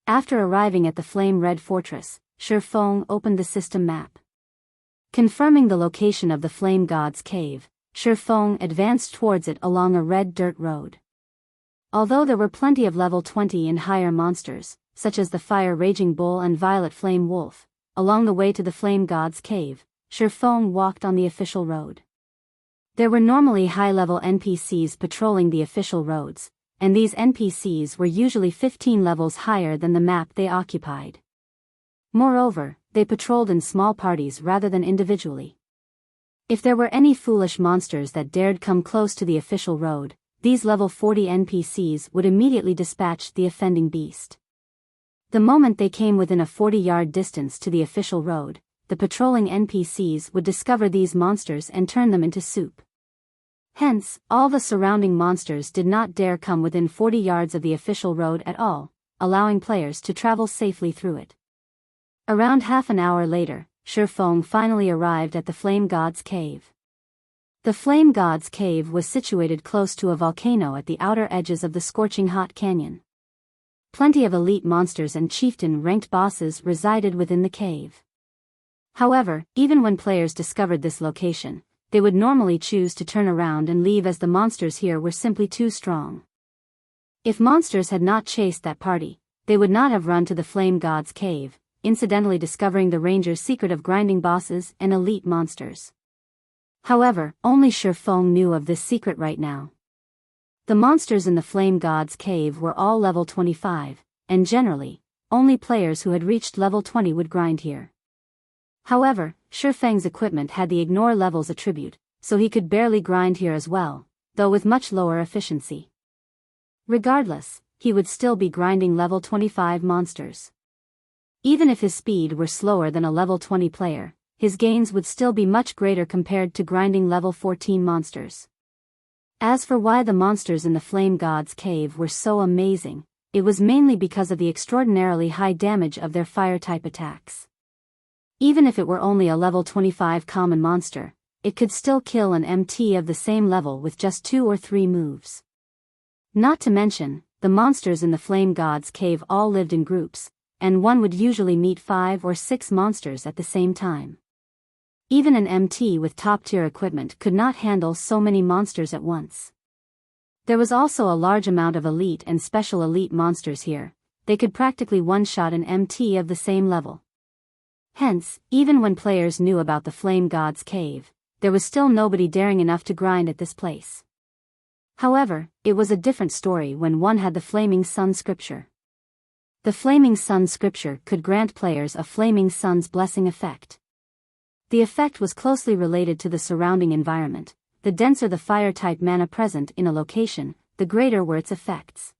After arriving at the Flame Red Fortress, Shifeng opened the system map. Confirming the location of the Flame God's Cave, Shifeng advanced towards it along a red dirt road. Although there were plenty of level 20 and higher monsters, such as the Fire Raging Bull and Violet Flame Wolf, along the way to the Flame God's cave, Shifeng walked on the official road. There were normally high-level NPCs patrolling the official roads, and these NPCs were usually 15 levels higher than the map they occupied. Moreover, they patrolled in small parties rather than individually. If there were any foolish monsters that dared come close to the official road, these level 40 NPCs would immediately dispatch the offending beast. The moment they came within a 40-yard distance to the official road, the patrolling NPCs would discover these monsters and turn them into soup. Hence, all the surrounding monsters did not dare come within 40 yards of the official road at all, allowing players to travel safely through it. Around half an hour later, Shifeng finally arrived at the Flame God's cave. The Flame God's cave was situated close to a volcano at the outer edges of the scorching hot canyon. Plenty of elite monsters and chieftain-ranked bosses resided within the cave. However, even when players discovered this location, they would normally choose to turn around and leave as the monsters here were simply too strong. If monsters had not chased that party, they would not have run to the Flame God's cave, incidentally discovering the ranger's secret of grinding bosses and elite monsters. However, only Shifeng knew of this secret right now. The monsters in the Flame God's cave were all level 25, and generally, only players who had reached level 20 would grind here. However, Shifeng's equipment had the ignore levels attribute, so he could barely grind here as well, though with much lower efficiency. Regardless, he would still be grinding level 25 monsters. Even if his speed were slower than a level 20 player, his gains would still be much greater compared to grinding level 14 monsters. As for why the monsters in the Flame God's cave were so amazing, it was mainly because of the extraordinarily high damage of their fire-type attacks. Even if it were only a level 25 common monster, it could still kill an MT of the same level with just 2 or 3 moves. Not to mention, the monsters in the Flame God's cave all lived in groups, and one would usually meet 5 or 6 monsters at the same time. Even an MT with top-tier equipment could not handle so many monsters at once. There was also a large amount of elite and special elite monsters here. They could practically one-shot an MT of the same level. Hence, even when players knew about the Flame God's cave, there was still nobody daring enough to grind at this place. However, it was a different story when one had the Flaming Sun scripture. The Flaming Sun scripture could grant players a Flaming Sun's blessing effect. The effect was closely related to the surrounding environment. The denser the fire-type mana present in a location, the greater were its effects.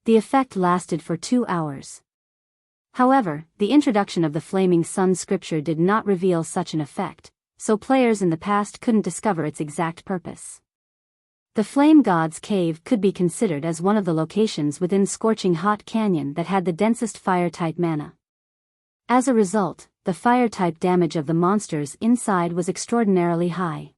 The effect lasted for 2 hours. However, the introduction of the Flaming Sun scripture did not reveal such an effect, so players in the past couldn't discover its exact purpose. The Flame God's cave could be considered as one of the locations within Scorching Hot Canyon that had the densest fire-type mana. As a result, the fire-type damage of the monsters inside was extraordinarily high.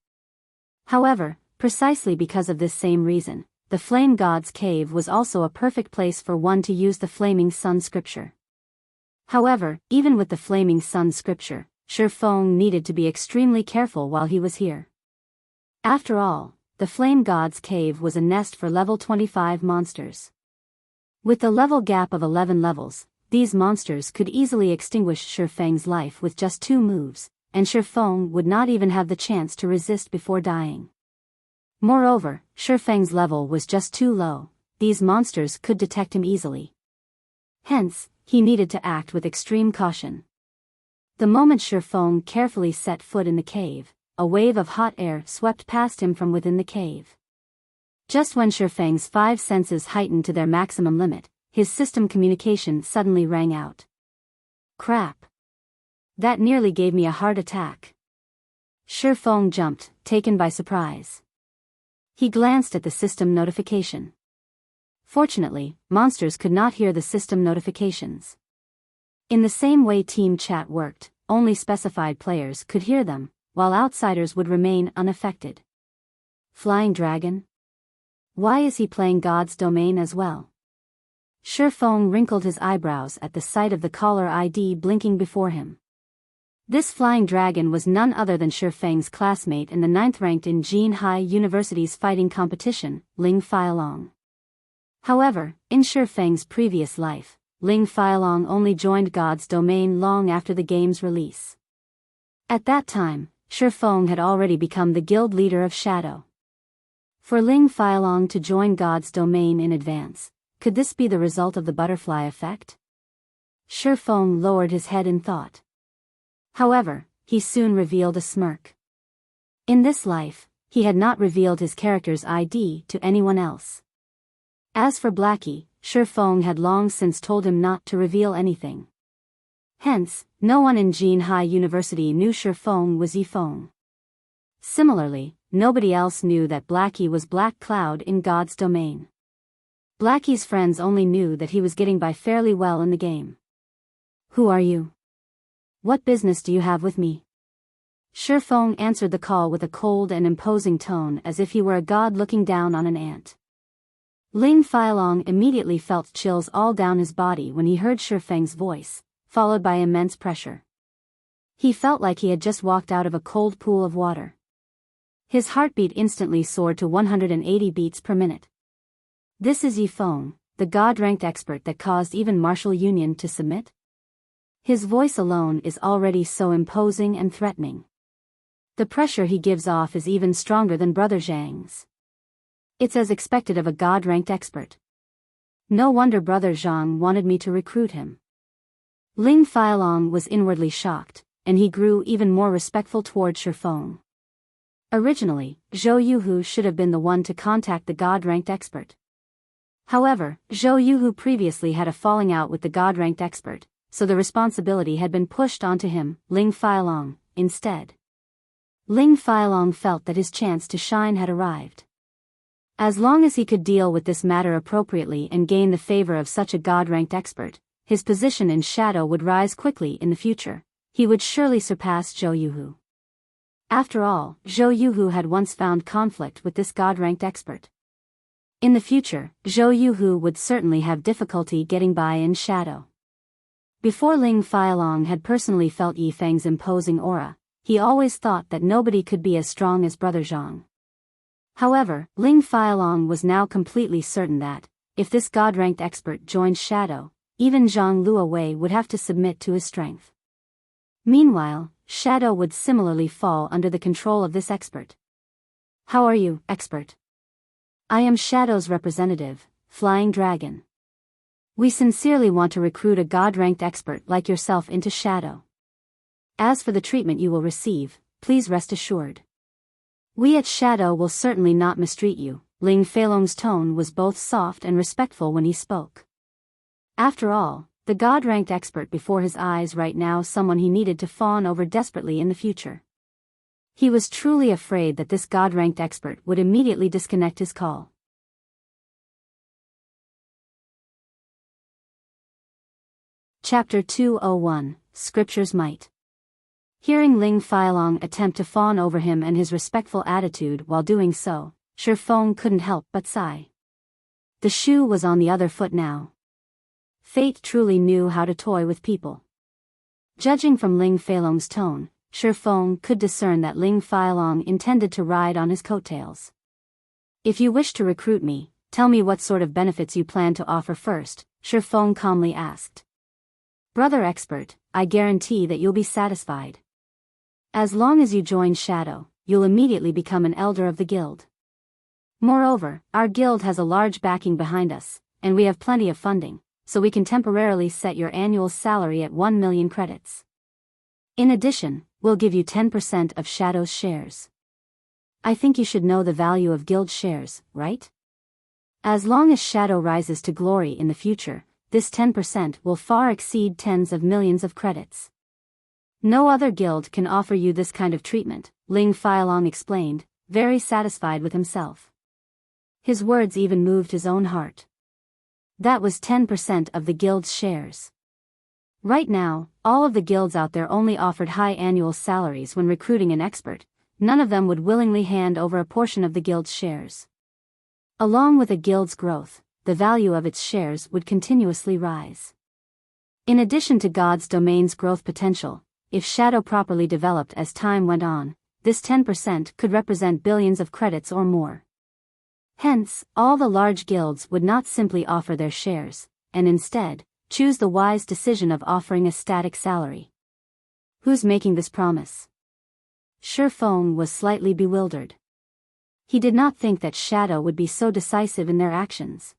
However, precisely because of this same reason, the Flame God's cave was also a perfect place for one to use the Flaming Sun scripture. However, even with the Flaming Sun scripture, Shifeng needed to be extremely careful while he was here. After all, the Flame God's cave was a nest for level 25 monsters. With the level gap of 11 levels, these monsters could easily extinguish Shifeng's life with just 2 moves, and Shifeng would not even have the chance to resist before dying. Moreover, Shifeng's level was just too low. These monsters could detect him easily. Hence, he needed to act with extreme caution. The moment Shifeng carefully set foot in the cave, a wave of hot air swept past him from within the cave. Just when Shifeng's 5 senses heightened to their maximum limit, his system communication suddenly rang out. Crap! That nearly gave me a heart attack. Shifeng jumped, taken by surprise. He glanced at the system notification. Fortunately, monsters could not hear the system notifications. In the same way team chat worked, only specified players could hear them, while outsiders would remain unaffected. Flying Dragon? Why is he playing God's domain as well? Shifeng wrinkled his eyebrows at the sight of the caller ID blinking before him. This Flying Dragon was none other than Shifeng's classmate in the 9th ranked in Jinhai University's fighting competition, Ling Feilong. However, in Shifeng's previous life, Ling Failong only joined God's Domain long after the game's release. At that time, Shifeng had already become the guild leader of Shadow. For Ling Failong to join God's Domain in advance, could this be the result of the butterfly effect? Shifeng lowered his head in thought. However, he soon revealed a smirk. In this life, he had not revealed his character's ID to anyone else. As for Blackie, Shifeng had long since told him not to reveal anything. Hence, no one in Jinhai University knew Shifeng was Yifeng. Similarly, nobody else knew that Blackie was Black Cloud in God's Domain. Blackie's friends only knew that he was getting by fairly well in the game. "Who are you? What business do you have with me?" Shifeng answered the call with a cold and imposing tone as if he were a god looking down on an ant. Ling Failong immediately felt chills all down his body when he heard Shifeng's voice, followed by immense pressure. He felt like he had just walked out of a cold pool of water. His heartbeat instantly soared to 180 beats per minute. This is Yifeng, the god-ranked expert that caused even Martial Union to submit? His voice alone is already so imposing and threatening. The pressure he gives off is even stronger than Brother Zhang's. It's as expected of a god-ranked expert. No wonder Brother Zhang wanted me to recruit him. Ling Failong was inwardly shocked, and he grew even more respectful toward Shifeng. Originally, Zhou Yuhu should have been the one to contact the god-ranked expert. However, Zhou Yuhu previously had a falling out with the god-ranked expert, so the responsibility had been pushed onto him, Ling Failong, instead. Ling Failong felt that his chance to shine had arrived. As long as he could deal with this matter appropriately and gain the favor of such a god-ranked expert, his position in Shadow would rise quickly in the future. He would surely surpass Zhou Yuhu. After all, Zhou Yuhu had once found conflict with this god-ranked expert. In the future, Zhou Yuhu would certainly have difficulty getting by in Shadow. Before Ling Failong had personally felt Yifeng's imposing aura, he always thought that nobody could be as strong as Brother Zhang. However, Ling Failong was now completely certain that, if this god-ranked expert joined Shadow, even Zhang Luowei would have to submit to his strength. Meanwhile, Shadow would similarly fall under the control of this expert. "How are you, expert?" "I am Shadow's representative, Flying Dragon. We sincerely want to recruit a god-ranked expert like yourself into Shadow. As for the treatment you will receive, please rest assured. We at Shadow will certainly not mistreat you." Ling Failong's tone was both soft and respectful when he spoke. After all, the god-ranked expert before his eyes right now someone he needed to fawn over desperately in the future. He was truly afraid that this god-ranked expert would immediately disconnect his call. Chapter 201, Scripture's Might. Hearing Ling Failong attempt to fawn over him and his respectful attitude while doing so, Shifeng couldn't help but sigh. The shoe was on the other foot now. Fate truly knew how to toy with people. Judging from Ling Failong's tone, Shifeng could discern that Ling Failong intended to ride on his coattails. "If you wish to recruit me, tell me what sort of benefits you plan to offer first," Shifeng calmly asked. "Brother expert, I guarantee that you'll be satisfied. As long as you join Shadow, you'll immediately become an elder of the guild. Moreover, our guild has a large backing behind us, and we have plenty of funding, so we can temporarily set your annual salary at 1 million credits. In addition, we'll give you 10% of Shadow's shares. I think you should know the value of guild shares, right? As long as Shadow rises to glory in the future, this 10% will far exceed tens of millions of credits. No other guild can offer you this kind of treatment," Ling Failong explained, very satisfied with himself. His words even moved his own heart. That was 10% of the guild's shares. Right now, all of the guilds out there only offered high annual salaries when recruiting an expert. None of them would willingly hand over a portion of the guild's shares. Along with a guild's growth, the value of its shares would continuously rise. In addition to God's Domain's growth potential, if Shadow properly developed as time went on, this 10% could represent billions of credits or more. Hence, all the large guilds would not simply offer their shares, and instead, choose the wise decision of offering a static salary. Who's making this promise? Shifeng was slightly bewildered. He did not think that Shadow would be so decisive in their actions.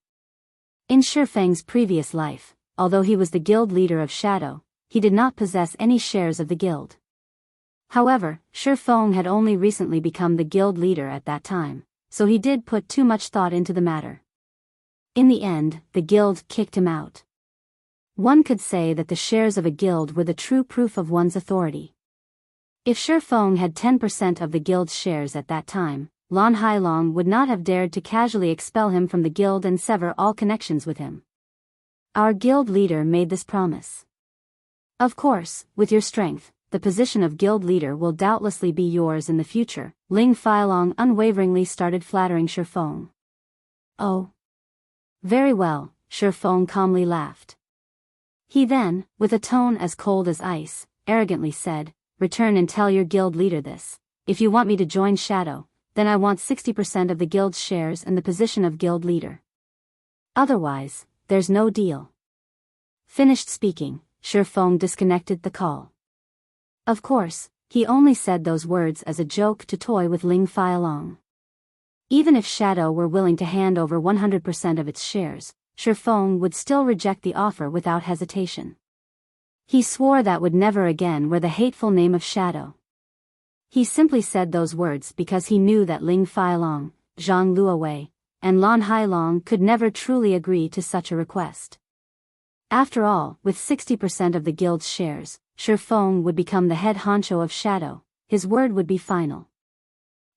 In Shifeng's previous life, although he was the guild leader of Shadow, he did not possess any shares of the guild. However, Shifeng had only recently become the guild leader at that time, so he did put too much thought into the matter. In the end, the guild kicked him out. One could say that the shares of a guild were the true proof of one's authority. If Shifeng had 10% of the guild's shares at that time, Lan Hailong would not have dared to casually expel him from the guild and sever all connections with him. Our guild leader made this promise. Of course, with your strength, the position of guild leader will doubtlessly be yours in the future. Ling Failong unwaveringly started flattering Shifeng. Oh. Very well, Shifeng calmly laughed. He then, with a tone as cold as ice, arrogantly said, "Return and tell your guild leader this. If you want me to join Shadow, then I want 60% of the guild's shares and the position of guild leader. Otherwise, there's no deal." Finished speaking, Shifeng disconnected the call. Of course, he only said those words as a joke to toy with Ling Failong. Even if Shadow were willing to hand over 100% of its shares, Shifeng would still reject the offer without hesitation. He swore that would never again wear the hateful name of Shadow. He simply said those words because he knew that Ling Failong, Zhang Luowei, and Lan Hailong could never truly agree to such a request. After all, with 60% of the guild's shares, Shifeng would become the head honcho of Shadow. His word would be final.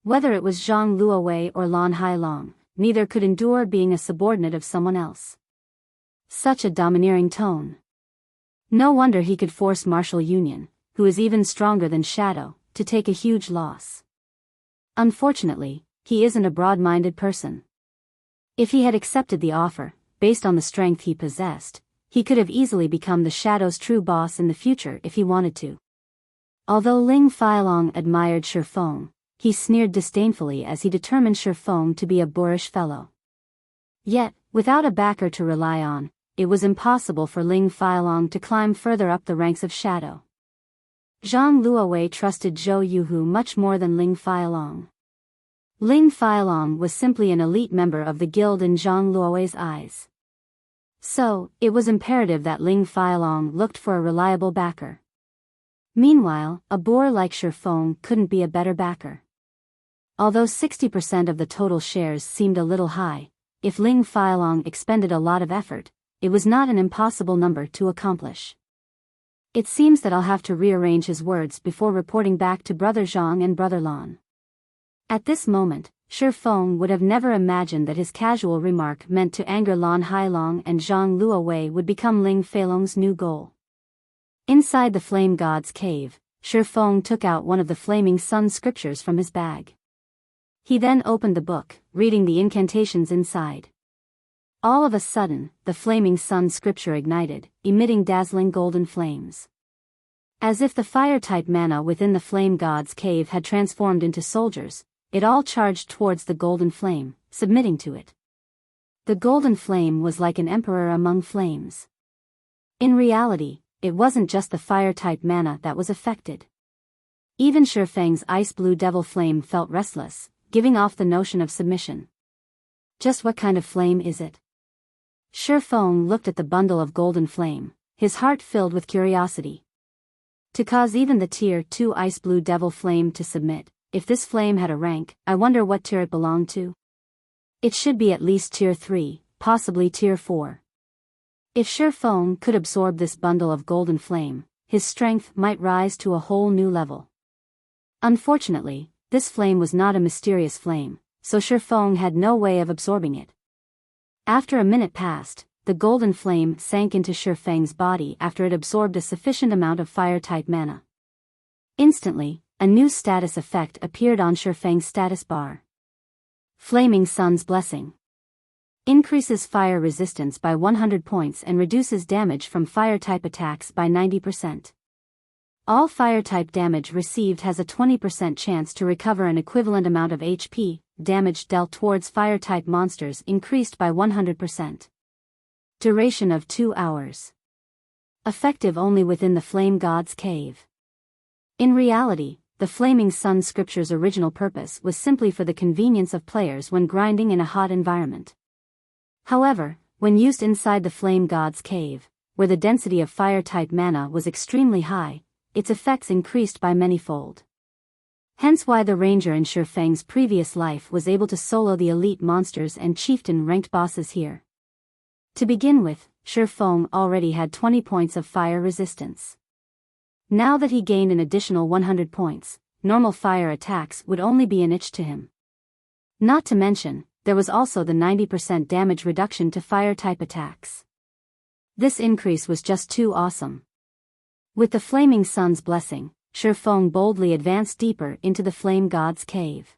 Whether it was Zhang Luowei or Lan Hailong, neither could endure being a subordinate of someone else. Such a domineering tone. No wonder he could force Martial Union, who is even stronger than Shadow, to take a huge loss. Unfortunately, he isn't a broad-minded person. If he had accepted the offer, based on the strength he possessed, he could have easily become the Shadow's true boss in the future if he wanted to. Although Ling Failong admired Shifeng, he sneered disdainfully as he determined Shifeng to be a boorish fellow. Yet, without a backer to rely on, it was impossible for Ling Failong to climb further up the ranks of Shadow. Zhang Luowei trusted Zhou Yuhu much more than Ling Failong. Ling Failong was simply an elite member of the guild in Zhang Luowei's eyes. So, it was imperative that Ling Failong looked for a reliable backer. Meanwhile, a boor like Shifeng couldn't be a better backer. Although 60% of the total shares seemed a little high, if Ling Failong expended a lot of effort, it was not an impossible number to accomplish. It seems that I'll have to rearrange his words before reporting back to Brother Zhang and Brother Lan. At this moment, Shifeng would have never imagined that his casual remark meant to anger Lan Hailong and Zhang Luowei would become Ling Failong's new goal. Inside the Flame God's cave, Shifeng took out one of the Flaming Sun scriptures from his bag. He then opened the book, reading the incantations inside. All of a sudden, the Flaming Sun scripture ignited, emitting dazzling golden flames. As if the fire-type mana within the Flame God's cave had transformed into soldiers, it all charged towards the golden flame, submitting to it. The golden flame was like an emperor among flames. In reality, it wasn't just the fire-type mana that was affected. Even Shifeng's ice-blue devil flame felt restless, giving off the notion of submission. Just what kind of flame is it? Shifeng looked at the bundle of golden flame, his heart filled with curiosity. To cause even the Tier 2 ice-blue devil flame to submit, if this flame had a rank, I wonder what tier it belonged to? It should be at least Tier 3, possibly Tier 4. If Shifeng could absorb this bundle of golden flame, his strength might rise to a whole new level. Unfortunately, this flame was not a mysterious flame, so Shifeng had no way of absorbing it. After a minute passed, the golden flame sank into Shifeng's body after it absorbed a sufficient amount of fire-type mana. Instantly, a new status effect appeared on Shifeng's status bar. Flaming Sun's Blessing. Increases fire resistance by 100 points and reduces damage from fire-type attacks by 90%. All fire-type damage received has a 20% chance to recover an equivalent amount of HP. Damage dealt towards fire-type monsters increased by 100%. Duration of 2 hours. effective only within the Flame God's cave. In reality, the Flaming Sun scripture's original purpose was simply for the convenience of players when grinding in a hot environment. However, when used inside the Flame God's cave, where the density of fire-type mana was extremely high, its effects increased by many-fold. Hence why the ranger in Shifeng's previous life was able to solo the elite monsters and chieftain-ranked bosses here. To begin with, Shifeng already had 20 points of fire resistance. Now that he gained an additional 100 points, normal fire attacks would only be an itch to him. Not to mention, there was also the 90% damage reduction to fire-type attacks. This increase was just too awesome. With the Flaming Sun's blessing, Shifeng boldly advanced deeper into the Flame God's cave.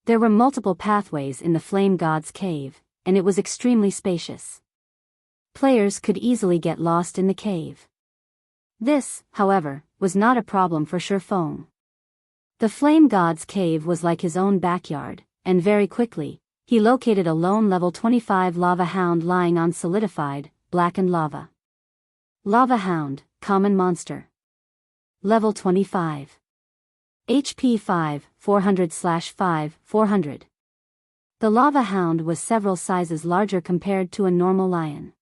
There were multiple pathways in the Flame God's cave, and it was extremely spacious. Players could easily get lost in the cave. This, however, was not a problem for Shifeng. The Flame God's cave was like his own backyard, and very quickly, he located a lone level 25 lava hound lying on solidified, blackened lava. Lava Hound, common monster. Level 25. HP 5, 400/5, 400. The Lava Hound was several sizes larger compared to a normal lion.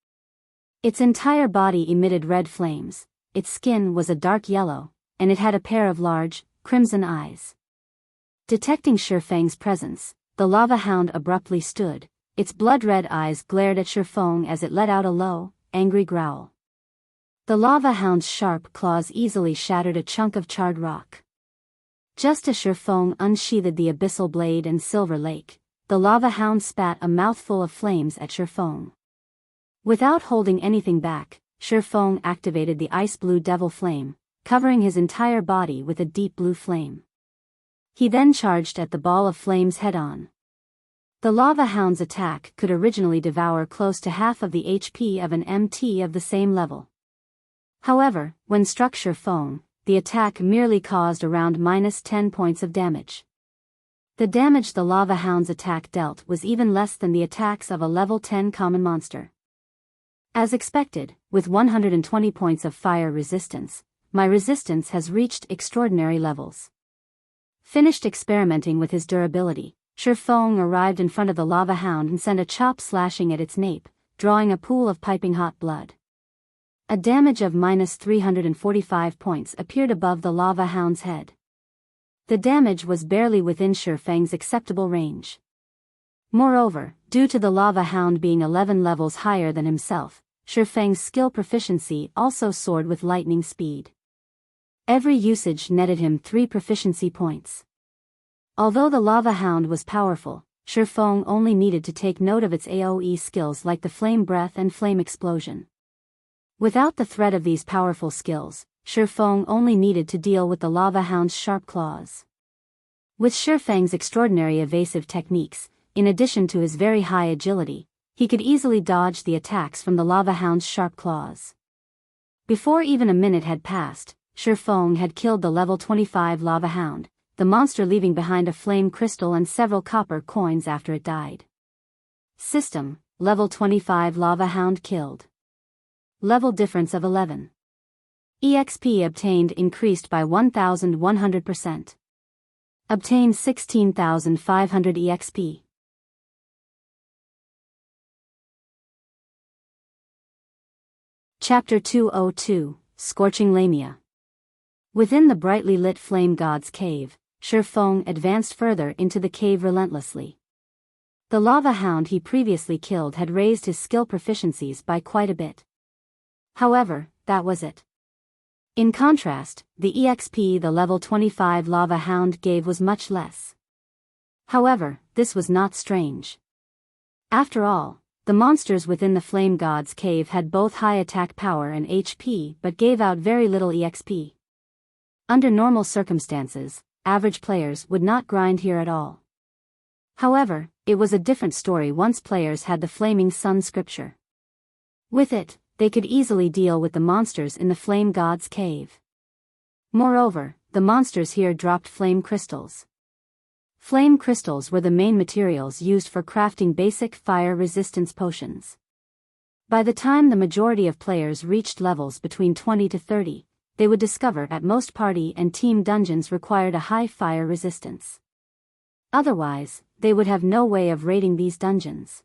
Its entire body emitted red flames, its skin was a dark yellow, and it had a pair of large, crimson eyes. Detecting Shifeng's presence, the Lava Hound abruptly stood, its blood-red eyes glared at Shifeng as it let out a low, angry growl. The Lava Hound's sharp claws easily shattered a chunk of charred rock. Just as Shifeng unsheathed the abyssal blade and silver lake, the Lava Hound spat a mouthful of flames at Shifeng. Without holding anything back, Shifeng activated the ice blue devil flame, covering his entire body with a deep blue flame. He then charged at the ball of flames head-on. The Lava Hound's attack could originally devour close to half of the HP of an MT of the same level. However, when struck Shifeng, the attack merely caused around -10 points of damage. The damage the Lava Hound's attack dealt was even less than the attacks of a level 10 common monster. As expected, with 120 points of fire resistance, my resistance has reached extraordinary levels. Finished experimenting with his durability, Shifeng arrived in front of the Lava Hound and sent a chop slashing at its nape, drawing a pool of piping hot blood. A damage of -345 points appeared above the Lava Hound's head. The damage was barely within Shifeng's acceptable range. Moreover, due to the Lava Hound being 11 levels higher than himself, Shifeng's skill proficiency also soared with lightning speed. Every usage netted him 3 proficiency points. Although the Lava Hound was powerful, Shifeng only needed to take note of its AoE skills like the Flame Breath and Flame Explosion. Without the threat of these powerful skills, Shifeng only needed to deal with the Lava Hound's sharp claws. With Shifeng's extraordinary evasive techniques, in addition to his very high agility, he could easily dodge the attacks from the Lava Hound's sharp claws. Before even a minute had passed, Shifeng had killed the level 25 Lava Hound, the monster leaving behind a flame crystal and several copper coins after it died. System: level 25 Lava Hound killed. Level difference of 11. EXP obtained increased by 1,100%. Obtained 16,500 EXP. Chapter 202, Scorching Lamia. Within the brightly lit Flame God's cave, Shifeng advanced further into the cave relentlessly. The Lava Hound he previously killed had raised his skill proficiencies by quite a bit. However, that was it. In contrast, the EXP the level 25 Lava Hound gave was much less. However, this was not strange. After all, the monsters within the Flame God's cave had both high attack power and HP but gave out very little EXP. Under normal circumstances, average players would not grind here at all. However, it was a different story once players had the Flaming Sun scripture. With it, they could easily deal with the monsters in the Flame God's cave. Moreover, the monsters here dropped flame crystals. Flame crystals were the main materials used for crafting basic fire resistance potions. By the time the majority of players reached levels between 20 to 30, they would discover at most party and team dungeons required a high fire resistance. Otherwise, they would have no way of raiding these dungeons.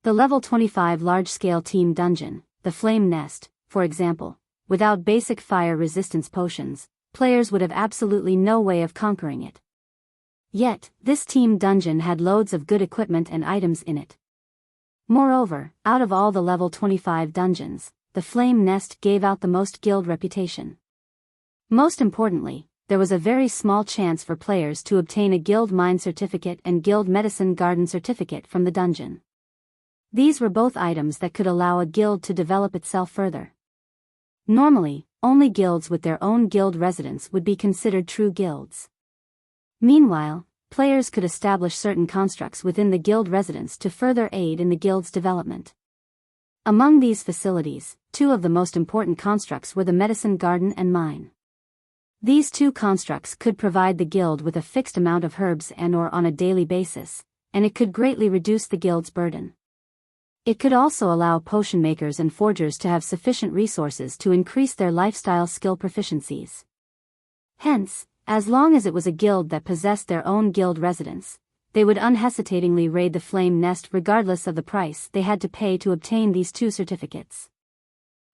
The level 25 large-scale team dungeon, the Flame Nest, for example, without basic fire resistance potions, players would have absolutely no way of conquering it. Yet, this team dungeon had loads of good equipment and items in it. Moreover, out of all the level 25 dungeons, the Flame Nest gave out the most guild reputation. Most importantly, there was a very small chance for players to obtain a guild mine certificate and guild medicine garden certificate from the dungeon. These were both items that could allow a guild to develop itself further. Normally, only guilds with their own guild residence would be considered true guilds. Meanwhile, players could establish certain constructs within the guild residence to further aid in the guild's development. Among these facilities, two of the most important constructs were the medicine garden and mine. These two constructs could provide the guild with a fixed amount of herbs and/or on a daily basis, and it could greatly reduce the guild's burden. It could also allow potion makers and forgers to have sufficient resources to increase their lifestyle skill proficiencies. Hence, as long as it was a guild that possessed their own guild residence, they would unhesitatingly raid the Flame Nest regardless of the price they had to pay to obtain these two certificates.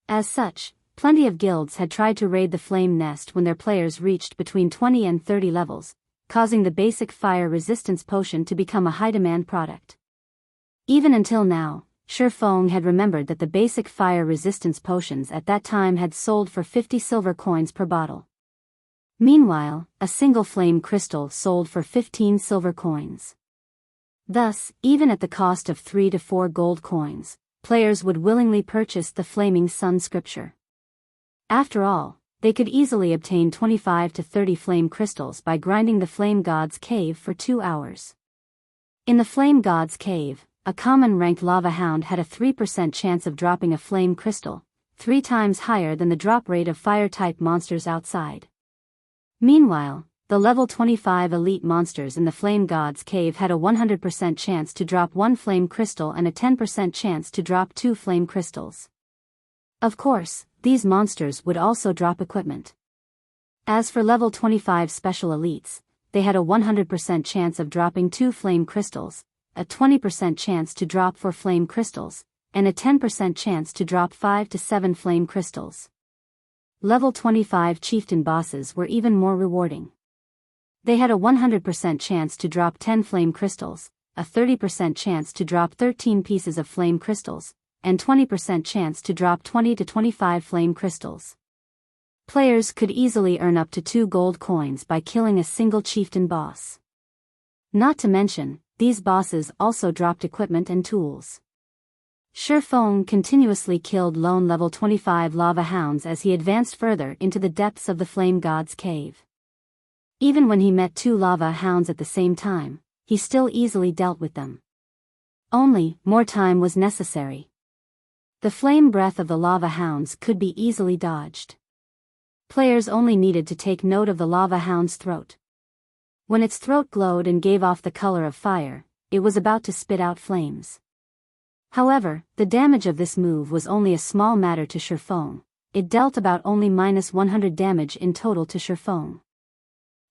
As such, plenty of guilds had tried to raid the Flame Nest when their players reached between 20 and 30 levels, causing the basic fire resistance potion to become a high-demand product. Even until now, Shifeng had remembered that the basic fire resistance potions at that time had sold for 50 silver coins per bottle. Meanwhile, a single flame crystal sold for 15 silver coins. Thus, even at the cost of 3 to 4 gold coins, players would willingly purchase the Flaming Sun scripture. After all, they could easily obtain 25 to 30 flame crystals by grinding the Flame God's Cave for 2 hours. In the Flame God's Cave, a common ranked lava hound had a 3% chance of dropping a flame crystal, 3 times higher than the drop rate of fire-type monsters outside. Meanwhile, the level 25 elite monsters in the Flame God's Cave had a 100% chance to drop 1 flame crystal and a 10% chance to drop 2 flame crystals. Of course, these monsters would also drop equipment. As for level 25 special elites, they had a 100% chance of dropping 2 flame crystals, a 20% chance to drop 4 flame crystals, and a 10% chance to drop 5 to 7 flame crystals. Level 25 chieftain bosses were even more rewarding. They had a 100% chance to drop 10 flame crystals, a 30% chance to drop 13 pieces of flame crystals, and 20% chance to drop 20 to 25 flame crystals. Players could easily earn up to 2 gold coins by killing a single chieftain boss. Not to mention, these bosses also dropped equipment and tools. Shifeng continuously killed lone level 25 lava hounds as he advanced further into the depths of the Flame God's Cave. Even when he met 2 lava hounds at the same time, he still easily dealt with them. Only, more time was necessary. The flame breath of the lava hounds could be easily dodged. Players only needed to take note of the lava hound's throat. When its throat glowed and gave off the color of fire, it was about to spit out flames. However, the damage of this move was only a small matter to Shifeng. It dealt about only -100 damage in total to Shifeng.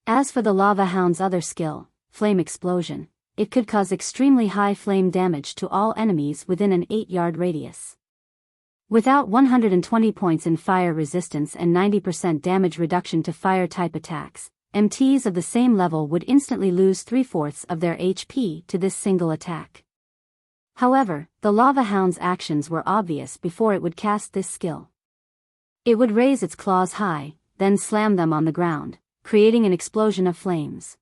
As for the lava hound's other skill, Flame Explosion, it could cause extremely high flame damage to all enemies within an 8-yard radius. Without 120 points in fire resistance and 90% damage reduction to fire-type attacks, MTs of the same level would instantly lose 3/4 of their HP to this single attack. However, the lava hound's actions were obvious before it would cast this skill. It would raise its claws high, then slam them on the ground, creating an explosion of flames.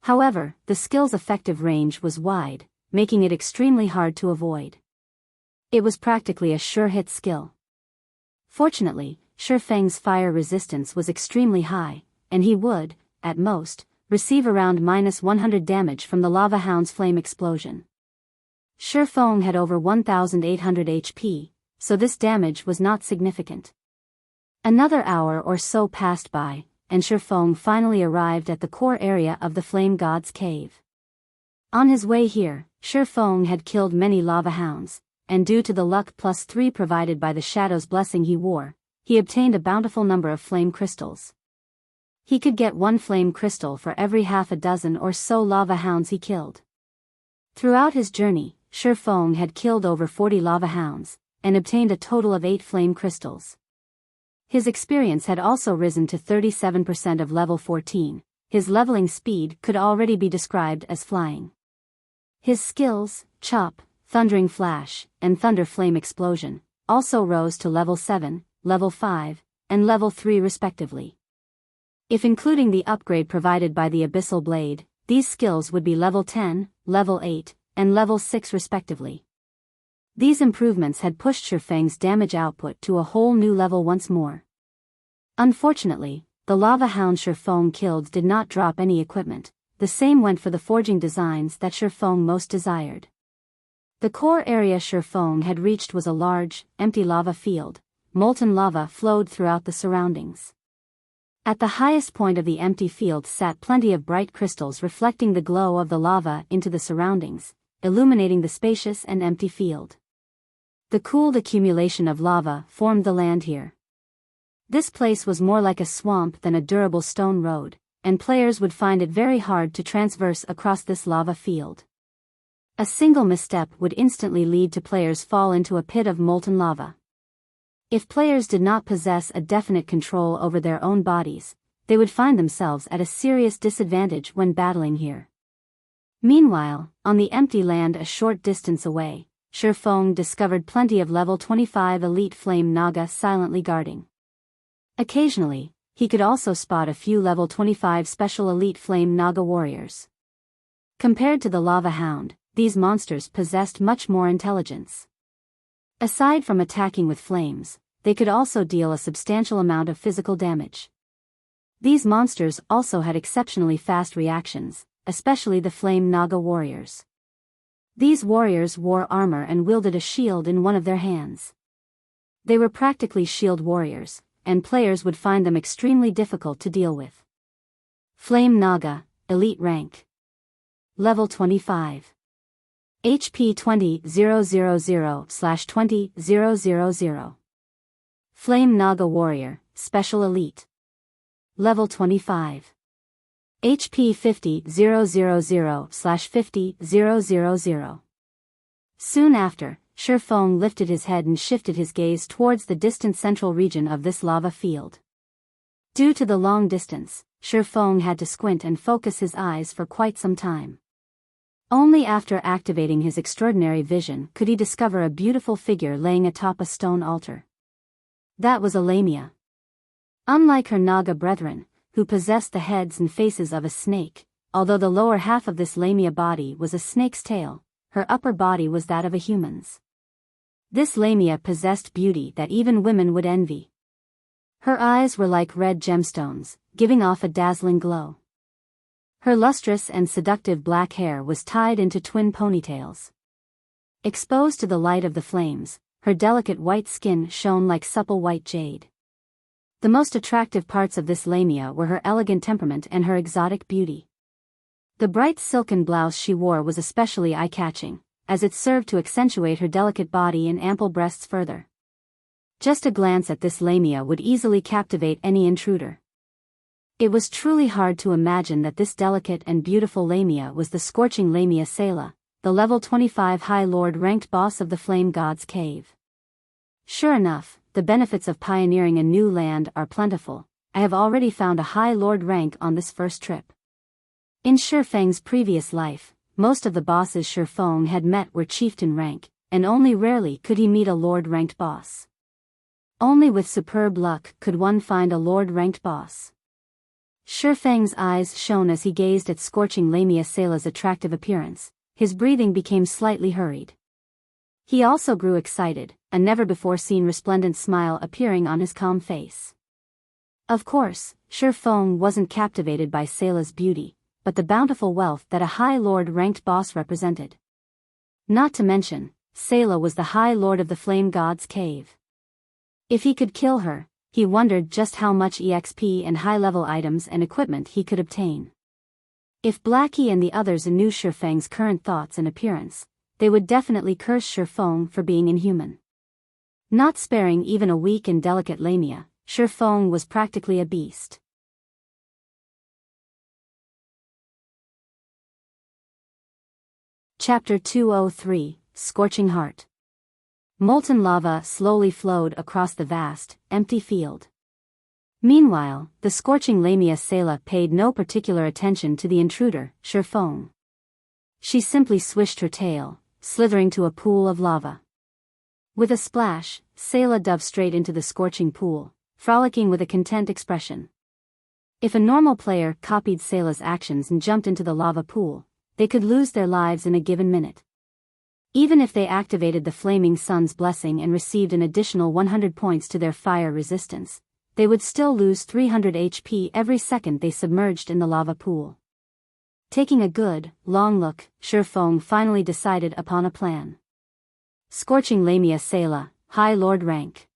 However, the skill's effective range was wide, making it extremely hard to avoid. It was practically a sure-hit skill. Fortunately, Shifeng's fire resistance was extremely high, and he would, at most, receive around -100 damage from the lava hound's flame explosion. Shifeng had over 1,800 HP, so this damage was not significant. Another hour or so passed by, and Shifeng finally arrived at the core area of the Flame God's Cave. On his way here, Shifeng had killed many lava hounds, and due to the luck +3 provided by the Shadow's blessing he wore, he obtained a bountiful number of flame crystals. He could get 1 flame crystal for every half a dozen or so lava hounds he killed. Throughout his journey, Shi Feng had killed over 40 lava hounds, and obtained a total of 8 flame crystals. His experience had also risen to 37% of level 14, his leveling speed could already be described as flying. His skills, Chop, Thundering Flash, and Thunder Flame Explosion, also rose to level 7, level 5, and level 3 respectively. If including the upgrade provided by the Abyssal Blade, these skills would be level 10, level 8, and level 6 respectively. These improvements had pushed Shi Feng's damage output to a whole new level once more. Unfortunately, the lava hound Shi Feng killed did not drop any equipment. The same went for the forging designs that Shi Feng most desired. The core area Shi Feng had reached was a large, empty lava field. Molten lava flowed throughout the surroundings. At the highest point of the empty field sat plenty of bright crystals reflecting the glow of the lava into the surroundings, illuminating the spacious and empty field. The cooled accumulation of lava formed the land here. This place was more like a swamp than a durable stone road, and players would find it very hard to transverse across this lava field. A single misstep would instantly lead to players fall into a pit of molten lava. If players did not possess a definite control over their own bodies, they would find themselves at a serious disadvantage when battling here. Meanwhile, on the empty land a short distance away, Shi Feng discovered plenty of level 25 elite flame Naga silently guarding. Occasionally, he could also spot a few level 25 special elite flame Naga warriors. Compared to the lava hound, these monsters possessed much more intelligence. Aside from attacking with flames, they could also deal a substantial amount of physical damage. These monsters also had exceptionally fast reactions, especially the flame Naga warriors. These warriors wore armor and wielded a shield in one of their hands. They were practically shield warriors, and players would find them extremely difficult to deal with. Flame Naga, Elite Rank. Level 25. HP 20,000/20,000. Flame Naga Warrior, Special Elite. Level 25. HP 50,000/50,000. Soon after, Shi Feng lifted his head and shifted his gaze towards the distant central region of this lava field. Due to the long distance, Shi Feng had to squint and focus his eyes for quite some time. Only after activating his extraordinary vision could he discover a beautiful figure laying atop a stone altar. That was a Lamia. Unlike her Naga brethren, who possessed the heads and faces of a snake, although the lower half of this Lamia body was a snake's tail, her upper body was that of a human's. This Lamia possessed beauty that even women would envy. Her eyes were like red gemstones, giving off a dazzling glow. Her lustrous and seductive black hair was tied into twin ponytails. Exposed to the light of the flames, her delicate white skin shone like supple white jade. The most attractive parts of this Lamia were her elegant temperament and her exotic beauty. The bright silken blouse she wore was especially eye-catching, as it served to accentuate her delicate body and ample breasts further. Just a glance at this Lamia would easily captivate any intruder. It was truly hard to imagine that this delicate and beautiful Lamia was the Scorching Lamia Sela, the level 25 High Lord ranked boss of the Flame God's Cave. Sure enough, the benefits of pioneering a new land are plentiful. I have already found a High Lord rank on this first trip. In Shi Feng's previous life, most of the bosses Shi Feng had met were chieftain rank, and only rarely could he meet a Lord ranked boss. Only with superb luck could one find a Lord ranked boss. Shi Feng's eyes shone as he gazed at Scorching Lamia Sela's attractive appearance. His breathing became slightly hurried. He also grew excited, a never-before-seen resplendent smile appearing on his calm face. Of course, Shi Feng wasn't captivated by Sela's beauty, but the bountiful wealth that a High Lord ranked boss represented. Not to mention, Sela was the High Lord of the Flame God's Cave. If he could kill her, he wondered just how much EXP and high-level items and equipment he could obtain. If Blackie and the others knew Shi Feng's current thoughts and appearance, they would definitely curse Shifeng for being inhuman. Not sparing even a weak and delicate Lamia, Shifeng was practically a beast. Chapter 203, Scorching Heart. Molten lava slowly flowed across the vast, empty field. Meanwhile, the scorching Lamia Selah paid no particular attention to the intruder, Shifeng. She simply swished her tail, slithering to a pool of lava. With a splash, Selah dove straight into the scorching pool, frolicking with a content expression. If a normal player copied Selah's actions and jumped into the lava pool, they could lose their lives in a given minute. Even if they activated the Flaming Sun's blessing and received an additional 100 points to their fire resistance, they would still lose 300 HP every second they submerged in the lava pool. Taking a good, long look, Shifeng finally decided upon a plan. Scorching Lamia Selah, High Lord rank.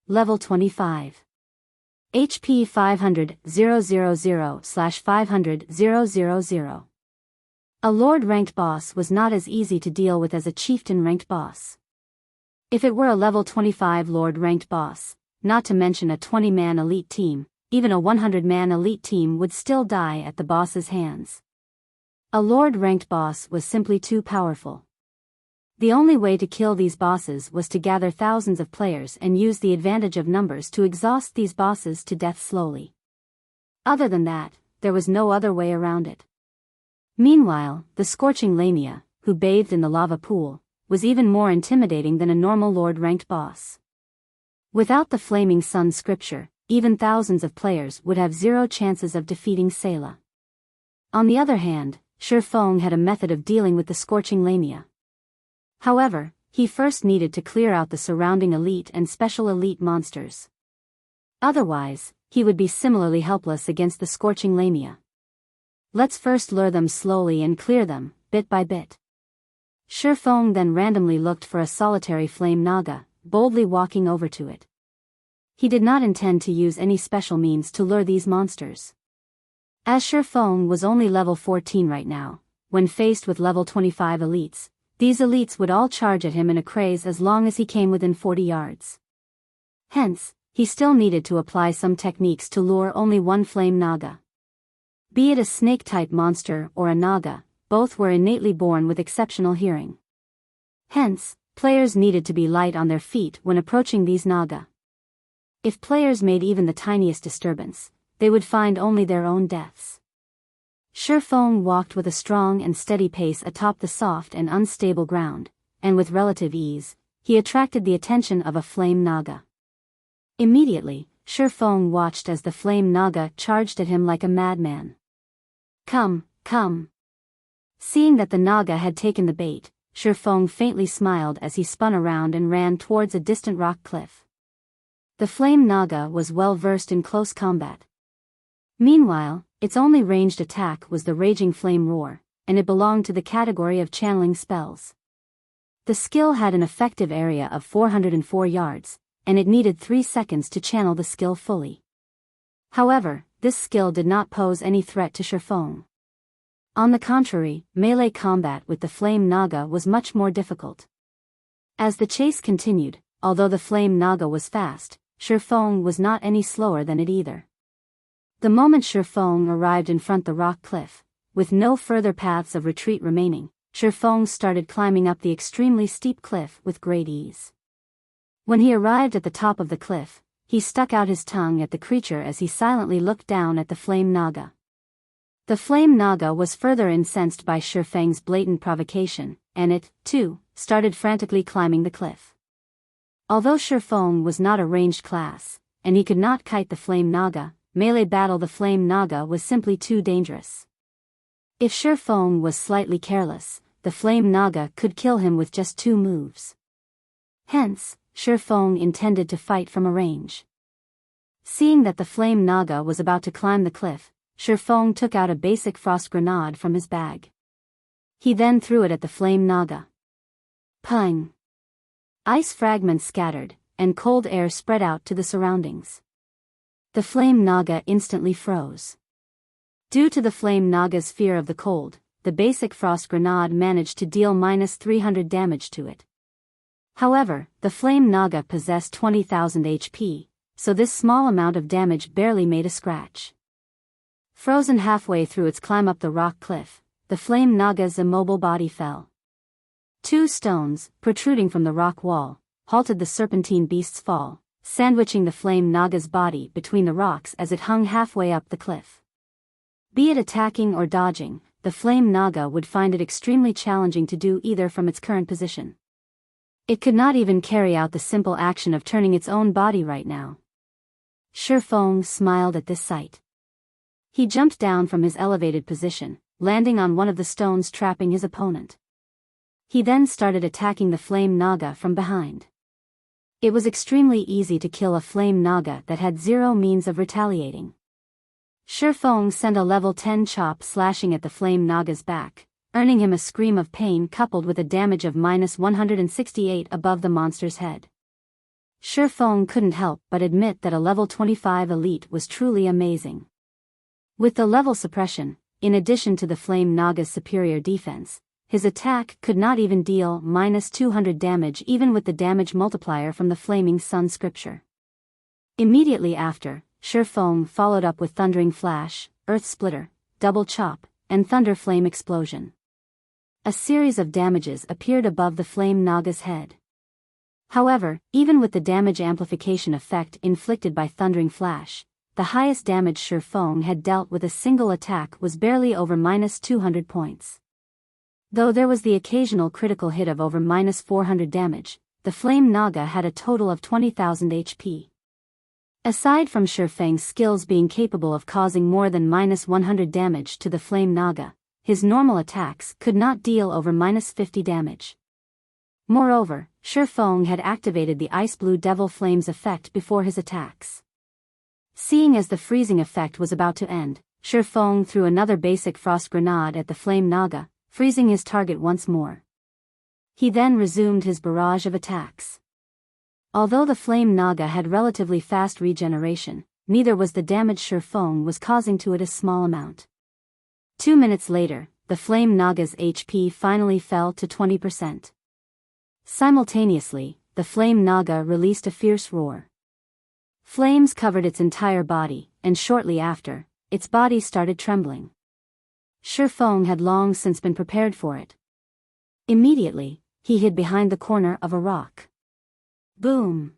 Level 25. HP 500,000/500,000. A Lord-ranked boss was not as easy to deal with as a Chieftain-ranked boss. If it were a level 25 Lord-ranked boss, not to mention a 20-man elite team, even a 100-man elite team would still die at the boss's hands. A Lord-ranked boss was simply too powerful. The only way to kill these bosses was to gather thousands of players and use the advantage of numbers to exhaust these bosses to death slowly. Other than that, there was no other way around it. Meanwhile, the scorching Lamia, who bathed in the lava pool, was even more intimidating than a normal Lord-ranked boss. Without the Flaming Sun scripture, even thousands of players would have zero chances of defeating Selah. On the other hand, Shifeng had a method of dealing with the scorching Lamia. However, he first needed to clear out the surrounding elite and special elite monsters. Otherwise, he would be similarly helpless against the scorching Lamia. Let's first lure them slowly and clear them, bit by bit. Shifeng then randomly looked for a solitary flame naga, boldly walking over to it. He did not intend to use any special means to lure these monsters. As Shifeng was only level 14 right now, when faced with level 25 elites, these elites would all charge at him in a craze as long as he came within 40 yards. Hence, he still needed to apply some techniques to lure only one flame naga. Be it a snake-type monster or a naga, both were innately born with exceptional hearing. Hence, players needed to be light on their feet when approaching these naga. If players made even the tiniest disturbance, they would find only their own deaths. Shifeng walked with a strong and steady pace atop the soft and unstable ground, and with relative ease, he attracted the attention of a flame naga. Immediately, Shifeng watched as the flame naga charged at him like a madman. Come, come. Seeing that the naga had taken the bait, Shifeng faintly smiled as he spun around and ran towards a distant rock cliff. The flame naga was well versed in close combat. Meanwhile, its only ranged attack was the raging flame roar, and it belonged to the category of channeling spells. The skill had an effective area of 404 yards, and it needed 3 seconds to channel the skill fully. However, this skill did not pose any threat to Shifeng. On the contrary, melee combat with the flame naga was much more difficult. As the chase continued, although the flame naga was fast, Shifeng was not any slower than it either. The moment Shifeng arrived in front the rock cliff, with no further paths of retreat remaining, Shifeng started climbing up the extremely steep cliff with great ease. When he arrived at the top of the cliff, he stuck out his tongue at the creature as he silently looked down at the flame naga. The flame naga was further incensed by Shifeng's blatant provocation, and it, too, started frantically climbing the cliff. Although Shifeng was not a ranged class, and he could not kite the flame naga, melee battle the flame naga was simply too dangerous. If Shifeng was slightly careless, the flame naga could kill him with just 2 moves. Hence, Shifeng intended to fight from a range. Seeing that the flame naga was about to climb the cliff, Shifeng took out a basic frost grenade from his bag. He then threw it at the flame naga. Pang! Ice fragments scattered, and cold air spread out to the surroundings. The flame naga instantly froze. Due to the flame naga's fear of the cold, the basic Frost Grenade managed to deal -300 damage to it. However, the Flame Naga possessed 20,000 HP, so this small amount of damage barely made a scratch. Frozen halfway through its climb up the rock cliff, the Flame Naga's immobile body fell. Two stones, protruding from the rock wall, halted the serpentine beast's fall, sandwiching the Flame Naga's body between the rocks as it hung halfway up the cliff. Be it attacking or dodging, the Flame Naga would find it extremely challenging to do either from its current position. It could not even carry out the simple action of turning its own body right now. Shifeng smiled at this sight. He jumped down from his elevated position, landing on one of the stones trapping his opponent. He then started attacking the Flame Naga from behind. It was extremely easy to kill a Flame Naga that had zero means of retaliating. Shifeng sent a level 10 chop slashing at the Flame Naga's back, earning him a scream of pain coupled with a damage of -168 above the monster's head. Shifeng couldn't help but admit that a level 25 elite was truly amazing. With the level suppression, in addition to the Flame Naga's superior defense, his attack could not even deal -200 damage even with the damage multiplier from the Flaming Sun scripture. Immediately after, Shifeng followed up with Thundering Flash, Earth Splitter, Double Chop, and Thunder Flame Explosion. A series of damages appeared above the Flame Naga's head. However, even with the damage amplification effect inflicted by Thundering Flash, the highest damage Shifeng had dealt with a single attack was barely over -200 points. Though there was the occasional critical hit of over -400 damage, the Flame Naga had a total of 20,000 HP. Aside from Shifeng's skills being capable of causing more than -100 damage to the Flame Naga, his normal attacks could not deal over -50 damage. Moreover, Shifeng had activated the Ice Blue Devil Flames effect before his attacks. Seeing as the freezing effect was about to end, Shifeng threw another basic Frost Grenade at the Flame Naga, freezing his target once more. He then resumed his barrage of attacks. Although the Flame Naga had relatively fast regeneration, neither was the damage Shifeng was causing to it a small amount. 2 minutes later, the Flame Naga's HP finally fell to 20%. Simultaneously, the Flame Naga released a fierce roar. Flames covered its entire body, and shortly after, its body started trembling. Shifeng had long since been prepared for it. Immediately, he hid behind the corner of a rock. Boom!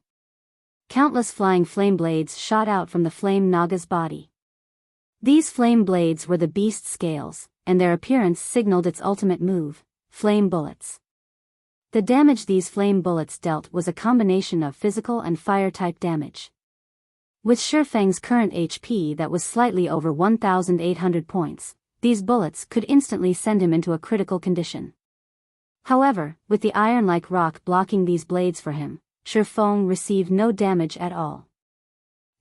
Countless flying flame blades shot out from the Flame Naga's body. These flame blades were the beast's scales, and their appearance signaled its ultimate move, flame bullets. The damage these flame bullets dealt was a combination of physical and fire-type damage. With Shifeng's current HP that was slightly over 1,800 points, these bullets could instantly send him into a critical condition. However, with the iron-like rock blocking these blades for him, Shifeng received no damage at all.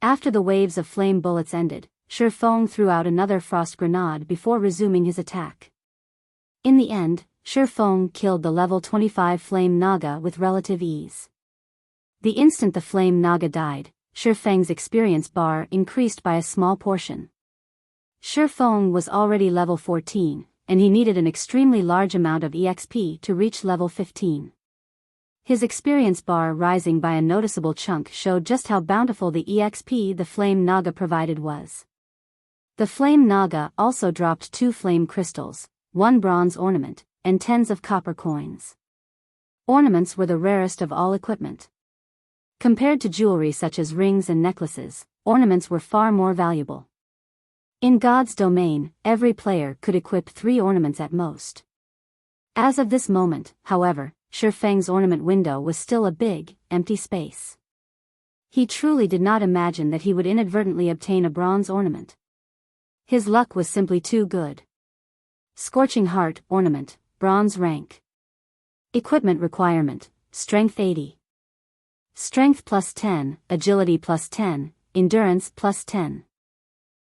After the waves of flame bullets ended, Shifeng threw out another Frost Grenade before resuming his attack. In the end, Shifeng killed the level 25 Flame Naga with relative ease. The instant the Flame Naga died, Shifeng's experience bar increased by a small portion. Shifeng was already level 14, and he needed an extremely large amount of EXP to reach level 15. His experience bar rising by a noticeable chunk showed just how bountiful the EXP the Flame Naga provided was. The Flame Naga also dropped 2 flame crystals, 1 bronze ornament, and tens of copper coins. Ornaments were the rarest of all equipment. Compared to jewelry such as rings and necklaces, ornaments were far more valuable. In God's domain, every player could equip 3 ornaments at most. As of this moment, however, Shifeng's ornament window was still a big, empty space. He truly did not imagine that he would inadvertently obtain a bronze ornament. His luck was simply too good. Scorching Heart ornament, bronze rank. Equipment requirement, strength 80. Strength plus 10, agility plus 10, endurance plus 10.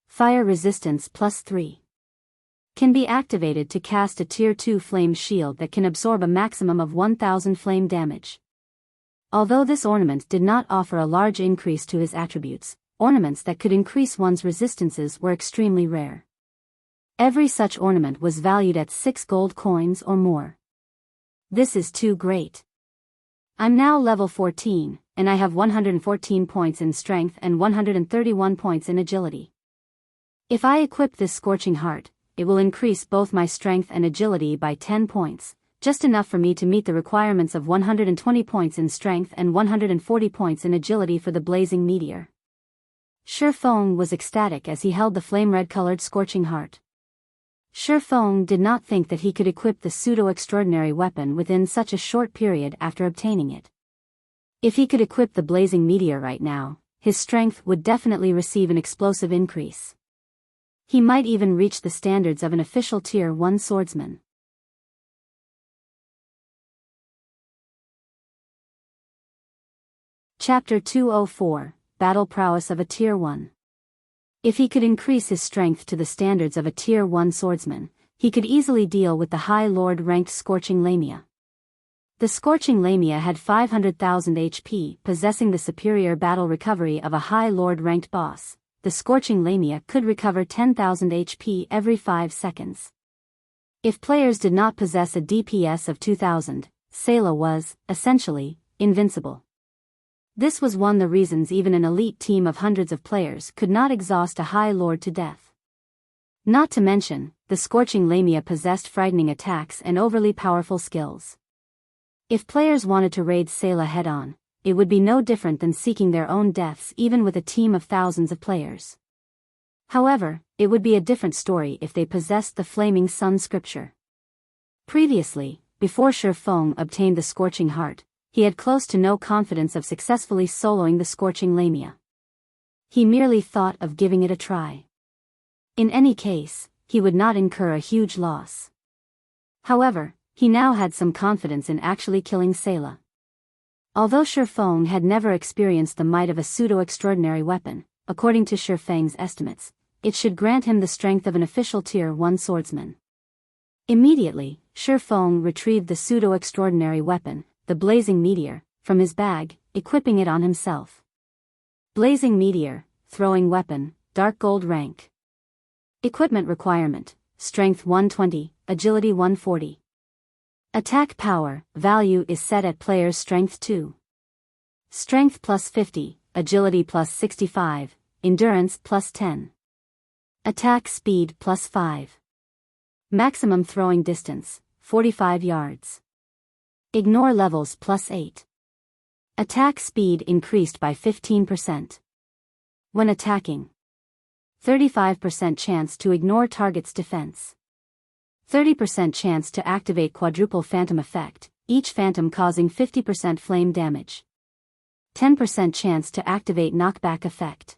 Fire resistance plus 3. Can be activated to cast a tier 2 flame shield that can absorb a maximum of 1000 flame damage. Although this ornament did not offer a large increase to his attributes, ornaments that could increase one's resistances were extremely rare. Every such ornament was valued at 6 gold coins or more. This is too great. I'm now level 14, and I have 114 points in strength and 131 points in agility. If I equip this Scorching Heart, it will increase both my strength and agility by 10 points, just enough for me to meet the requirements of 120 points in strength and 140 points in agility for the Blazing Meteor. Shifeng was ecstatic as he held the flame-red-colored Scorching Heart. Shifeng did not think that he could equip the pseudo-extraordinary weapon within such a short period after obtaining it. If he could equip the Blazing Meteor right now, his strength would definitely receive an explosive increase. He might even reach the standards of an official Tier 1 swordsman. Chapter 204, Battle Prowess of a Tier 1. If he could increase his strength to the standards of a Tier 1 swordsman, he could easily deal with the High Lord-ranked Scorching Lamia. The Scorching Lamia had 500,000 HP, possessing the superior battle recovery of a High Lord-ranked boss. The Scorching Lamia could recover 10,000 HP every 5 seconds. If players did not possess a DPS of 2000, Sayla was, essentially, invincible. This was one of the reasons even an elite team of hundreds of players could not exhaust a High Lord to death. Not to mention, the Scorching Lamia possessed frightening attacks and overly powerful skills. If players wanted to raid Sayla head-on, it would be no different than seeking their own deaths even with a team of thousands of players. However, it would be a different story if they possessed the Flaming Sun scripture. Previously, before Shifeng obtained the Scorching Heart, he had close to no confidence of successfully soloing the Scorching Lamia. He merely thought of giving it a try. In any case, he would not incur a huge loss. However, he now had some confidence in actually killing Sayla. Although Shifeng had never experienced the might of a pseudo-extraordinary weapon, according to Shifeng's estimates, it should grant him the strength of an official Tier 1 swordsman. Immediately, Shifeng retrieved the pseudo-extraordinary weapon, the Blazing Meteor, from his bag, equipping it on himself. Blazing Meteor, throwing weapon, dark gold rank. Equipment requirement, strength 120, agility 140. Attack power, value is set at player's strength 2. Strength plus 50, agility plus 65, endurance plus 10. Attack speed plus 5. Maximum throwing distance, 45 yards. Ignore levels plus 8. Attack speed increased by 15%. When attacking. 35% chance to ignore target's defense. 30% chance to activate quadruple phantom effect, each phantom causing 50% flame damage. 10% chance to activate knockback effect.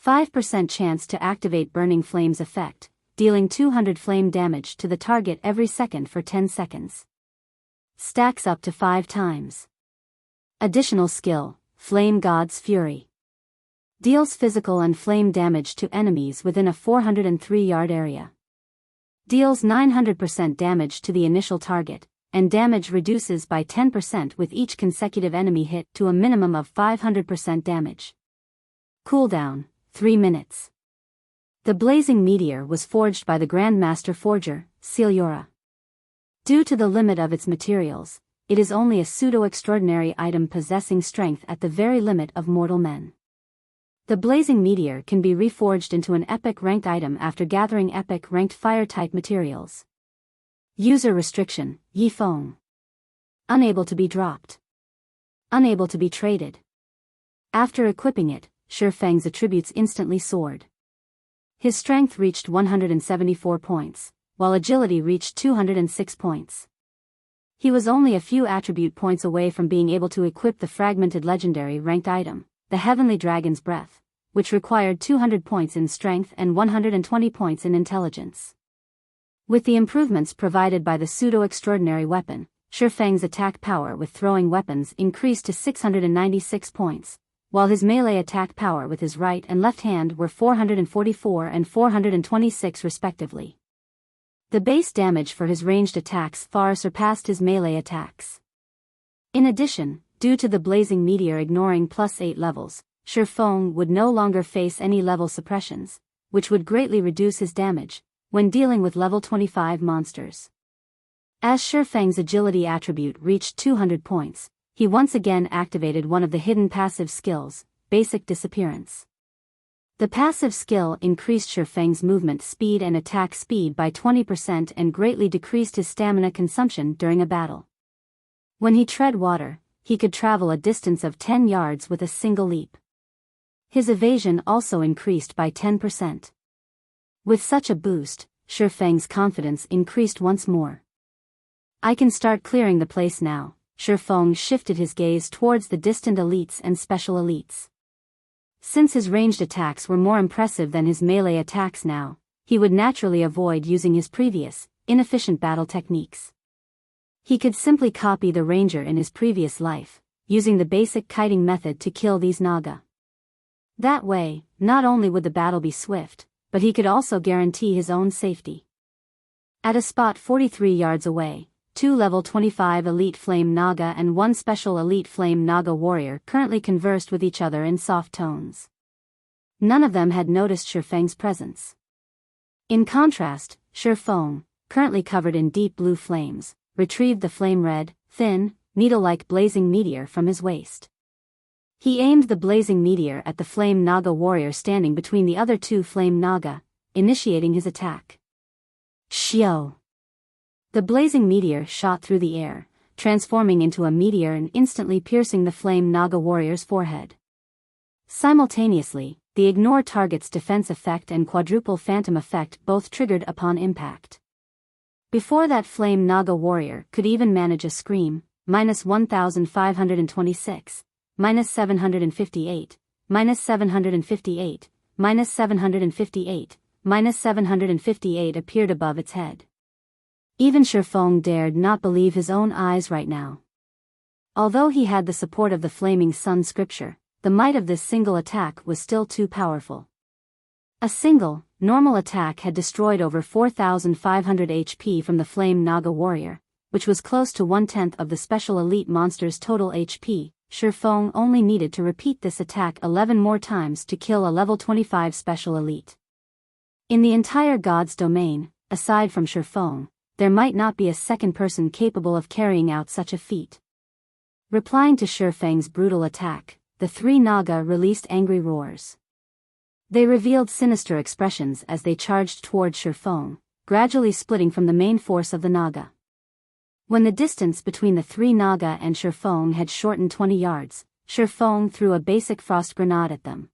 5% chance to activate burning flames effect, dealing 200 flame damage to the target every second for 10 seconds. Stacks up to 5 times. Additional skill, Flame God's Fury. Deals physical and flame damage to enemies within a 403-yard area. Deals 900% damage to the initial target, and damage reduces by 10% with each consecutive enemy hit to a minimum of 500% damage. Cooldown, 3 minutes. The Blazing Meteor was forged by the Grandmaster Forger, Celiora. Due to the limit of its materials, it is only a pseudo-extraordinary item possessing strength at the very limit of mortal men. The Blazing Meteor can be reforged into an epic ranked item after gathering epic ranked fire-type materials. User restriction, Yifeng. Unable to be dropped. Unable to be traded. After equipping it, Shifeng's attributes instantly soared. His strength reached 174 points, while agility reached 206 points. He was only a few attribute points away from being able to equip the fragmented legendary ranked item, the Heavenly Dragon's Breath, which required 200 points in strength and 120 points in intelligence. With the improvements provided by the pseudo-extraordinary weapon, Shifeng's attack power with throwing weapons increased to 696 points, while his melee attack power with his right and left hand were 444 and 426 respectively. The base damage for his ranged attacks far surpassed his melee attacks. In addition, due to the Blazing Meteor ignoring +8 levels, Shifeng would no longer face any level suppressions, which would greatly reduce his damage, when dealing with level 25 monsters. As Shifeng's agility attribute reached 200 points, he once again activated one of the hidden passive skills, Basic Disappearance. The passive skill increased Shifeng's movement speed and attack speed by 20% and greatly decreased his stamina consumption during a battle. When he tread water, he could travel a distance of 10 yards with a single leap. His evasion also increased by 10%. With such a boost, Shifeng's confidence increased once more. I can start clearing the place now. Shifeng shifted his gaze towards the distant elites and special elites. Since his ranged attacks were more impressive than his melee attacks now, he would naturally avoid using his previous, inefficient battle techniques. He could simply copy the ranger in his previous life, using the basic kiting method to kill these Naga. That way, not only would the battle be swift, but he could also guarantee his own safety. At a spot 43 yards away, 2 level 25 elite flame Naga and 1 special elite flame Naga warrior currently conversed with each other in soft tones. None of them had noticed Shifeng's presence. In contrast, Shifeng, currently covered in deep blue flames, retrieved the flame red, thin, needle-like blazing meteor from his waist. He aimed the blazing meteor at the flame Naga warrior standing between the other 2 flame Naga, initiating his attack. Shio! The blazing meteor shot through the air, transforming into a meteor and instantly piercing the flame Naga warrior's forehead. Simultaneously, the ignore target's defense effect and quadruple phantom effect both triggered upon impact. Before that flame Naga warrior could even manage a scream, -1526, -758, -758, -758, -758 appeared above its head. Even Shifeng dared not believe his own eyes right now. Although he had the support of the Flaming Sun scripture, the might of this single attack was still too powerful. A single, normal attack had destroyed over 4,500 HP from the Flame Naga warrior, which was close to 1/10 of the special elite monster's total HP. Shifeng only needed to repeat this attack 11 more times to kill a level 25 special elite. In the entire God's domain, aside from Shifeng, there might not be a second person capable of carrying out such a feat. Replying to Shifeng's brutal attack, the 3 Naga released angry roars. They revealed sinister expressions as they charged toward Shifeng, gradually splitting from the main force of the Naga. When the distance between the 3 Naga and Shifeng had shortened 20 yards, Shifeng threw a basic frost grenade at them.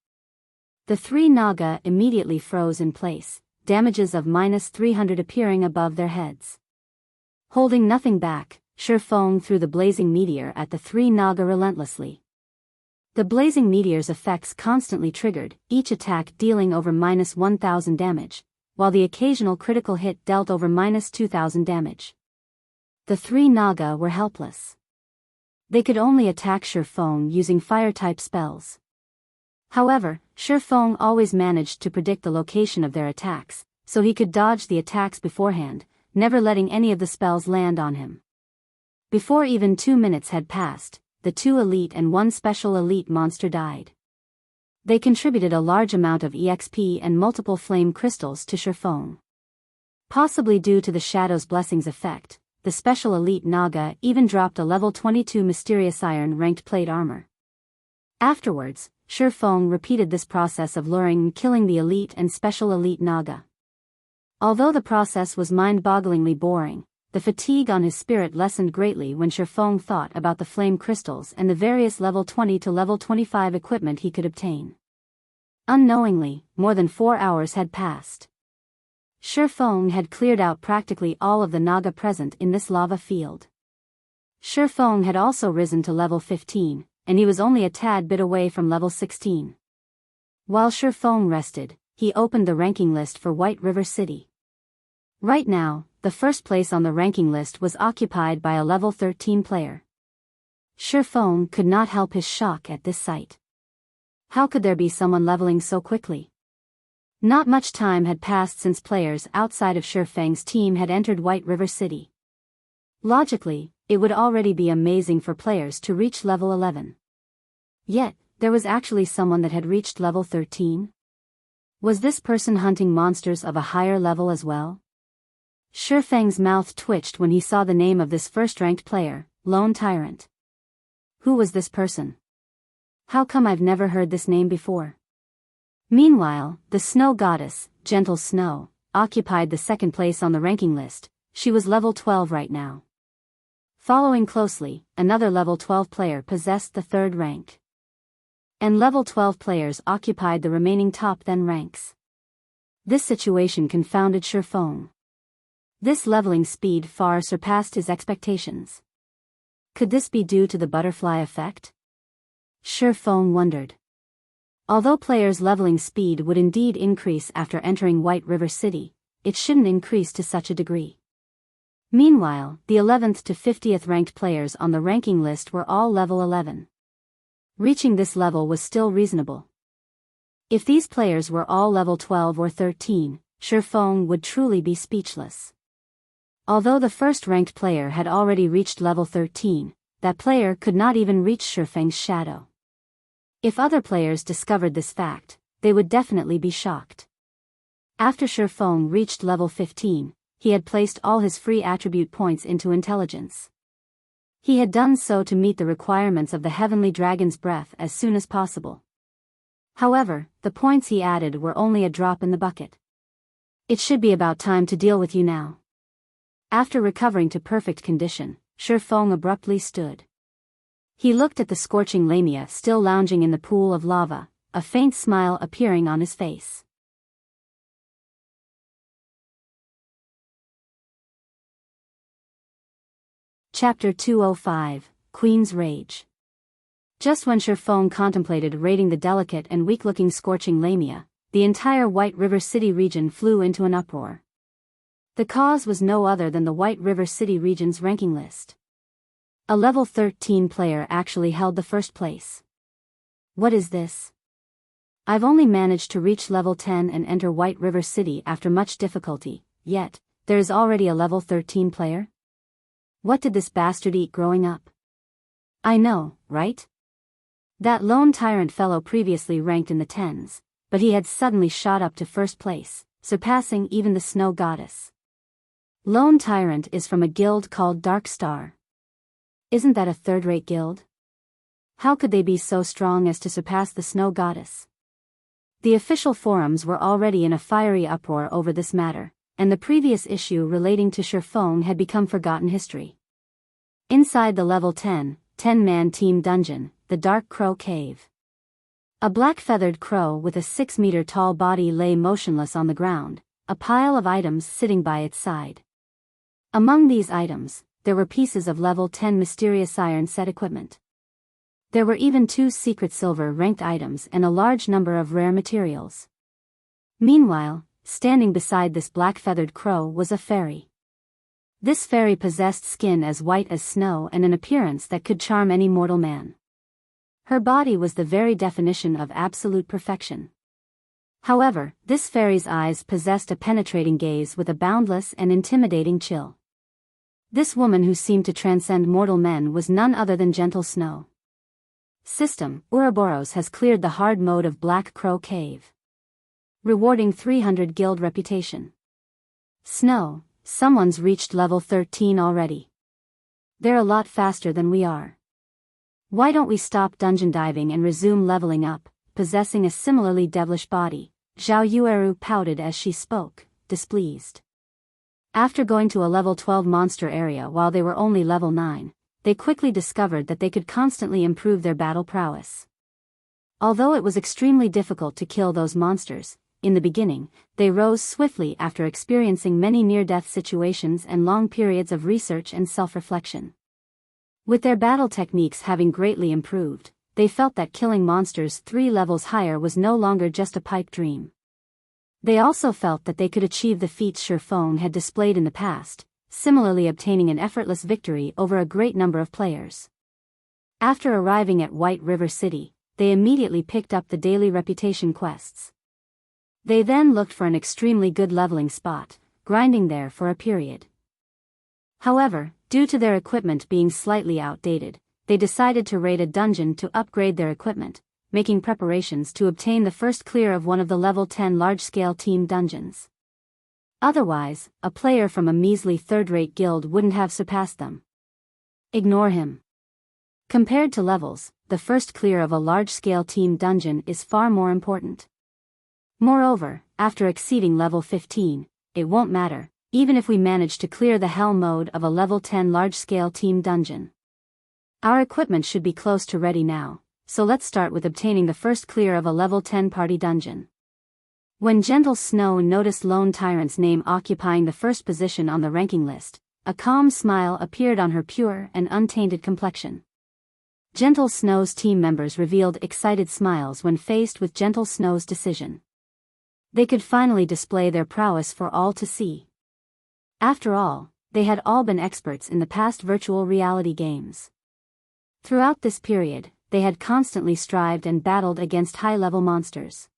The 3 Naga immediately froze in place, damages of -300 appearing above their heads. Holding nothing back, Shifeng threw the blazing meteor at the 3 Naga relentlessly. The blazing meteor's effects constantly triggered, each attack dealing over -1000 damage, while the occasional critical hit dealt over -2000 damage. The 3 Naga were helpless. They could only attack Shifeng using fire-type spells. However, Shifeng always managed to predict the location of their attacks, so he could dodge the attacks beforehand, never letting any of the spells land on him. Before even 2 minutes had passed, the 2 elite and 1 special elite monster died. They contributed a large amount of EXP and multiple flame crystals to Shifeng. Possibly due to the Shadow's Blessings effect, the special elite Naga even dropped a level 22 mysterious iron ranked plate armor. Afterwards, Shifeng repeated this process of luring and killing the elite and special elite Naga. Although the process was mind-bogglingly boring, the fatigue on his spirit lessened greatly when Shifeng thought about the flame crystals and the various level 20 to level 25 equipment he could obtain. Unknowingly, more than 4 hours had passed. Shifeng had cleared out practically all of the Naga present in this lava field. Shifeng had also risen to level 15, and he was only a tad bit away from level 16. While Shifeng rested, he opened the ranking list for White River City. Right now, the first place on the ranking list was occupied by a level 13 player. Shifeng could not help his shock at this sight. How could there be someone leveling so quickly? Not much time had passed since players outside of Shifeng's team had entered White River City. Logically, it would already be amazing for players to reach level 11. Yet, there was actually someone that had reached level 13. Was this person hunting monsters of a higher level as well? Shifeng's mouth twitched when he saw the name of this first-ranked player, Lone Tyrant. Who was this person? How come I've never heard this name before? Meanwhile, the snow goddess, Gentle Snow, occupied the second place on the ranking list. She was level 12 right now. Following closely, another level 12 player possessed the third rank. And level 12 players occupied the remaining top 10 ranks. This situation confounded Shifeng. This leveling speed far surpassed his expectations. Could this be due to the butterfly effect? Shifeng wondered. Although players' leveling speed would indeed increase after entering White River City, it shouldn't increase to such a degree. Meanwhile, the 11th to 50th ranked players on the ranking list were all level 11. Reaching this level was still reasonable. If these players were all level 12 or 13, Shifeng would truly be speechless. Although the first-ranked player had already reached level 13, that player could not even reach Shifeng's shadow. If other players discovered this fact, they would definitely be shocked. After Shifeng reached level 15, he had placed all his free attribute points into intelligence. He had done so to meet the requirements of the Heavenly Dragon's Breath as soon as possible. However, the points he added were only a drop in the bucket. It should be about time to deal with you now. After recovering to perfect condition, Shifeng abruptly stood. He looked at the scorching Lamia still lounging in the pool of lava, a faint smile appearing on his face. Chapter 205, Queen's Rage. Just when Shifeng contemplated raiding the delicate and weak-looking scorching Lamia, the entire White River City region flew into an uproar. The cause was no other than the White River City region's ranking list. A level 13 player actually held the first place. What is this? I've only managed to reach level 10 and enter White River City after much difficulty, yet, there is already a level 13 player? What did this bastard eat growing up? I know, right? That lone tyrant fellow previously ranked in the 10s, but he had suddenly shot up to first place, surpassing even the snow goddess. Lone Tyrant is from a guild called Dark Star. Isn't that a third-rate guild? How could they be so strong as to surpass the snow goddess? The official forums were already in a fiery uproar over this matter, and the previous issue relating to Shifeng had become forgotten history. Inside the level 10-man team dungeon, the Dark Crow Cave. A black-feathered crow with a 6-meter-tall body lay motionless on the ground, a pile of items sitting by its side. Among these items, there were pieces of level 10 mysterious iron set equipment. There were even 2 secret silver-ranked items and a large number of rare materials. Meanwhile, standing beside this black-feathered crow was a fairy. This fairy possessed skin as white as snow and an appearance that could charm any mortal man. Her body was the very definition of absolute perfection. However, this fairy's eyes possessed a penetrating gaze with a boundless and intimidating chill. This woman who seemed to transcend mortal men was none other than Gentle Snow. System: Ouroboros has cleared the hard mode of Black Crow Cave. Rewarding 300 guild reputation. Snow: someone's reached level 13 already. They're a lot faster than we are. Why don't we stop dungeon diving and resume leveling up? Possessing a similarly devilish body, Zhao Yueru pouted as she spoke, displeased. After going to a level 12 monster area while they were only level 9, they quickly discovered that they could constantly improve their battle prowess. Although it was extremely difficult to kill those monsters, in the beginning, they rose swiftly after experiencing many near-death situations and long periods of research and self-reflection. With their battle techniques having greatly improved, they felt that killing monsters 3 levels higher was no longer just a pipe dream. They also felt that they could achieve the feats Shifeng had displayed in the past, similarly obtaining an effortless victory over a great number of players. After arriving at White River City, they immediately picked up the daily reputation quests. They then looked for an extremely good leveling spot, grinding there for a period. However, due to their equipment being slightly outdated, they decided to raid a dungeon to upgrade their equipment, making preparations to obtain the first clear of one of the level 10 large-scale team dungeons. Otherwise, a player from a measly third-rate guild wouldn't have surpassed them. Ignore him. Compared to levels, the first clear of a large-scale team dungeon is far more important. Moreover, after exceeding level 15, it won't matter, even if we manage to clear the hell mode of a level 10 large-scale team dungeon. Our equipment should be close to ready now, so let's start with obtaining the first clear of a level 10 party dungeon. When Gentle Snow noticed Lone Tyrant's name occupying the first position on the ranking list, a calm smile appeared on her pure and untainted complexion. Gentle Snow's team members revealed excited smiles when faced with Gentle Snow's decision. They could finally display their prowess for all to see. After all, they had all been experts in the past virtual reality games. Throughout this period, they had constantly strived and battled against high-level monsters.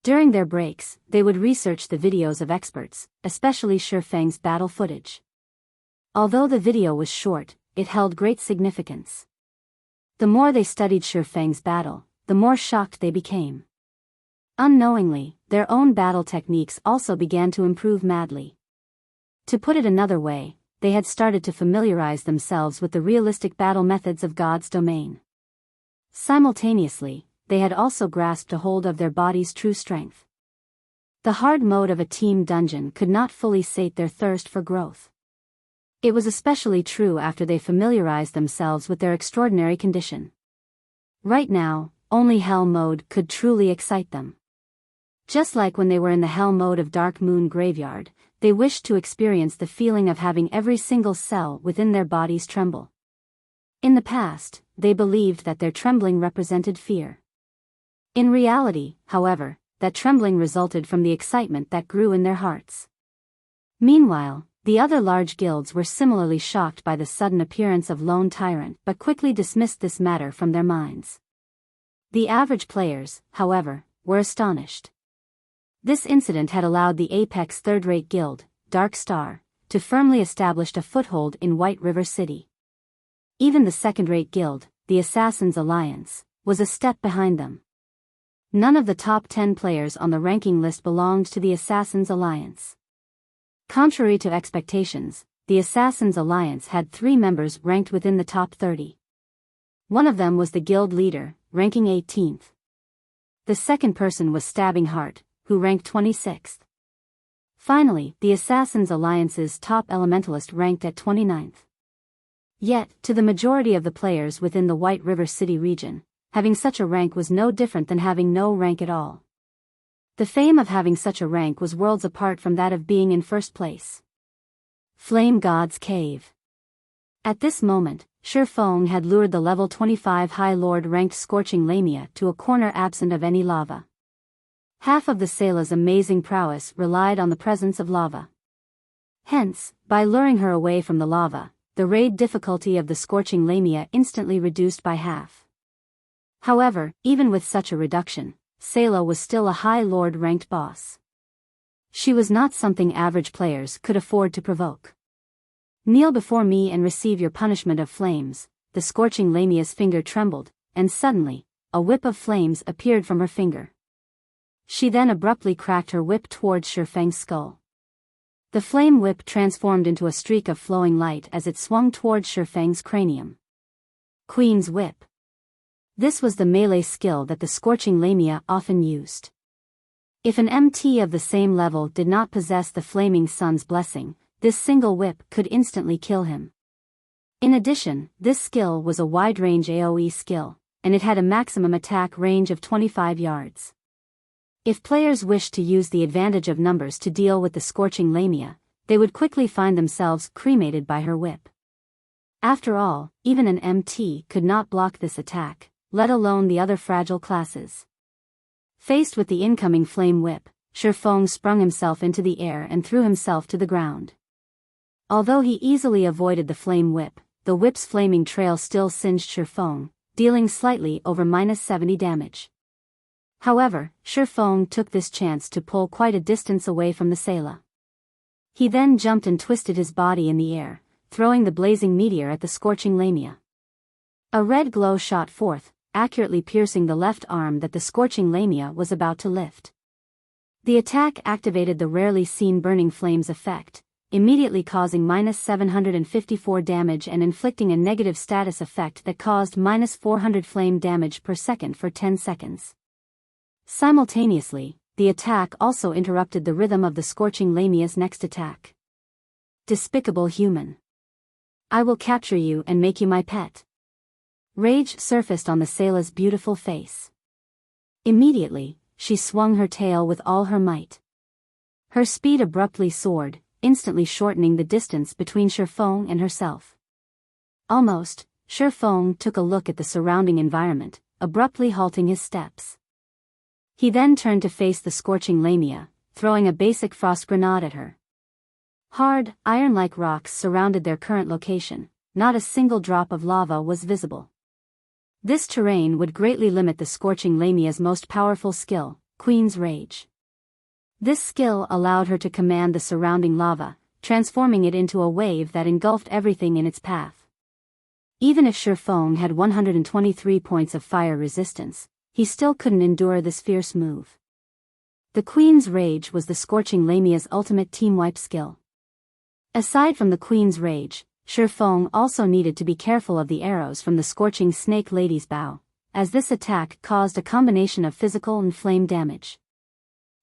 During their breaks, they would research the videos of experts, especially Shifeng's battle footage. Although the video was short, it held great significance. The more they studied Shifeng's battle, the more shocked they became. Unknowingly, their own battle techniques also began to improve madly. To put it another way, they had started to familiarize themselves with the realistic battle methods of God's domain. Simultaneously, they had also grasped a hold of their body's true strength. The hard mode of a team dungeon could not fully sate their thirst for growth. It was especially true after they familiarized themselves with their extraordinary condition. Right now, only Hell mode could truly excite them. Just like when they were in the Hell mode of Dark Moon Graveyard, they wished to experience the feeling of having every single cell within their bodies tremble. In the past, they believed that their trembling represented fear. In reality, however, that trembling resulted from the excitement that grew in their hearts. Meanwhile, the other large guilds were similarly shocked by the sudden appearance of Lone Tyrant but quickly dismissed this matter from their minds. The average players, however, were astonished. This incident had allowed the apex third-rate guild, Dark Star, to firmly establish a foothold in White River City. Even the second-rate guild, the Assassins' Alliance, was a step behind them. None of the top 10 players on the ranking list belonged to the Assassins' Alliance. Contrary to expectations, the Assassins' Alliance had 3 members ranked within the top 30. One of them was the guild leader, ranking 18th. The second person was Stabbing Heart, who ranked 26th. Finally, the Assassins' Alliance's top elementalist ranked at 29th. Yet, to the majority of the players within the White River City region, having such a rank was no different than having no rank at all. The fame of having such a rank was worlds apart from that of being in first place. Flame God's Cave. At this moment, Shifeng had lured the level 25 High Lord ranked Scorching Lamia to a corner absent of any lava. Half of the Sayla's amazing prowess relied on the presence of lava. Hence, by luring her away from the lava, the raid difficulty of the Scorching Lamia instantly reduced by half. However, even with such a reduction, Sayla was still a High Lord ranked boss. She was not something average players could afford to provoke. Kneel before me and receive your punishment of flames. The Scorching Lamia's finger trembled, and suddenly, a whip of flames appeared from her finger. She then abruptly cracked her whip towards Shifeng's skull. The flame whip transformed into a streak of flowing light as it swung towards Shifeng's cranium. Queen's Whip. This was the melee skill that the Scorching Lamia often used. If an MT of the same level did not possess the Flaming Sun's blessing, this single whip could instantly kill him. In addition, this skill was a wide-range AoE skill, and it had a maximum attack range of 25 yards. If players wished to use the advantage of numbers to deal with the Scorching Lamia, they would quickly find themselves cremated by her whip. After all, even an MT could not block this attack, let alone the other fragile classes. Faced with the incoming flame whip, Shifeng sprung himself into the air and threw himself to the ground. Although he easily avoided the flame whip, the whip's flaming trail still singed Shifeng, dealing slightly over -70 damage. However, Shifeng took this chance to pull quite a distance away from the Sayla. He then jumped and twisted his body in the air, throwing the blazing meteor at the Scorching Lamia. A red glow shot forth, accurately piercing the left arm that the Scorching Lamia was about to lift. The attack activated the rarely seen Burning Flames effect, immediately causing -754 damage and inflicting a negative status effect that caused -400 flame damage per second for 10 seconds. Simultaneously, the attack also interrupted the rhythm of the Scorching Lamia's next attack. Despicable human. I will capture you and make you my pet. Rage surfaced on the Sayla's beautiful face. Immediately, she swung her tail with all her might. Her speed abruptly soared, instantly shortening the distance between Shifeng and herself. Almost, Shifeng took a look at the surrounding environment, abruptly halting his steps. He then turned to face the Scorching Lamia, throwing a basic frost grenade at her. Hard, iron-like rocks surrounded their current location, not a single drop of lava was visible. This terrain would greatly limit the Scorching Lamia's most powerful skill, Queen's Rage. This skill allowed her to command the surrounding lava, transforming it into a wave that engulfed everything in its path. Even if Shifeng had 123 points of fire resistance, he still couldn't endure this fierce move. The Queen's Rage was the Scorching Lamia's ultimate team-wipe skill. Aside from the Queen's Rage, Shifeng also needed to be careful of the arrows from the Scorching Snake Lady's bow, as this attack caused a combination of physical and flame damage.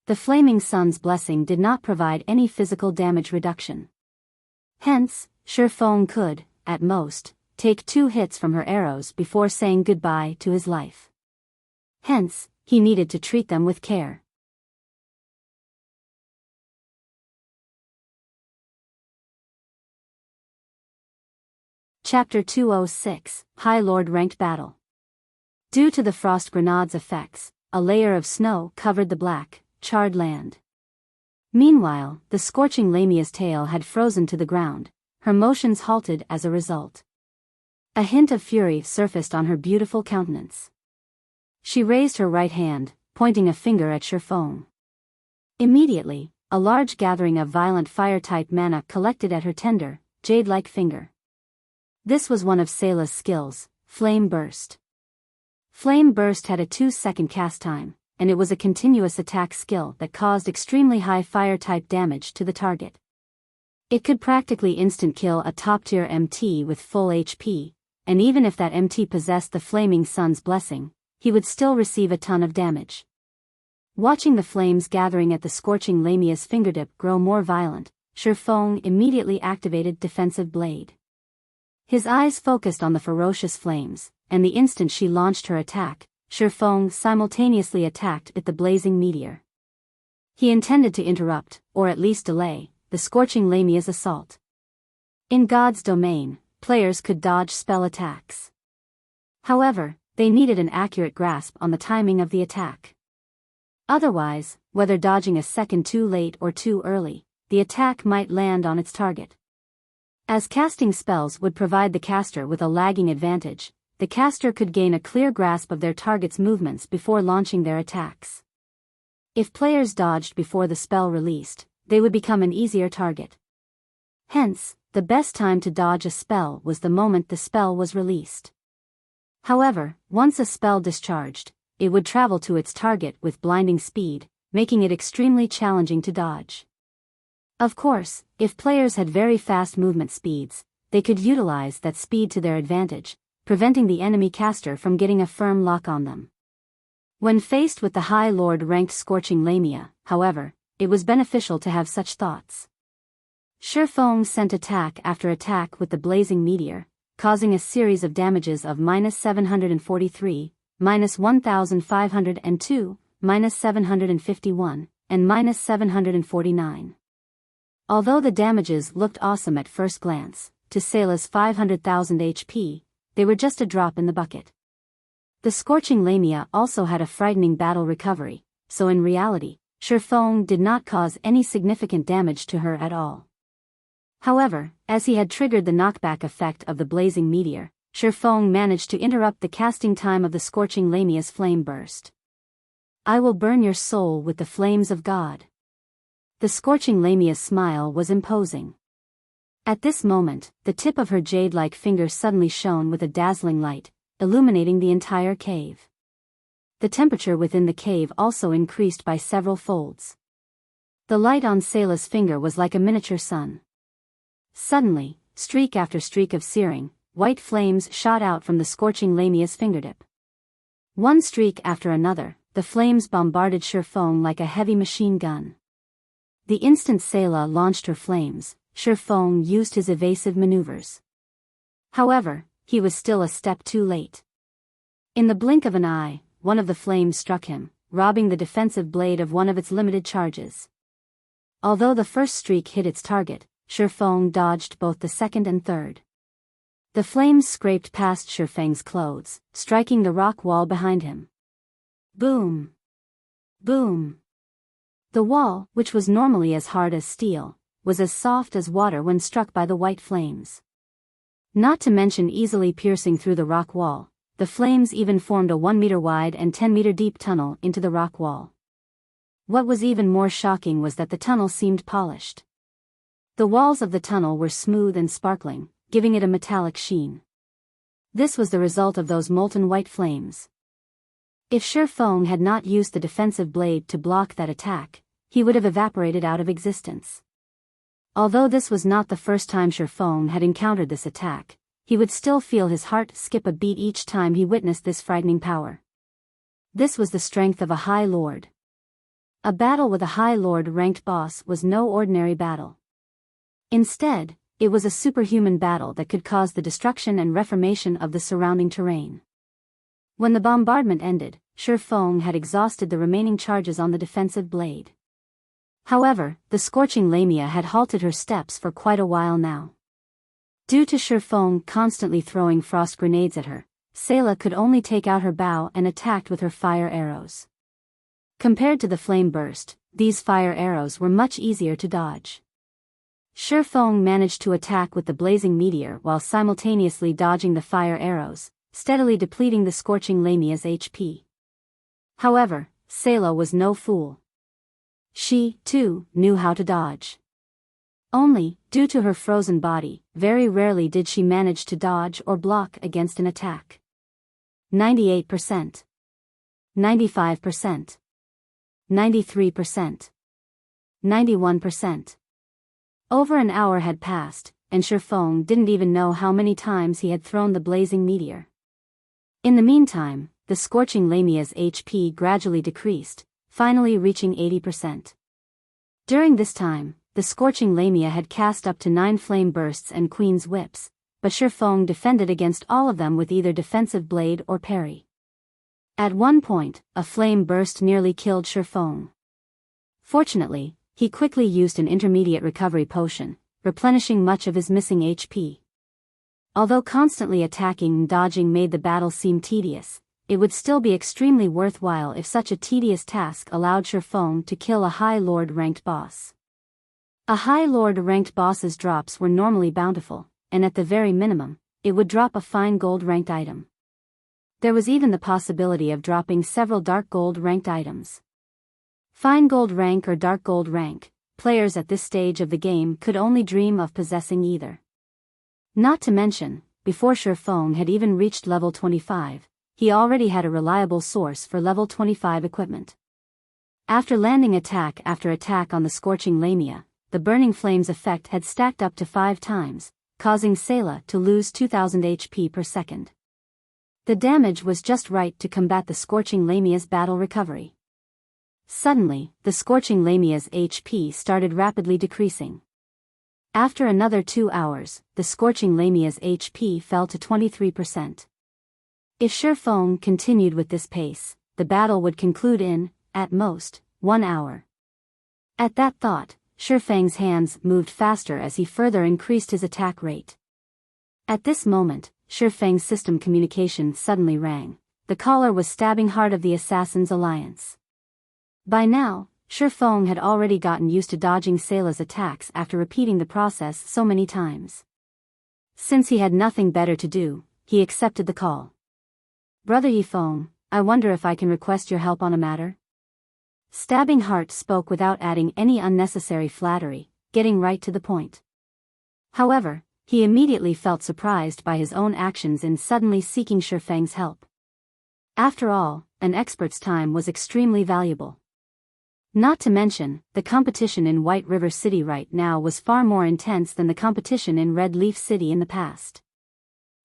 The Flaming Sun's blessing did not provide any physical damage reduction. Hence, Shifeng could, at most, take 2 hits from her arrows before saying goodbye to his life. Hence, he needed to treat them with care. Chapter 206, High Lord Ranked Battle. Due to the frost grenade's effects, a layer of snow covered the black, charred land. Meanwhile, the Scorching Lamia's tail had frozen to the ground, her motions halted as a result. A hint of fury surfaced on her beautiful countenance. She raised her right hand, pointing a finger at Shifeng. Immediately, a large gathering of violent fire-type mana collected at her tender, jade-like finger. This was one of Sayla's skills, Flame Burst. Flame Burst had a 2-second cast time, and it was a continuous attack skill that caused extremely high fire-type damage to the target. It could practically instant-kill a top-tier MT with full HP, and even if that MT possessed the Flaming Sun's blessing, he would still receive a ton of damage. Watching the flames gathering at the Scorching Lamia's fingertip grow more violent, Shifeng immediately activated Defensive Blade. His eyes focused on the ferocious flames, and the instant she launched her attack, Shifeng simultaneously attacked with the blazing meteor. He intended to interrupt, or at least delay, the Scorching Lamia's assault. In God's domain, players could dodge spell attacks. However, they needed an accurate grasp on the timing of the attack. Otherwise, whether dodging a second too late or too early, the attack might land on its target. As casting spells would provide the caster with a lagging advantage, the caster could gain a clear grasp of their target's movements before launching their attacks. If players dodged before the spell released, they would become an easier target. Hence, the best time to dodge a spell was the moment the spell was released. However, once a spell discharged, it would travel to its target with blinding speed, making it extremely challenging to dodge. Of course, if players had very fast movement speeds, they could utilize that speed to their advantage, preventing the enemy caster from getting a firm lock on them. When faced with the High Lord ranked Scorching Lamia, however, it was beneficial to have such thoughts. Shifeng sent attack after attack with the blazing meteor, causing a series of damages of -743, -1502, -751, and -749. Although the damages looked awesome at first glance, to Sayla's 500,000 HP, they were just a drop in the bucket. The Scorching Lamia also had a frightening battle recovery, so in reality, Shifeng did not cause any significant damage to her at all. However, as he had triggered the knockback effect of the blazing meteor, Shifeng managed to interrupt the casting time of the Scorching Lamia's flame burst. I will burn your soul with the flames of God. The Scorching Lamia's smile was imposing. At this moment, the tip of her jade-like finger suddenly shone with a dazzling light, illuminating the entire cave. The temperature within the cave also increased by several folds. The light on Sayla's finger was like a miniature sun. Suddenly, streak after streak of searing, white flames shot out from the scorching Lamia's fingertip. One streak after another, the flames bombarded Shifeng like a heavy machine gun. The instant Sayla launched her flames, Shifeng used his evasive maneuvers. However, he was still a step too late. In the blink of an eye, one of the flames struck him, robbing the defensive blade of one of its limited charges. Although the first streak hit its target, Shifeng dodged both the second and third. The flames scraped past Shifeng's clothes, striking the rock wall behind him. Boom! Boom! The wall, which was normally as hard as steel, was as soft as water when struck by the white flames. Not to mention easily piercing through the rock wall, the flames even formed a 1-meter wide and 10-meter deep tunnel into the rock wall. What was even more shocking was that the tunnel seemed polished. The walls of the tunnel were smooth and sparkling, giving it a metallic sheen. This was the result of those molten white flames. If Shifeng had not used the defensive blade to block that attack, he would have evaporated out of existence. Although this was not the first time Shifeng had encountered this attack, he would still feel his heart skip a beat each time he witnessed this frightening power. This was the strength of a High Lord. A battle with a High Lord-ranked boss was no ordinary battle. Instead, it was a superhuman battle that could cause the destruction and reformation of the surrounding terrain. When the bombardment ended, Shifeng had exhausted the remaining charges on the defensive blade. However, the scorching Lamia had halted her steps for quite a while now. Due to Shifeng constantly throwing frost grenades at her, Sayla could only take out her bow and attacked with her fire arrows. Compared to the flame burst, these fire arrows were much easier to dodge. Shifeng managed to attack with the blazing meteor while simultaneously dodging the fire arrows, steadily depleting the scorching Lamia's HP. However, Sayla was no fool. She, too, knew how to dodge. Only, due to her frozen body, very rarely did she manage to dodge or block against an attack. 98%. 95%. 93%. 91%. Over an hour had passed, and Shifeng didn't even know how many times he had thrown the blazing meteor. In the meantime, the scorching Lamia's HP gradually decreased, finally reaching 80%. During this time, the scorching Lamia had cast up to 9 flame bursts and Queen's Whips, but Shifeng defended against all of them with either defensive blade or parry. At one point, a flame burst nearly killed Shifeng. Fortunately, he quickly used an intermediate recovery potion, replenishing much of his missing HP. Although constantly attacking and dodging made the battle seem tedious, it would still be extremely worthwhile if such a tedious task allowed Shifeng to kill a High Lord-ranked boss. A High Lord-ranked boss's drops were normally bountiful, and at the very minimum, it would drop a fine gold-ranked item. There was even the possibility of dropping several dark gold-ranked items. Fine gold rank or dark gold rank, players at this stage of the game could only dream of possessing either. Not to mention, before Shifeng had even reached level 25, he already had a reliable source for level 25 equipment. After landing attack after attack on the scorching Lamia, the burning flames effect had stacked up to 5 times, causing Sayla to lose 2000 HP per second. The damage was just right to combat the scorching Lamia's battle recovery. Suddenly, the scorching Lamia's HP started rapidly decreasing. After another 2 hours, the scorching Lamia's HP fell to 23%. If Shifeng continued with this pace, the battle would conclude in, at most, 1 hour. At that thought, Shifeng's hands moved faster as he further increased his attack rate. At this moment, Shifeng's system communication suddenly rang. The caller was stabbing heart of the Assassin's Alliance. By now, Shifeng had already gotten used to dodging Sayla's attacks after repeating the process so many times. Since he had nothing better to do, he accepted the call. "Brother Yifeng, I wonder if I can request your help on a matter?" Stabbing Heart spoke without adding any unnecessary flattery, getting right to the point. However, He immediately felt surprised by his own actions in suddenly seeking Shifeng's help. After all, an expert's time was extremely valuable. Not to mention, the competition in White River City right now was far more intense than the competition in Red Leaf City in the past.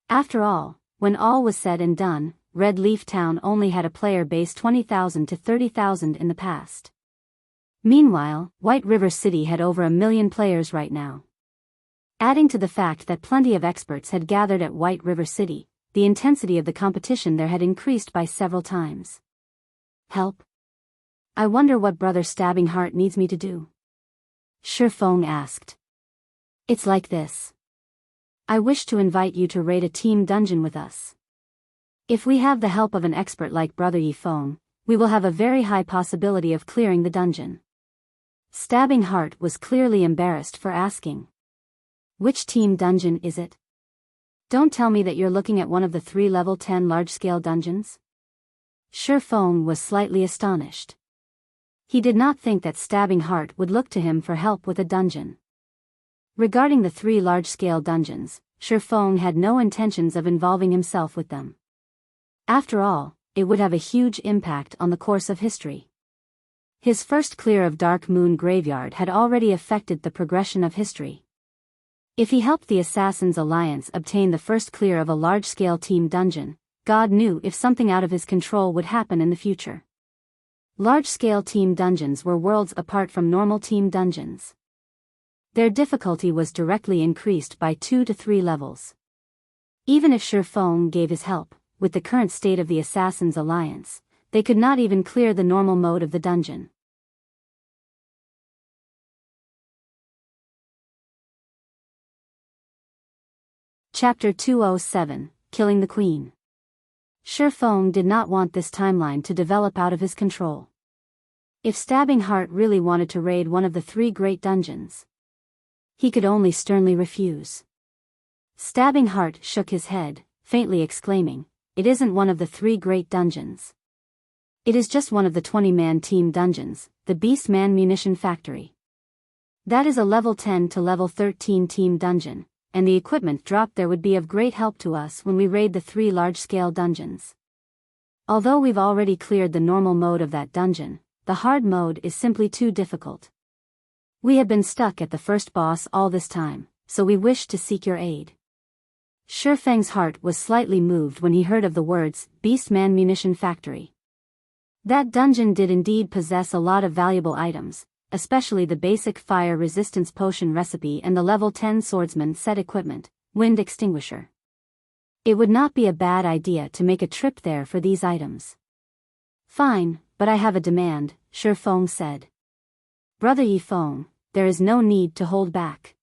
After all, when all was said and done, Red Leaf Town only had a player base 20,000 to 30,000 in the past. Meanwhile, White River City had over 1 million players right now. Adding to the fact that plenty of experts had gathered at White River City, the intensity of the competition there had increased by several times. Help? I wonder what Brother Stabbing Heart needs me to do? Shifeng asked. It's like this. I wish to invite you to raid a team dungeon with us. If we have the help of an expert like Brother Yifeng, we will have a very high possibility of clearing the dungeon. Stabbing Heart was clearly embarrassed for asking. Which team dungeon is it? Don't tell me that you're looking at one of the 3 level 10 large-scale dungeons? Shifeng was slightly astonished. He did not think that Stabbing Heart would look to him for help with a dungeon. Regarding the 3 large-scale dungeons, Shifeng had no intentions of involving himself with them. After all, it would have a huge impact on the course of history. His first clear of Dark Moon Graveyard had already affected the progression of history. If he helped the Assassins' Alliance obtain the first clear of a large-scale team dungeon, God knew if something out of his control would happen in the future. Large-scale team dungeons were worlds apart from normal team dungeons. Their difficulty was directly increased by 2 to 3 levels. Even if Shifeng gave his help, with the current state of the Assassins' Alliance, they could not even clear the normal mode of the dungeon. Chapter 207, Killing the Queen. Shifeng did not want this timeline to develop out of his control. If Stabbing Heart really wanted to raid one of the 3 great dungeons, he could only sternly refuse. Stabbing Heart shook his head, faintly exclaiming, "It isn't one of the 3 great dungeons. It is just one of the 20-man team dungeons, the Beastman Munition Factory. That is a level 10 to level 13 team dungeon, and the equipment dropped there would be of great help to us when we raid the 3 large-scale dungeons. Although we've already cleared the normal mode of that dungeon, the hard mode is simply too difficult. We have been stuck at the first boss all this time, so we wish to seek your aid." Shifeng's heart was slightly moved when he heard of the words, Beastman Munition Factory. That dungeon did indeed possess a lot of valuable items, especially the basic fire resistance potion recipe and the level 10 swordsman set equipment, wind extinguisher. It would not be a bad idea to make a trip there for these items. "Fine, but I have a demand," Shifeng said. "Brother Yifeng, there is no need to hold back."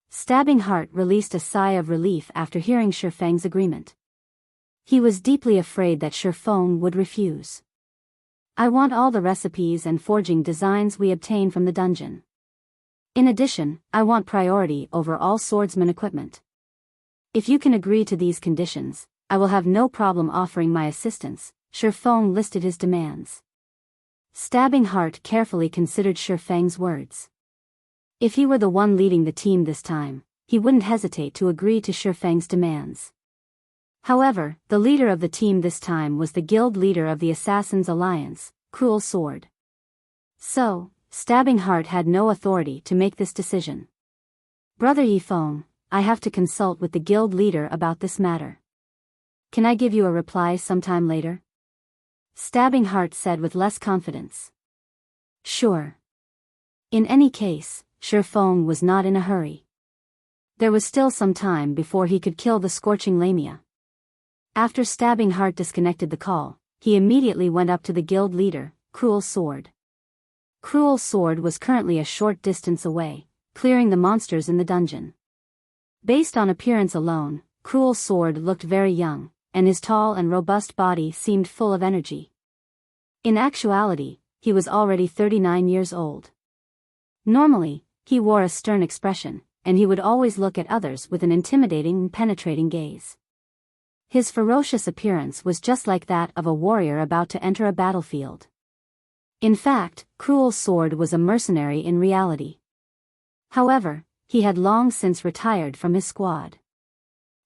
Stabbing Heart released a sigh of relief after hearing Shifeng's agreement. He was deeply afraid that Shifeng would refuse. "I want all the recipes and forging designs we obtain from the dungeon. In addition, I want priority over all swordsman equipment. If you can agree to these conditions, I will have no problem offering my assistance." Shifeng listed his demands. Stabbing Heart carefully considered Shifeng's words. If he were the one leading the team this time, he wouldn't hesitate to agree to Shifeng's demands. However, the leader of the team this time was the guild leader of the Assassins' Alliance, Cruel Sword. So, Stabbing Heart had no authority to make this decision. "Brother Yifeng, I have to consult with the guild leader about this matter. Can I give you a reply sometime later?" Stabbing Heart said with less confidence. "Sure." In any case, Shifeng was not in a hurry. There was still some time before he could kill the Scorching Lamia. After Stabbing Heart disconnected the call, he immediately went up to the guild leader, Cruel Sword. Cruel Sword was currently a short distance away, clearing the monsters in the dungeon. Based on appearance alone, Cruel Sword looked very young, and his tall and robust body seemed full of energy. In actuality, he was already 39 years old. Normally, he wore a stern expression, and he would always look at others with an intimidating and penetrating gaze. His ferocious appearance was just like that of a warrior about to enter a battlefield. In fact, Cruel Sword was a mercenary in reality. However, he had long since retired from his squad.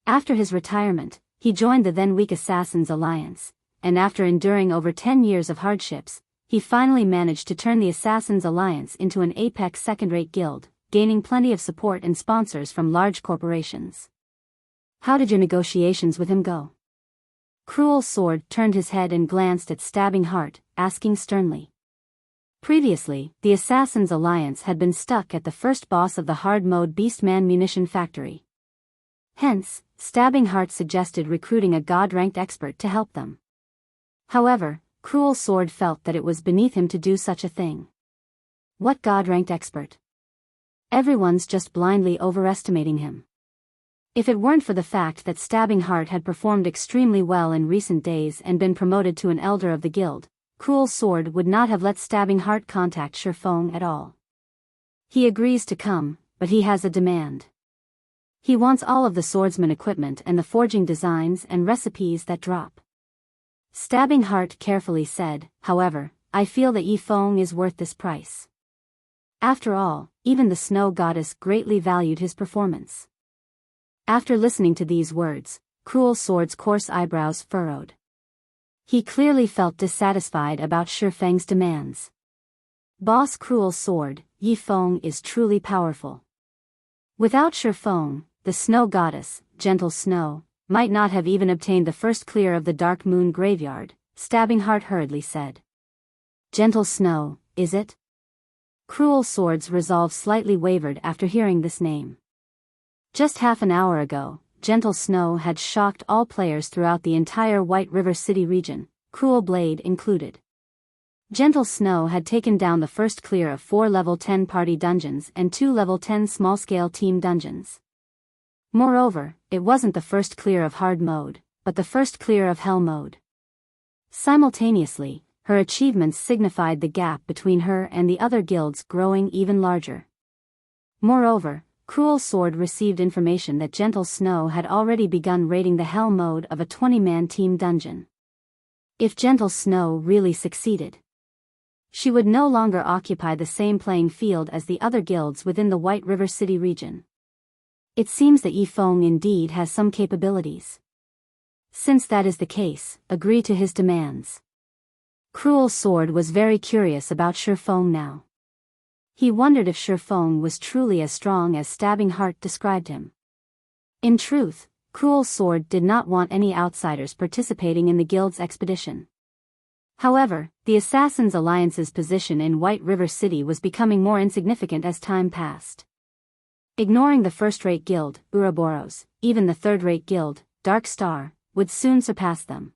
After his retirement, he joined the then weak Assassins Alliance, and after enduring over 10 years of hardships, he finally managed to turn the Assassins Alliance into an apex second-rate guild, gaining plenty of support and sponsors from large corporations. How did your negotiations with him go? Cruel Sword turned his head and glanced at Stabbing Heart, asking sternly. Previously, the Assassins Alliance had been stuck at the first boss of the hard-mode Beastman Munition factory. Hence, Stabbing Heart suggested recruiting a god-ranked expert to help them. However, Cruel Sword felt that it was beneath him to do such a thing. What god-ranked expert? Everyone's just blindly overestimating him. If it weren't for the fact that Stabbing Heart had performed extremely well in recent days and been promoted to an elder of the guild, Cruel Sword would not have let Stabbing Heart contact Shifeng at all. He agrees to come, but he has a demand. He wants all of the swordsman equipment and the forging designs and recipes that drop. Stabbing Heart carefully said, however, I feel that Yifeng is worth this price. After all, even the snow goddess greatly valued his performance. After listening to these words, Cruel Sword's coarse eyebrows furrowed. He clearly felt dissatisfied about Shifeng's demands. Boss Cruel Sword, Yifeng is truly powerful. Without Shifeng, the snow goddess, Gentle Snow, might not have even obtained the first clear of the Dark Moon Graveyard, Stabbing Heart hurriedly said. Gentle Snow, is it? Cruel Sword's resolve slightly wavered after hearing this name. Just half an hour ago, Gentle Snow had shocked all players throughout the entire White River City region, Cruel Blade included. Gentle Snow had taken down the first clear of 4 level 10 party dungeons and 2 level 10 small-scale team dungeons. Moreover, it wasn't the first clear of hard mode, but the first clear of hell mode. Simultaneously, her achievements signified the gap between her and the other guilds growing even larger. Moreover, Cruel Sword received information that Gentle Snow had already begun raiding the hell mode of a 20-man team dungeon. If Gentle Snow really succeeded, she would no longer occupy the same playing field as the other guilds within the White River City region. It seems that Yifeng indeed has some capabilities. Since that is the case, agree to his demands. Cruel Sword was very curious about Shifeng now. He wondered if Shifeng was truly as strong as Stabbing Heart described him. In truth, Cruel Sword did not want any outsiders participating in the guild's expedition. However, the Assassins Alliance's position in White River City was becoming more insignificant as time passed. Ignoring the first-rate guild, Ouroboros, even the third-rate guild, Dark Star, would soon surpass them.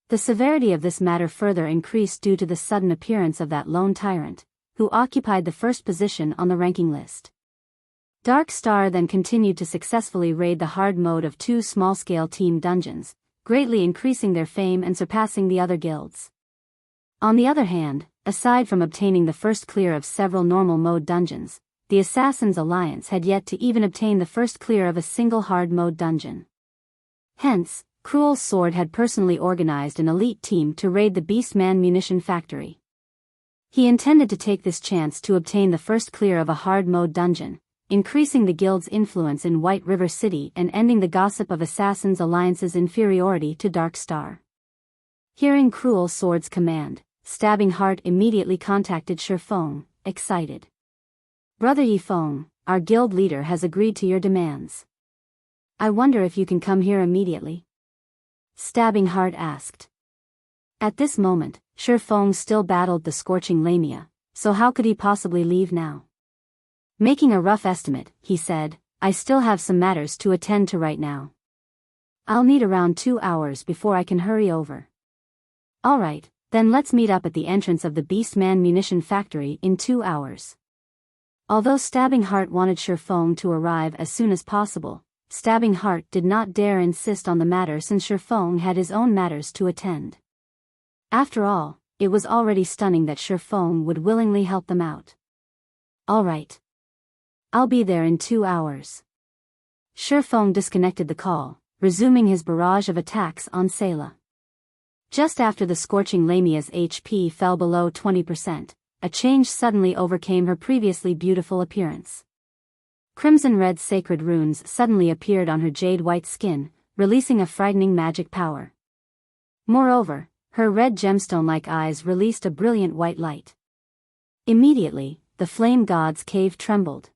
The severity of this matter further increased due to the sudden appearance of that lone tyrant, who occupied the first position on the ranking list. Dark Star then continued to successfully raid the hard mode of 2 small-scale team dungeons, greatly increasing their fame and surpassing the other guilds. On the other hand, aside from obtaining the first clear of several normal mode dungeons, the Assassins Alliance had yet to even obtain the first clear of a single hard mode dungeon. Hence, Cruel Sword had personally organized an elite team to raid the Beastman Munition factory. He intended to take this chance to obtain the first clear of a hard mode dungeon, increasing the guild's influence in White River City and ending the gossip of Assassins Alliance's inferiority to Dark Star. Hearing Cruel Sword's command, Stabbing Heart immediately contacted Shifeng, excited. Brother Yifeng, our guild leader has agreed to your demands. I wonder if you can come here immediately? Stabbing Heart asked. At this moment, Shifeng still battled the Scorching Lamia, so how could he possibly leave now? Making a rough estimate, he said, I still have some matters to attend to right now. I'll need around 2 hours before I can hurry over. Alright, then let's meet up at the entrance of the Beastman Munition factory in 2 hours. Although Stabbing Heart wanted Shifeng to arrive as soon as possible, Stabbing Heart did not dare insist on the matter since Shifeng had his own matters to attend. After all, it was already stunning that Shifeng would willingly help them out. Alright. I'll be there in 2 hours. Shifeng disconnected the call, resuming his barrage of attacks on Sayla. Just after the Scorching Lamia's HP fell below 20%, a change suddenly overcame her previously beautiful appearance. Crimson-red sacred runes suddenly appeared on her jade-white skin, releasing a frightening magic power. Moreover, her red gemstone-like eyes released a brilliant white light. Immediately, the flame god's cave trembled.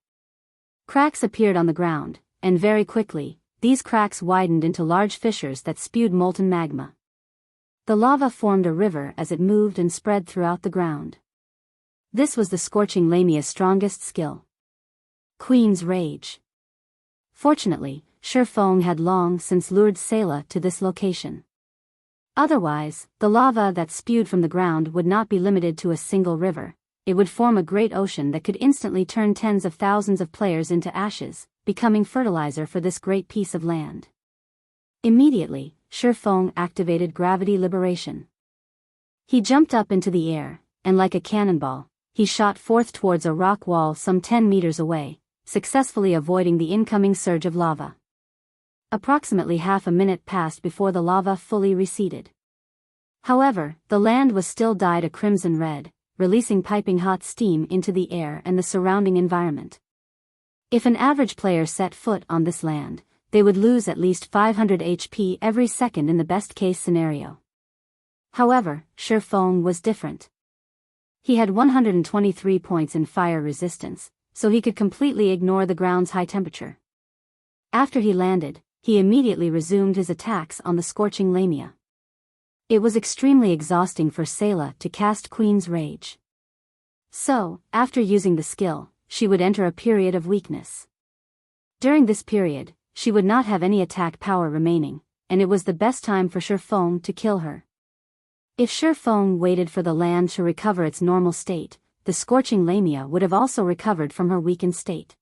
Cracks appeared on the ground, and very quickly, these cracks widened into large fissures that spewed molten magma. The lava formed a river as it moved and spread throughout the ground. This was the Scorching Lamia's strongest skill. Queen's Rage. Fortunately, Shifeng had long since lured Sayla to this location. Otherwise, the lava that spewed from the ground would not be limited to a single river. It would form a great ocean that could instantly turn tens of thousands of players into ashes, becoming fertilizer for this great piece of land. Immediately, Shifeng activated gravity liberation. He jumped up into the air, and like a cannonball, he shot forth towards a rock wall some 10 meters away, successfully avoiding the incoming surge of lava. Approximately half a minute passed before the lava fully receded. However, the land was still dyed a crimson red, releasing piping hot steam into the air and the surrounding environment. If an average player set foot on this land, they would lose at least 500 HP every second in the best-case scenario. However, Shifeng was different. He had 123 points in fire resistance, so he could completely ignore the ground's high temperature. After he landed, he immediately resumed his attacks on the Scorching Lamia. It was extremely exhausting for Sayla to cast Queen's Rage. So, after using the skill, she would enter a period of weakness. During this period, she would not have any attack power remaining, and it was the best time for Shifeng to kill her. If Shifeng waited for the land to recover its normal state, the Scorching Lamia would have also recovered from her weakened state.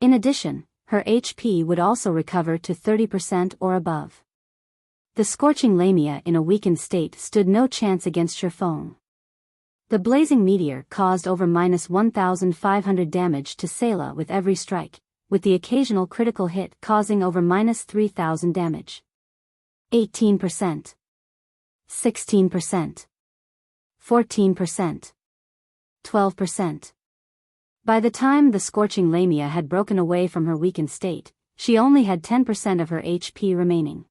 In addition, her HP would also recover to 30% or above. The Scorching Lamia in a weakened state stood no chance against Shifeng. The blazing meteor caused over -1,500 damage to Sayla with every strike, with the occasional critical hit causing over -3,000 damage. 18%. 16%. 14%. 12%. By the time the Scorching Lamia had broken away from her weakened state, she only had 10% of her HP remaining.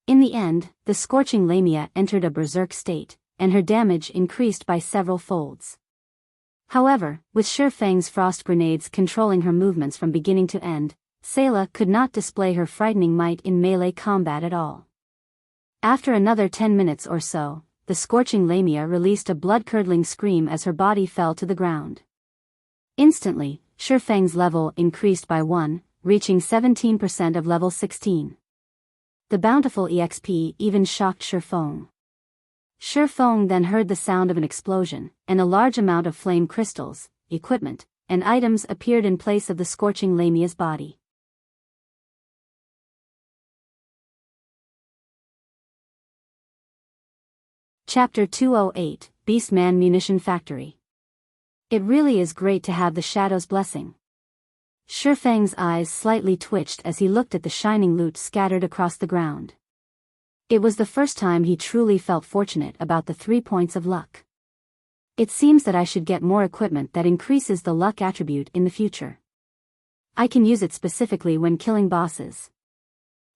In the end, the Scorching Lamia entered a berserk state, and her damage increased by several folds. However, with Shifeng's frost grenades controlling her movements from beginning to end, Sayla could not display her frightening might in melee combat at all. After another 10 minutes or so, the Scorching Lamia released a blood-curdling scream as her body fell to the ground. Instantly, Shifeng's level increased by 1, reaching 17% of level 16. The bountiful EXP even shocked Shifeng. Shifeng then heard the sound of an explosion, and a large amount of flame crystals, equipment, and items appeared in place of the Scorching Lamia's body. Chapter 208, Beastman Munition Factory. It really is great to have the Shadow's blessing. Shifeng's eyes slightly twitched as he looked at the shining loot scattered across the ground. It was the first time he truly felt fortunate about the 3 points of luck. It seems that I should get more equipment that increases the luck attribute in the future. I can use it specifically when killing bosses.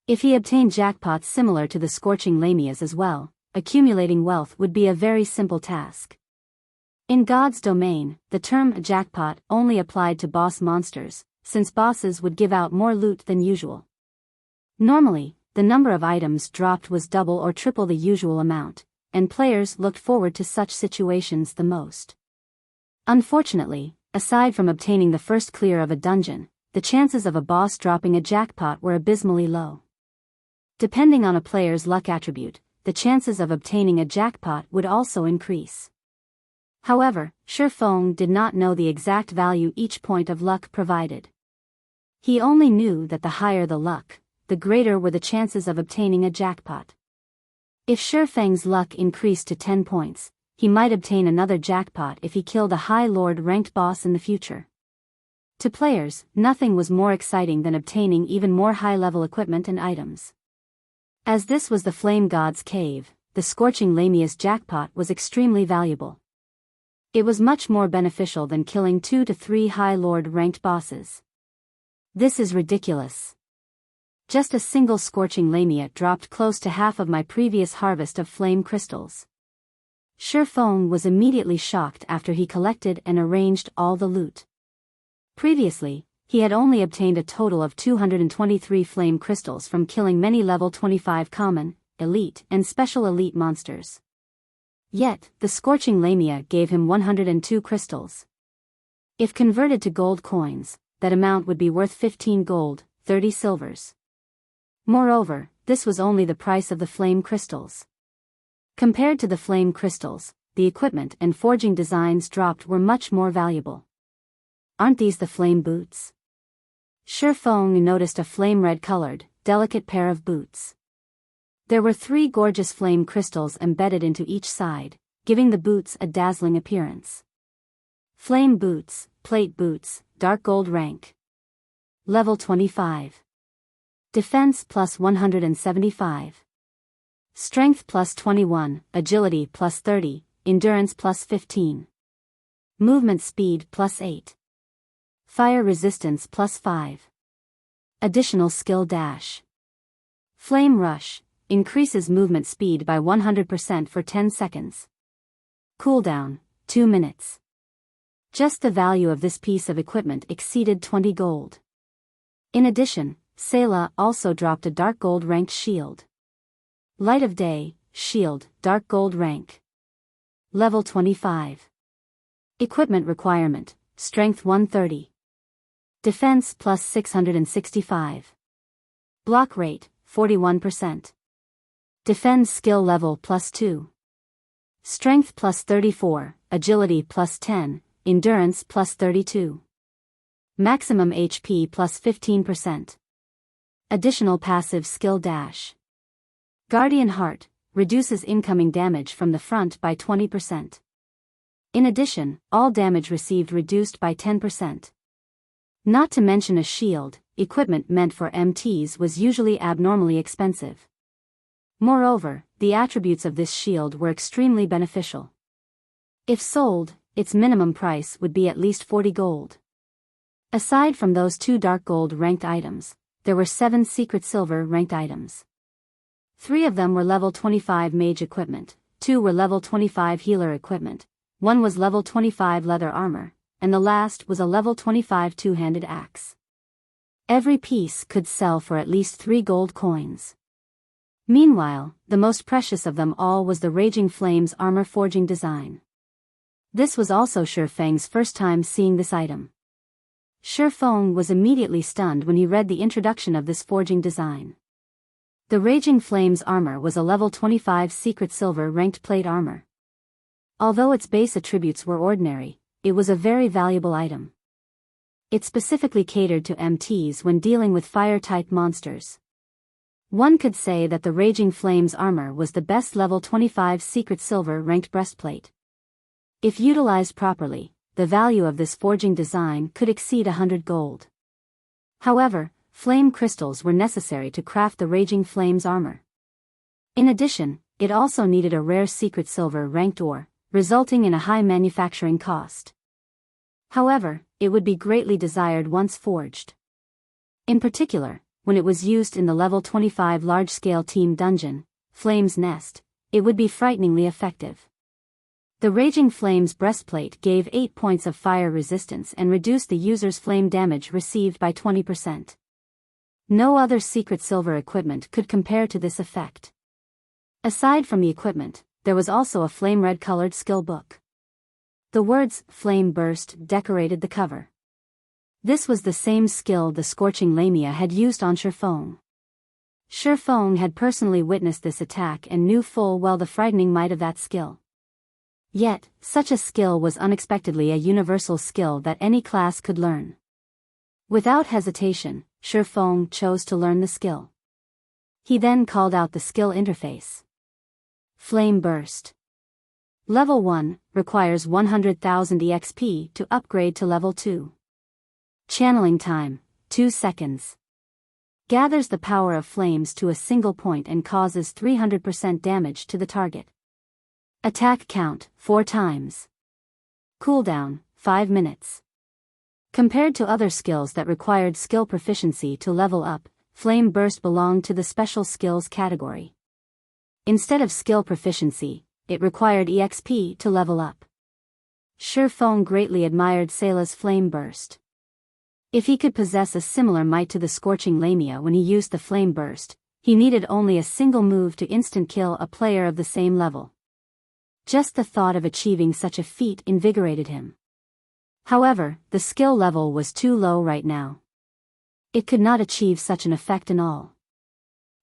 If he obtained jackpots similar to the Scorching Lamia's as well, accumulating wealth would be a very simple task. In God's domain, the term jackpot only applied to boss monsters, since bosses would give out more loot than usual. Normally, the number of items dropped was double or triple the usual amount, and players looked forward to such situations the most. Unfortunately, aside from obtaining the first clear of a dungeon, the chances of a boss dropping a jackpot were abysmally low. Depending on a player's luck attribute, the chances of obtaining a jackpot would also increase. However, Shifeng did not know the exact value each point of luck provided. He only knew that the higher the luck, the greater were the chances of obtaining a jackpot. If Shifeng's luck increased to 10 points, he might obtain another jackpot if he killed a High Lord ranked boss in the future. To players, nothing was more exciting than obtaining even more high-level equipment and items. As this was the Flame God's cave, the Scorching Lamia's jackpot was extremely valuable. It was much more beneficial than killing 2 to 3 High Lord ranked bosses. This is ridiculous. Just a single Scorching Lamia dropped close to half of my previous harvest of flame crystals. Shifeng was immediately shocked after he collected and arranged all the loot. Previously, he had only obtained a total of 223 flame crystals from killing many level 25 common, elite, and special elite monsters. Yet, the Scorching Lamia gave him 102 crystals. If converted to gold coins, that amount would be worth 15 gold, 30 silvers. Moreover, this was only the price of the flame crystals. Compared to the flame crystals, the equipment and forging designs dropped were much more valuable. Aren't these the flame boots? Shifeng noticed a flame red-colored, delicate pair of boots. There were 3 gorgeous flame crystals embedded into each side, giving the boots a dazzling appearance. Flame boots, plate boots, dark gold rank. Level 25. Defense plus 175. Strength plus 21, agility plus 30, endurance plus 15. Movement speed plus 8. Fire resistance plus 5. Additional skill dash. Flame rush, increases movement speed by 100% for 10 seconds. Cooldown, 2 minutes. Just the value of this piece of equipment exceeded 20 gold. In addition, Selah also dropped a dark gold ranked shield. Light of Day, shield, dark gold rank. Level 25. Equipment requirement, strength 130. Defense plus 665. Block rate, 41%. Defend skill level plus 2. Strength plus 34, agility plus 10, endurance plus 32. Maximum HP plus 15%. Additional passive skill dash. Guardian Heart, reduces incoming damage from the front by 20%. In addition, all damage received reduced by 10%. Not to mention a shield, equipment meant for MTs was usually abnormally expensive. Moreover, the attributes of this shield were extremely beneficial. If sold, its minimum price would be at least 40 gold. Aside from those 2 dark gold ranked items, there were 7 secret silver ranked items. 3 of them were level 25 mage equipment, 2 were level 25 healer equipment, 1 was level 25 leather armor, and the last was a level 25 two-handed axe. Every piece could sell for at least 3 gold coins. Meanwhile, the most precious of them all was the Raging Flames armor forging design. This was also Shifeng's first time seeing this item. Shifeng was immediately stunned when he read the introduction of this forging design. The Raging Flames armor was a level 25 secret silver ranked plate armor. Although its base attributes were ordinary, it was a very valuable item. It specifically catered to MTs when dealing with fire-type monsters. One could say that the Raging Flames armor was the best level 25 secret silver ranked breastplate. If utilized properly, the value of this forging design could exceed 100 gold. However, flame crystals were necessary to craft the Raging Flames armor. In addition, it also needed a rare secret silver ranked ore, resulting in a high manufacturing cost. However, it would be greatly desired once forged. In particular, when it was used in the level 25 large-scale team dungeon, Flame's Nest, it would be frighteningly effective. The Raging Flames breastplate gave 8 points of fire resistance and reduced the user's flame damage received by 20%. No other secret silver equipment could compare to this effect. Aside from the equipment, there was also a flame red-colored skill book. The words, Flame Burst, decorated the cover. This was the same skill the Scorching Lamia had used on Shifeng. Shifeng had personally witnessed this attack and knew full well the frightening might of that skill. Yet, such a skill was unexpectedly a universal skill that any class could learn. Without hesitation, Shifeng chose to learn the skill. He then called out the skill interface. Flame Burst. Level 1, requires 100,000 EXP to upgrade to level 2. Channeling time, 2 seconds. Gathers the power of flames to a single point and causes 300% damage to the target. Attack count, 4 times. Cooldown, 5 minutes. Compared to other skills that required skill proficiency to level up, Flame Burst belonged to the special skills category. Instead of skill proficiency, it required EXP to level up. Shifeng greatly admired Sayla's Flame Burst. If he could possess a similar might to the Scorching Lamia when he used the Flame Burst, he needed only a single move to instant kill a player of the same level. Just the thought of achieving such a feat invigorated him. However, the skill level was too low right now. It could not achieve such an effect in all.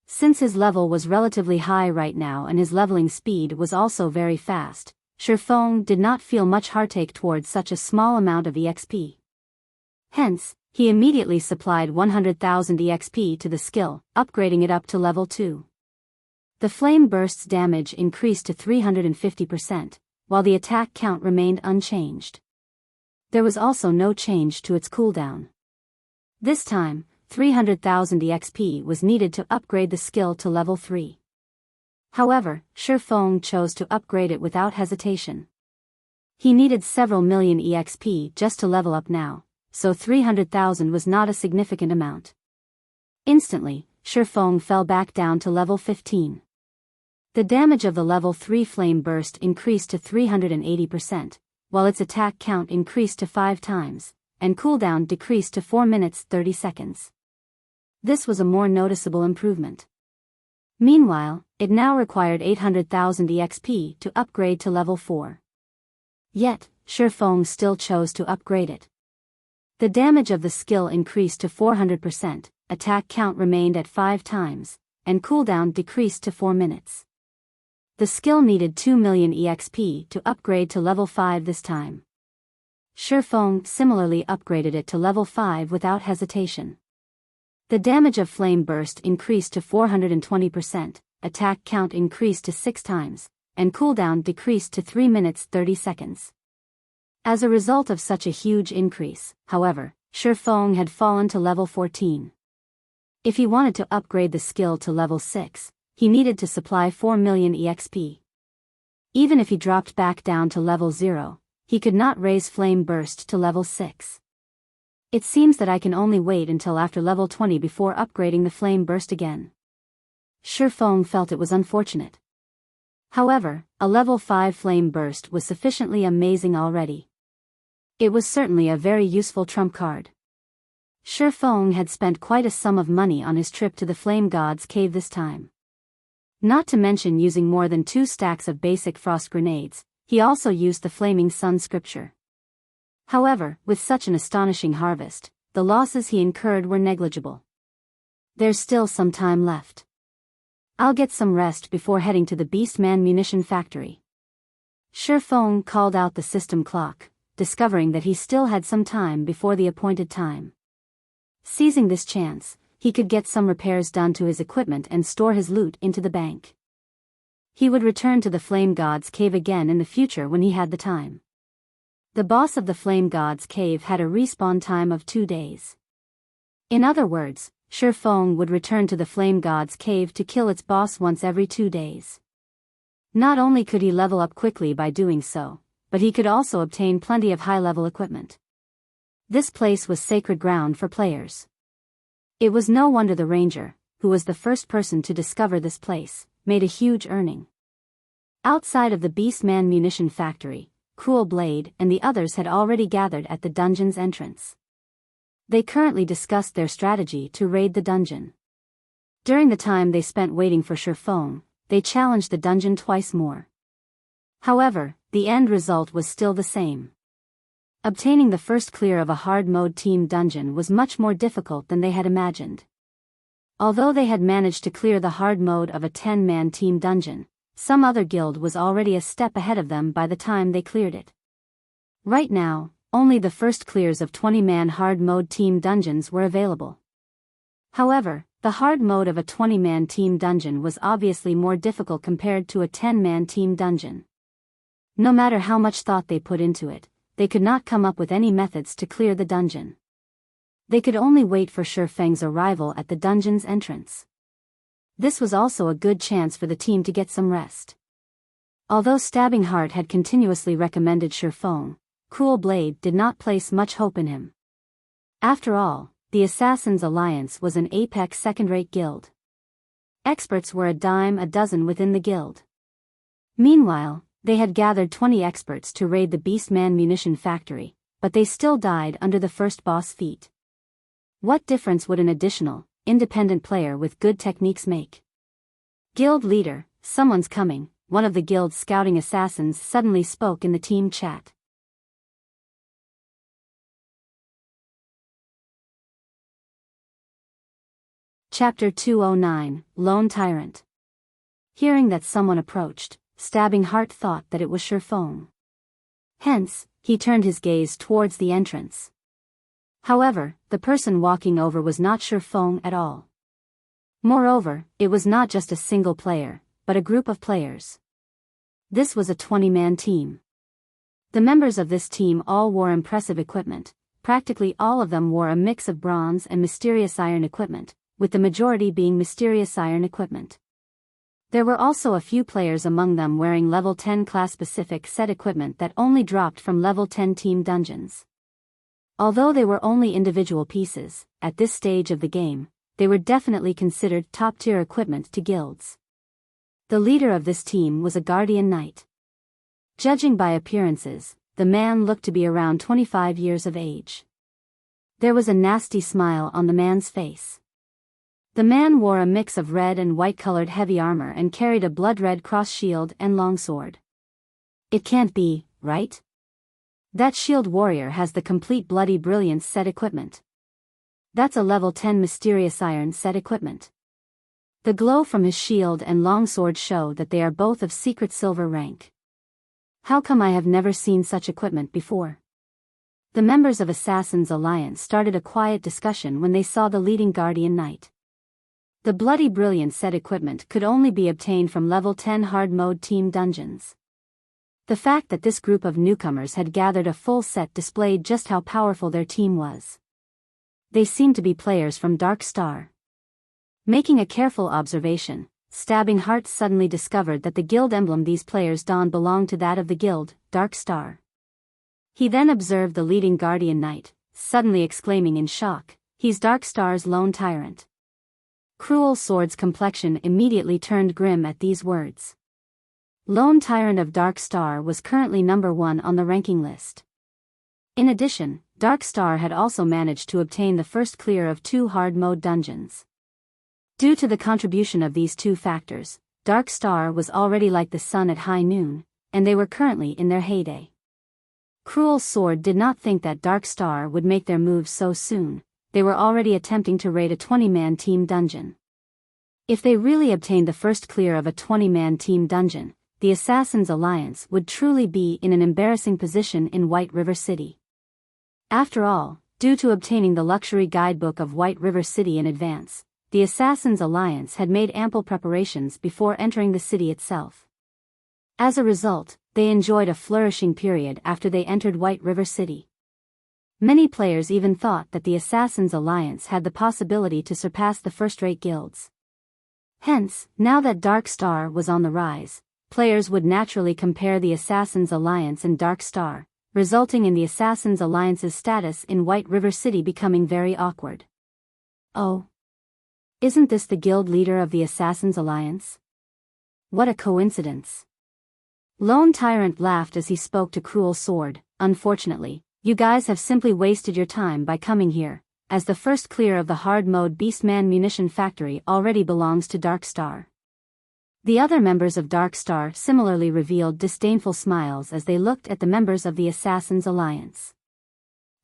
Since his level was relatively high right now and his leveling speed was also very fast, Shifeng did not feel much heartache towards such a small amount of EXP. Hence, he immediately supplied 100,000 EXP to the skill, upgrading it up to level 2. The Flame Burst's damage increased to 350%, while the attack count remained unchanged. There was also no change to its cooldown. This time, 300,000 EXP was needed to upgrade the skill to level 3. However, Shifeng chose to upgrade it without hesitation. He needed several million EXP just to level up now, so 300,000 was not a significant amount. Instantly, Shifeng fell back down to level 15. The damage of the level 3 Flame Burst increased to 380%, while its attack count increased to 5 times, and cooldown decreased to 4 minutes 30 seconds. This was a more noticeable improvement. Meanwhile, it now required 800,000 EXP to upgrade to level 4. Yet, Shifeng still chose to upgrade it. The damage of the skill increased to 400%, attack count remained at 5 times, and cooldown decreased to 4 minutes. The skill needed 2 million EXP to upgrade to level 5 this time. Shifeng similarly upgraded it to level 5 without hesitation. The damage of Flame Burst increased to 420%, attack count increased to 6 times, and cooldown decreased to 3 minutes 30 seconds. As a result of such a huge increase, however, Shifeng had fallen to level 14. If he wanted to upgrade the skill to level 6, he needed to supply 4 million EXP. Even if he dropped back down to level 0, he could not raise Flame Burst to level 6. It seems that I can only wait until after level 20 before upgrading the Flame Burst again. Shifeng felt it was unfortunate. However, a level 5 Flame Burst was sufficiently amazing already. It was certainly a very useful trump card. Shifeng had spent quite a sum of money on his trip to the Flame God's cave this time. Not to mention using more than 2 stacks of basic frost grenades, he also used the Flaming Sun scripture. However, with such an astonishing harvest, the losses he incurred were negligible. There's still some time left. I'll get some rest before heading to the Beastman munition factory. Shifeng called out the system clock, discovering that he still had some time before the appointed time. Seizing this chance, he could get some repairs done to his equipment and store his loot into the bank. He would return to the Flame God's cave again in the future when he had the time. The boss of the Flame God's cave had a respawn time of 2 days. In other words, Shifeng would return to the Flame God's cave to kill its boss once every 2 days. Not only could he level up quickly by doing so, but he could also obtain plenty of high-level equipment. This place was sacred ground for players. It was no wonder the ranger, who was the first person to discover this place, made a huge earning. Outside of the Beastman munition factory, Cruel Blade and the others had already gathered at the dungeon's entrance. They currently discussed their strategy to raid the dungeon. During the time they spent waiting for Shifeng, they challenged the dungeon twice more. However, the end result was still the same. Obtaining the first clear of a hard mode team dungeon was much more difficult than they had imagined. Although they had managed to clear the hard mode of a 10-man team dungeon, some other guild was already a step ahead of them by the time they cleared it. Right now, only the first clears of 20-man hard mode team dungeons were available. However, the hard mode of a 20-man team dungeon was obviously more difficult compared to a 10-man team dungeon. No matter how much thought they put into it, they could not come up with any methods to clear the dungeon. They could only wait for Shifeng's arrival at the dungeon's entrance. This was also a good chance for the team to get some rest. Although Stabbing Heart had continuously recommended Shifeng, Cruel Blade did not place much hope in him. After all, the Assassins' Alliance was an apex second-rate guild. Experts were a dime a dozen within the guild. Meanwhile, they had gathered 20 experts to raid the Beastman munition factory, but they still died under the first boss feat. What difference would an additional, independent player with good techniques make? Guild leader, someone's coming, one of the guild's scouting assassins suddenly spoke in the team chat. Chapter 209, Lone Tyrant. Hearing that someone approached, Stabbing Heart thought that it was Feng. Hence, he turned his gaze towards the entrance. However, the person walking over was not Feng at all. Moreover, it was not just a single player, but a group of players. This was a 20-man team. The members of this team all wore impressive equipment. Practically all of them wore a mix of bronze and mysterious iron equipment, with the majority being mysterious iron equipment. There were also a few players among them wearing level 10 class-specific set equipment that only dropped from level 10 team dungeons. Although they were only individual pieces, at this stage of the game, they were definitely considered top-tier equipment to guilds. The leader of this team was a guardian knight. Judging by appearances, the man looked to be around 25 years of age. There was a nasty smile on the man's face. The man wore a mix of red and white-colored heavy armor and carried a blood-red cross shield and longsword. It can't be, right? That shield warrior has the complete Bloody Brilliance set equipment. That's a level 10 mysterious iron set equipment. The glow from his shield and longsword show that they are both of secret silver rank. How come I have never seen such equipment before? The members of Assassins' Alliance started a quiet discussion when they saw the leading guardian knight. The Bloody Brilliance set equipment could only be obtained from level 10 hard mode team dungeons. The fact that this group of newcomers had gathered a full set displayed just how powerful their team was. They seemed to be players from Dark Star. Making a careful observation, Stabbing Heart suddenly discovered that the guild emblem these players donned belonged to that of the guild, Dark Star. He then observed the leading guardian knight, suddenly exclaiming in shock, "He's Dark Star's Lone Tyrant." Cruel Sword's complexion immediately turned grim at these words. Lone Tyrant of Dark Star was currently number 1 on the ranking list. In addition, Dark Star had also managed to obtain the first clear of 2 hard mode dungeons. Due to the contribution of these 2 factors, Dark Star was already like the sun at high noon, and they were currently in their heyday. Cruel Sword did not think that Dark Star would make their moves so soon. They were already attempting to raid a 20-man team dungeon. If they really obtained the first clear of a 20-man team dungeon, the Assassins' Alliance would truly be in an embarrassing position in White River City. After all, due to obtaining the luxury guidebook of White River City in advance, the Assassins' Alliance had made ample preparations before entering the city itself. As a result, they enjoyed a flourishing period after they entered White River City. Many players even thought that the Assassins' Alliance had the possibility to surpass the first-rate guilds. Hence, now that Dark Star was on the rise, players would naturally compare the Assassins' Alliance and Dark Star, resulting in the Assassins' Alliance's status in White River City becoming very awkward. Oh. Isn't this the guild leader of the Assassins' Alliance? What a coincidence. Lone Tyrant laughed as he spoke to Cruel Sword. Unfortunately, you guys have simply wasted your time by coming here, as the first clear of the hard mode Beastman munition factory already belongs to Dark Star. The other members of Dark Star similarly revealed disdainful smiles as they looked at the members of the Assassins' Alliance.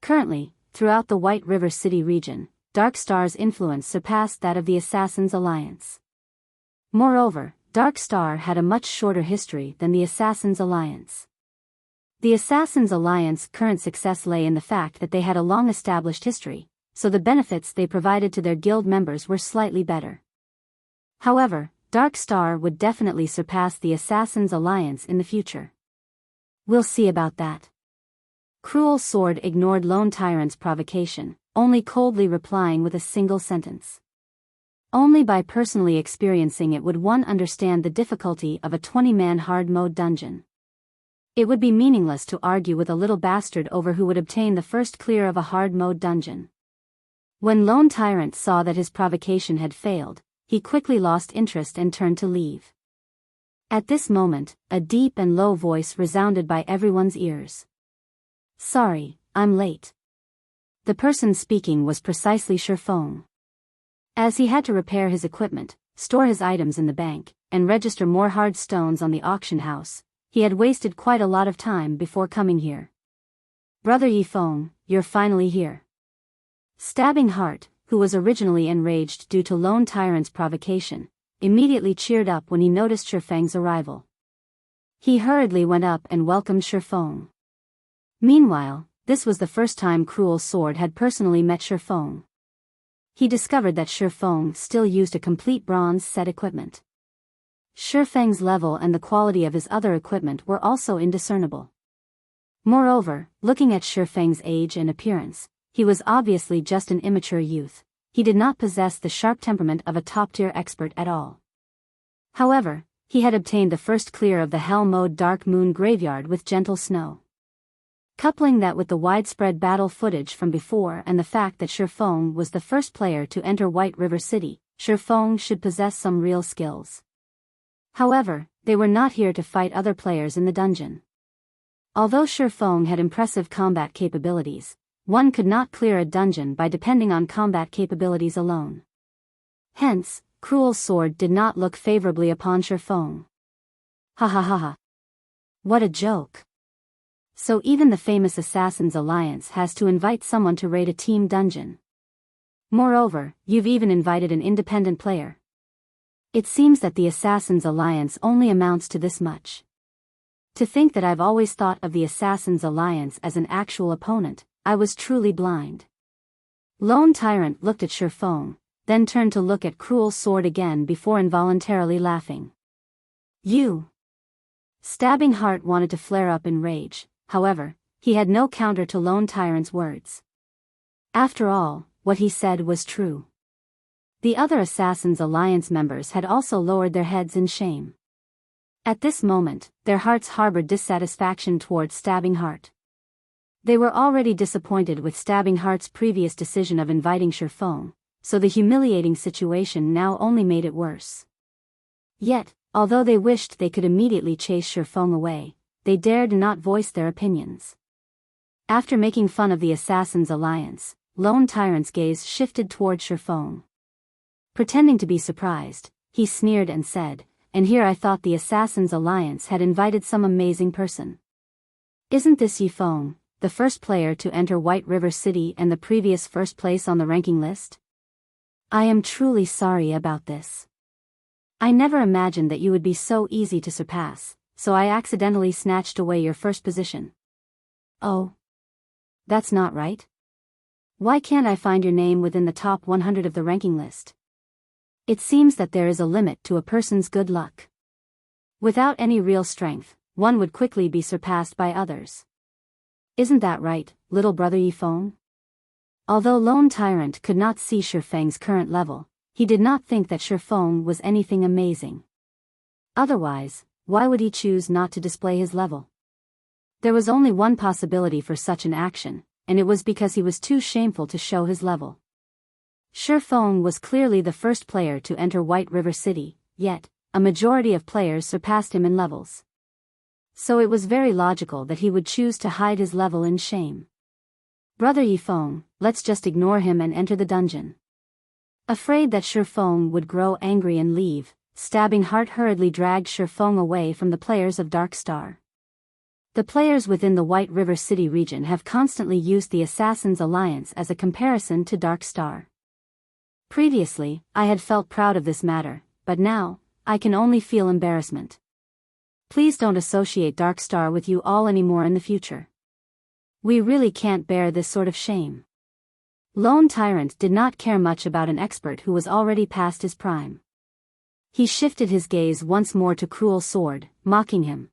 Currently, throughout the White River City region, Dark Star's influence surpassed that of the Assassins' Alliance. Moreover, Dark Star had a much shorter history than the Assassins' Alliance. The Assassins' Alliance's current success lay in the fact that they had a long-established history, so the benefits they provided to their guild members were slightly better. However, Dark Star would definitely surpass the Assassins' Alliance in the future. We'll see about that. Cruel Sword ignored Lone Tyrant's provocation, only coldly replying with a single sentence. Only by personally experiencing it would one understand the difficulty of a 20-man hard mode dungeon. It would be meaningless to argue with a little bastard over who would obtain the first clear of a hard mode dungeon. When Lone Tyrant saw that his provocation had failed, he quickly lost interest and turned to leave. At this moment, a deep and low voice resounded by everyone's ears. "Sorry, I'm late." The person speaking was precisely Shifeng. As he had to repair his equipment, store his items in the bank, and register more hard stones on the auction house, he had wasted quite a lot of time before coming here. "Brother Yifeng, you're finally here." Stabbing Heart, who was originally enraged due to Lone Tyrant's provocation, immediately cheered up when he noticed Shifeng's arrival. He hurriedly went up and welcomed Shifeng. Meanwhile, this was the first time Cruel Sword had personally met Shifeng. He discovered that Shifeng still used a complete bronze set equipment. Shifeng's level and the quality of his other equipment were also indiscernible. Moreover, looking at Shifeng's age and appearance, he was obviously just an immature youth. He did not possess the sharp temperament of a top-tier expert at all. However, he had obtained the first clear of the hell-mode Dark Moon Graveyard with gentle snow. Coupling that with the widespread battle footage from before and the fact that Shifeng was the first player to enter White River City, Shifeng should possess some real skills. However, they were not here to fight other players in the dungeon. Although Shifeng had impressive combat capabilities, one could not clear a dungeon by depending on combat capabilities alone. Hence, Cruel Sword did not look favorably upon Shifeng. Ha ha ha ha. What a joke. So even the famous Assassins Alliance has to invite someone to raid a team dungeon. Moreover, you've even invited an independent player. It seems that the Assassins Alliance only amounts to this much. To think that I've always thought of the Assassins Alliance as an actual opponent, I was truly blind. Lone Tyrant looked at Shifeng, then turned to look at Cruel Sword again before involuntarily laughing. "You!" Stabbing Heart wanted to flare up in rage, however, he had no counter to Lone Tyrant's words. After all, what he said was true. The other Assassins Alliance members had also lowered their heads in shame. At this moment, their hearts harbored dissatisfaction towards Stabbing Heart. They were already disappointed with Stabbing Heart's previous decision of inviting Shifeng, so the humiliating situation now only made it worse. Yet, although they wished they could immediately chase Shifeng away, they dared not voice their opinions. After making fun of the Assassins Alliance, Lone Tyrant's gaze shifted toward Shifeng. Pretending to be surprised, he sneered and said, "And here I thought the Assassins Alliance had invited some amazing person. Isn't this Yifeng, the first player to enter White River City and the previous first place on the ranking list? I am truly sorry about this. I never imagined that you would be so easy to surpass, so I accidentally snatched away your first position." "Oh. That's not right. Why can't I find your name within the top 100 of the ranking list? It seems that there is a limit to a person's good luck. Without any real strength, one would quickly be surpassed by others. Isn't that right, little brother Yifeng?" Although Lone Tyrant could not see Shifeng's current level, he did not think that Shifeng was anything amazing. Otherwise, why would he choose not to display his level? There was only one possibility for such an action, and it was because he was too shameful to show his level. Shifeng was clearly the first player to enter White River City, yet, a majority of players surpassed him in levels. So it was very logical that he would choose to hide his level in shame. "Brother Yifeng, let's just ignore him and enter the dungeon." Afraid that Shifeng would grow angry and leave, Stabbing Heart hurriedly dragged Shifeng away from the players of Dark Star. The players within the White River City region have constantly used the Assassins Alliance as a comparison to Dark Star. Previously, I had felt proud of this matter, but now, I can only feel embarrassment. Please don't associate Dark Star with you all anymore in the future. We really can't bear this sort of shame. Lone Tyrant did not care much about an expert who was already past his prime. He shifted his gaze once more to Cruel Sword, mocking him.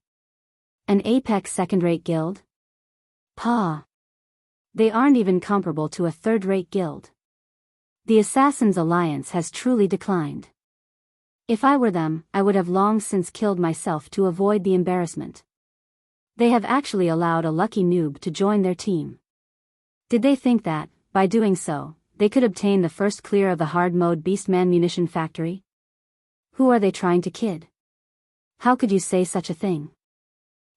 An Apex second-rate guild? Pah! They aren't even comparable to a third-rate guild. The Assassins Alliance has truly declined. If I were them, I would have long since killed myself to avoid the embarrassment. They have actually allowed a lucky noob to join their team. Did they think that, by doing so, they could obtain the first clear of the hard mode Beastman munition factory? Who are they trying to kid? How could you say such a thing?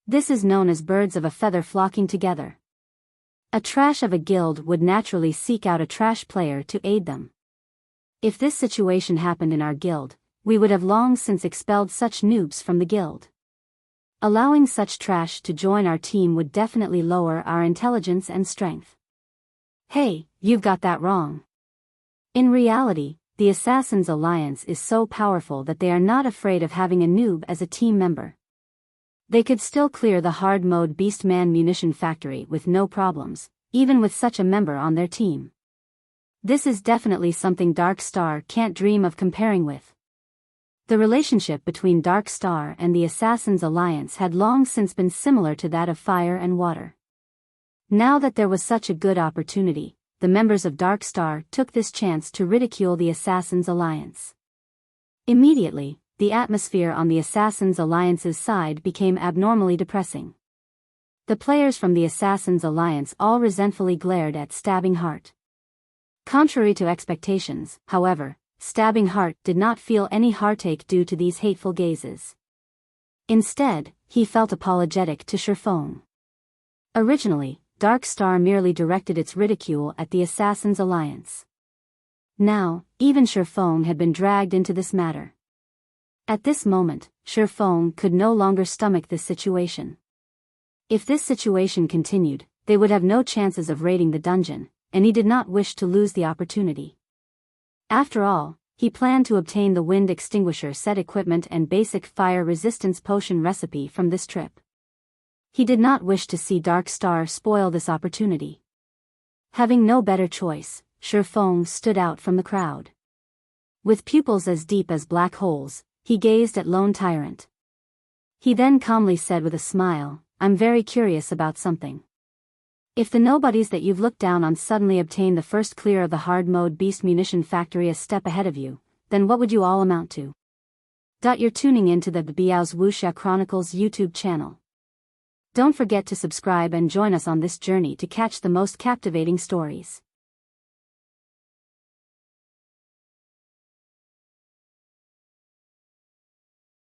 This is known as birds of a feather flocking together. A trash of a guild would naturally seek out a trash player to aid them. If this situation happened in our guild, we would have long since expelled such noobs from the guild. Allowing such trash to join our team would definitely lower our intelligence and strength. Hey, you've got that wrong. In reality, the Assassins Alliance is so powerful that they are not afraid of having a noob as a team member. They could still clear the hard mode Beastman munition factory with no problems, even with such a member on their team. This is definitely something Dark Star can't dream of comparing with. The relationship between Dark Star and the Assassins Alliance had long since been similar to that of fire and water. Now that there was such a good opportunity, the members of Dark Star took this chance to ridicule the Assassins Alliance. Immediately, the atmosphere on the Assassins Alliance's side became abnormally depressing. The players from the Assassins Alliance all resentfully glared at Stabbing Heart. Contrary to expectations, however, Stabbing Heart did not feel any heartache due to these hateful gazes. Instead, he felt apologetic to Sherfong. Originally, Dark Star merely directed its ridicule at the Assassins Alliance. Now, even Sherfong had been dragged into this matter. At this moment, Sherfong could no longer stomach this situation. If this situation continued, they would have no chances of raiding the dungeon, and he did not wish to lose the opportunity. After all, he planned to obtain the wind extinguisher set equipment and basic fire resistance potion recipe from this trip. He did not wish to see Dark Star spoil this opportunity. Having no better choice, Sherfong stood out from the crowd. With pupils as deep as black holes, he gazed at lone Tyrant. He then calmly said with a smile, "I'm very curious about something. If the nobodies that you've looked down on suddenly obtain the first clear of the hard mode beast munition factory a step ahead of you, then what would you all amount to?" You're tuning into the Biyao's Wuxia Chronicles YouTube channel. Don't forget to subscribe and join us on this journey to catch the most captivating stories.